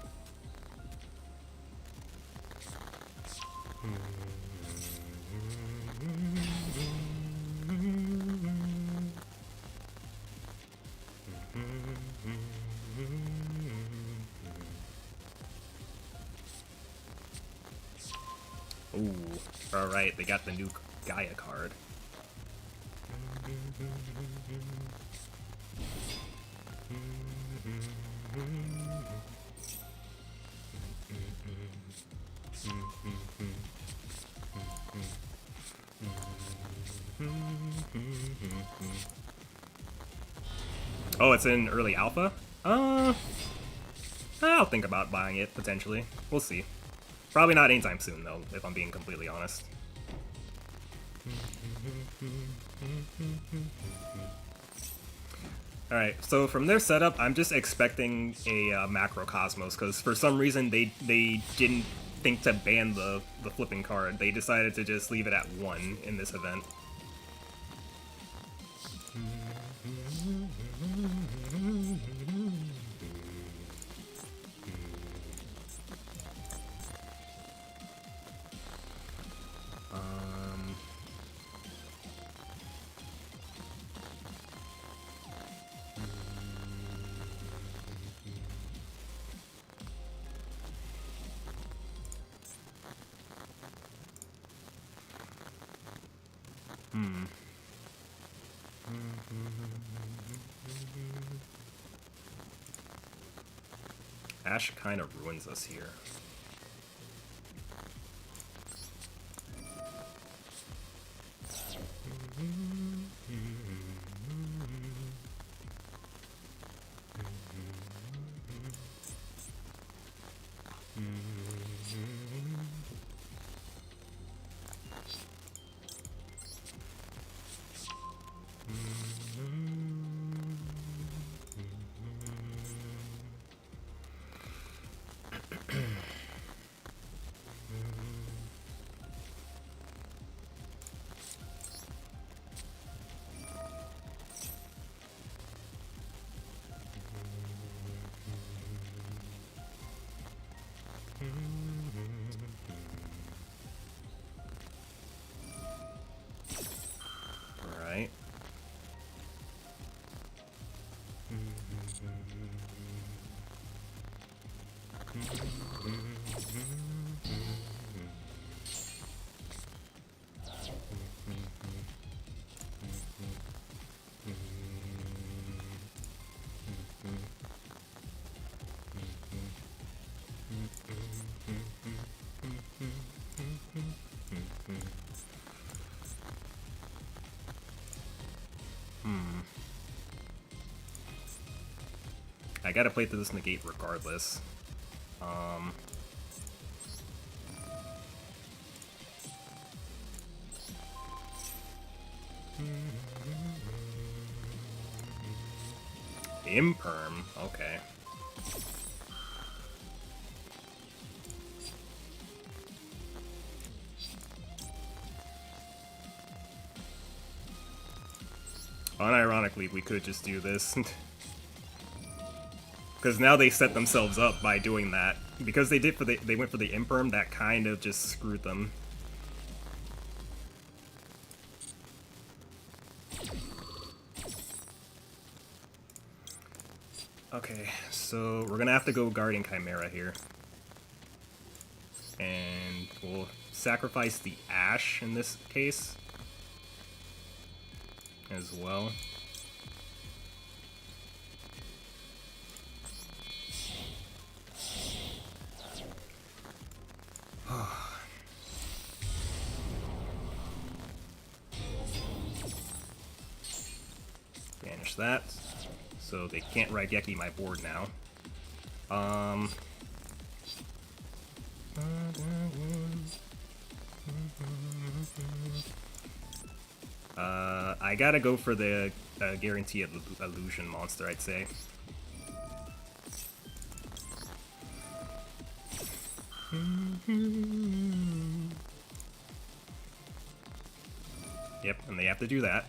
Ooh, alright, they got the new Gaia card. Oh, it's in early alpha? I'll think about buying it, potentially. We'll see. Probably not anytime soon, though, if I'm being completely honest. Alright, so from their setup, I'm just expecting a Macrocosmos, because for some reason they didn't think to ban the flipping card. They decided to just leave it at 1 in this event. Ash kind of ruins us here. Right. I gotta play through this negate regardless. Imperm, okay. Unironically, we could just do this. Because now they set themselves up by doing that. Because they went for the Imperm, that kind of just screwed them. Okay, so we're gonna have to go Guardian Chimera here. And we'll sacrifice the Ash in this case as well. Banish that. So they can't Raigeki my board now. I gotta go for the guarantee illusion monster, I'd say. Yep, and they have to do that.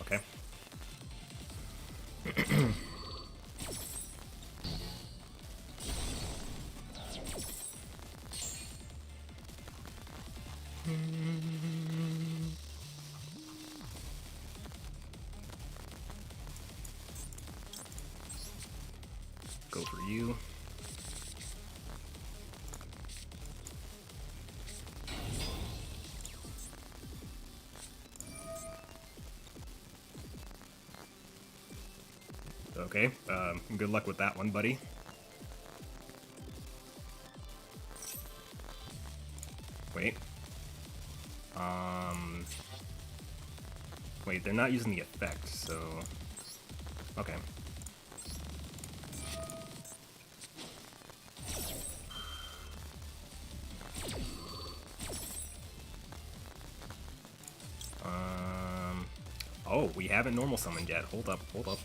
Okay. Go for you. Okay, good luck with that one, buddy. Wait. Wait, they're not using the effect, so... Okay. Oh, we haven't normal summoned yet. Hold up, hold up.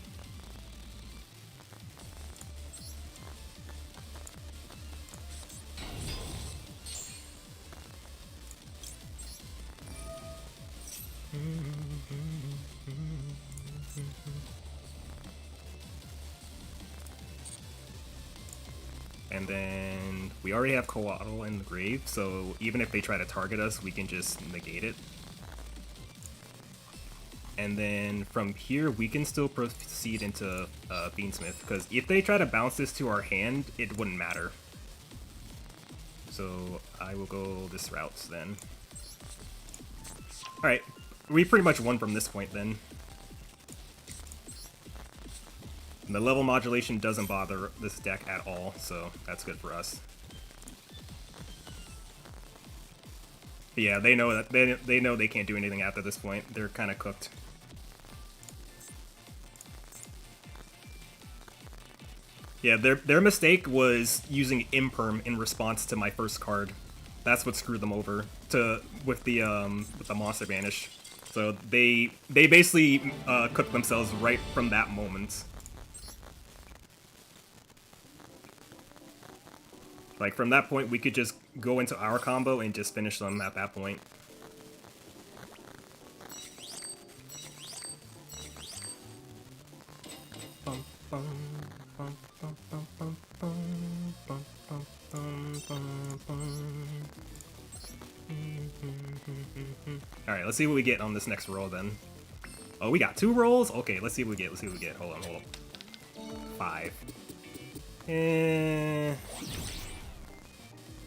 And then we already have Coatl in the grave, so even if they try to target us, we can just negate it. And then from here, we can still proceed into Fiendsmith, because if they try to bounce this to our hand, it wouldn't matter. So I will go this route then. Alright, we pretty much won from this point then. And the level modulation doesn't bother this deck at all, so that's good for us. But yeah, they know that they know they can't do anything after this point. They're kind of cooked. Yeah, their mistake was using Imperm in response to my first card. That's what screwed them over with the Monster Banish. So they basically cooked themselves right from that moment. Like, from that point, we could just go into our combo and just finish them at that point. Alright, let's see what we get on this next roll then. Oh, we got 2 rolls? Okay, let's see what we get. Let's see what we get. Hold on. 5.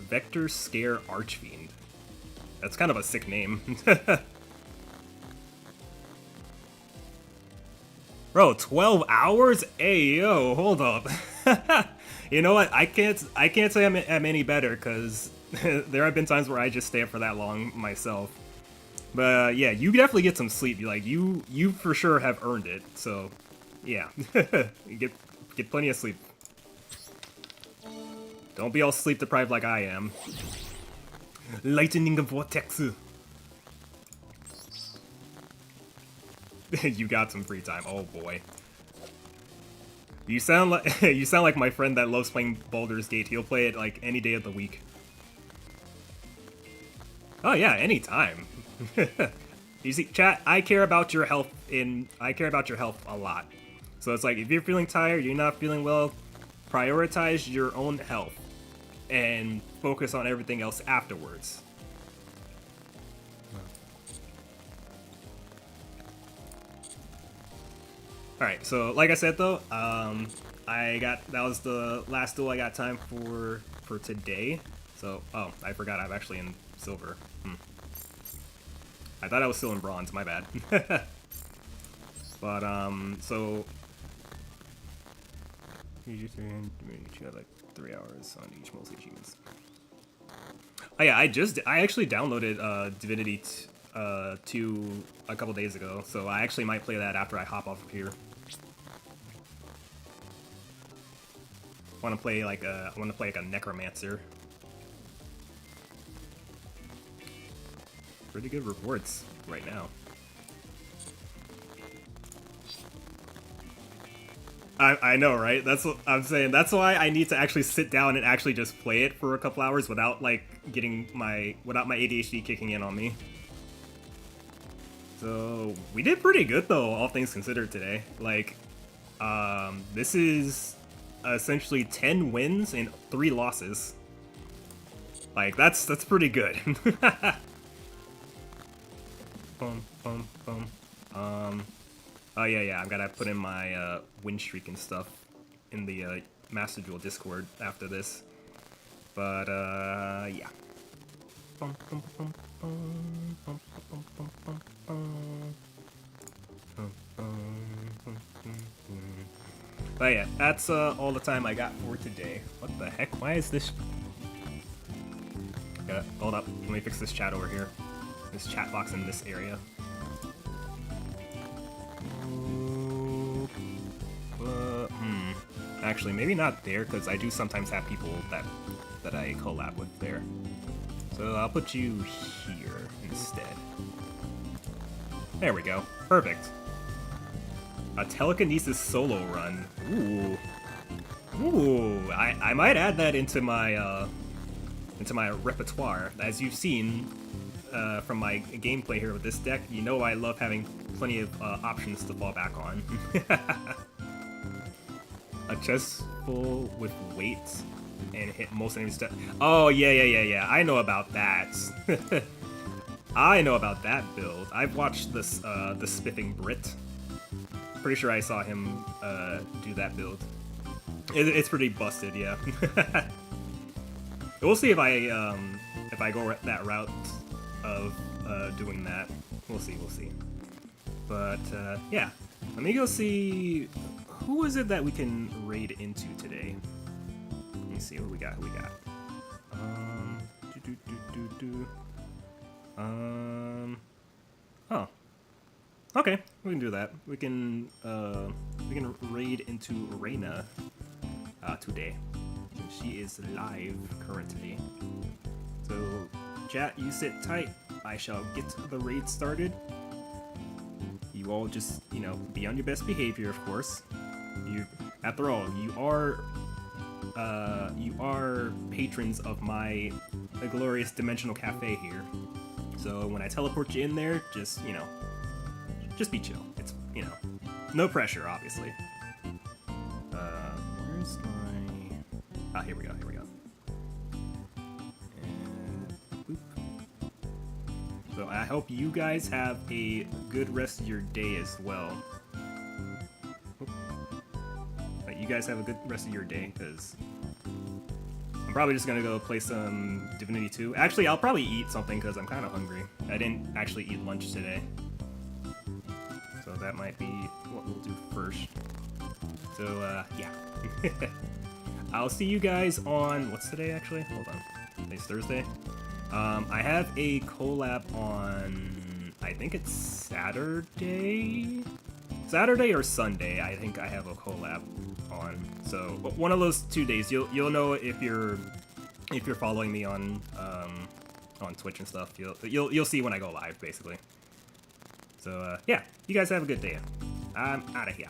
Vector Scare Archfiend. That's kind of a sick name. Bro, 12 hours? Hey, yo, hold up. You know what? I can't say I'm any better, because there have been times where I just stay up for that long myself. But yeah, you definitely get some sleep. Like, you for sure have earned it. So, yeah. You get plenty of sleep. Don't be all sleep deprived like I am. Lightning Vortex. You got some free time. Oh boy. You sound like my friend that loves playing Baldur's Gate. He'll play it like any day of the week. Oh yeah, anytime. You see, chat, I care about your health a lot. So it's like, if you're feeling tired, you're not feeling well, prioritize your own health and focus on everything else afterwards. Alright, so like I said though, that was the last duel I got time for today. So, oh, I forgot I'm actually in silver. I thought I was still in bronze, my bad. But, so... You have like 3 hours on each mostly achievements. Oh yeah, I actually downloaded Divinity 2 a couple days ago, so I actually might play that after I hop off of here. I want to play like a Necromancer. Pretty good rewards right now. I know, right? That's what I'm saying. That's why I need to actually sit down and actually just play it for a couple hours without like without my ADHD kicking in on me. So we did pretty good though, all things considered today. Like, this is essentially 10 wins and 3 losses. Like that's pretty good. Oh yeah, I'm gonna put in my win streak and stuff in the Master Duel Discord after this. But yeah. But yeah, that's all the time I got for today. What the heck? Why is this? Hold up. Let me fix this chat over here. This chat box in this area. Actually, maybe not there, because I do sometimes have people that I collab with there. So I'll put you here instead. There we go. Perfect. A telekinesis solo run. Ooh. Ooh. I might add that into my repertoire. As you've seen from my gameplay here with this deck, you know I love having plenty of options to fall back on. A chest full with weights and hit most enemies. Oh yeah. I know about that. I know about that build. I've watched this the Spiffing Brit. Pretty sure I saw him do that build. It's pretty busted, yeah. We'll see if I go that route of doing that. We'll see. But yeah, let me go see who is it that we can raid into today. Let me see what we got. Oh. Okay, we can do that. We can raid into Reina today. She is live currently. So, chat, you sit tight. I shall get the raid started. You all just, be on your best behavior, of course. After all, you are patrons of my glorious dimensional cafe here. So when I teleport you in there, just be chill. It's, no pressure, obviously. Where's my... Ah, here we go. And boop. So I hope you guys have a good rest of your day as well. You guys have a good rest of your day, because I'm probably just gonna go play some Divinity 2. Actually, I'll probably eat something, because I'm kind of hungry. I didn't actually eat lunch today. So that might be what we'll do first. So, yeah. I'll see you guys on... What's today, actually? Hold on. Today's Thursday. I have a collab on... I think it's Saturday? Saturday or Sunday, I think I have a collab on. So one of those 2 days. You'll know if you're following me on Twitch and stuff. You'll see when I go live, basically. So yeah, you guys have a good day. I'm out of here.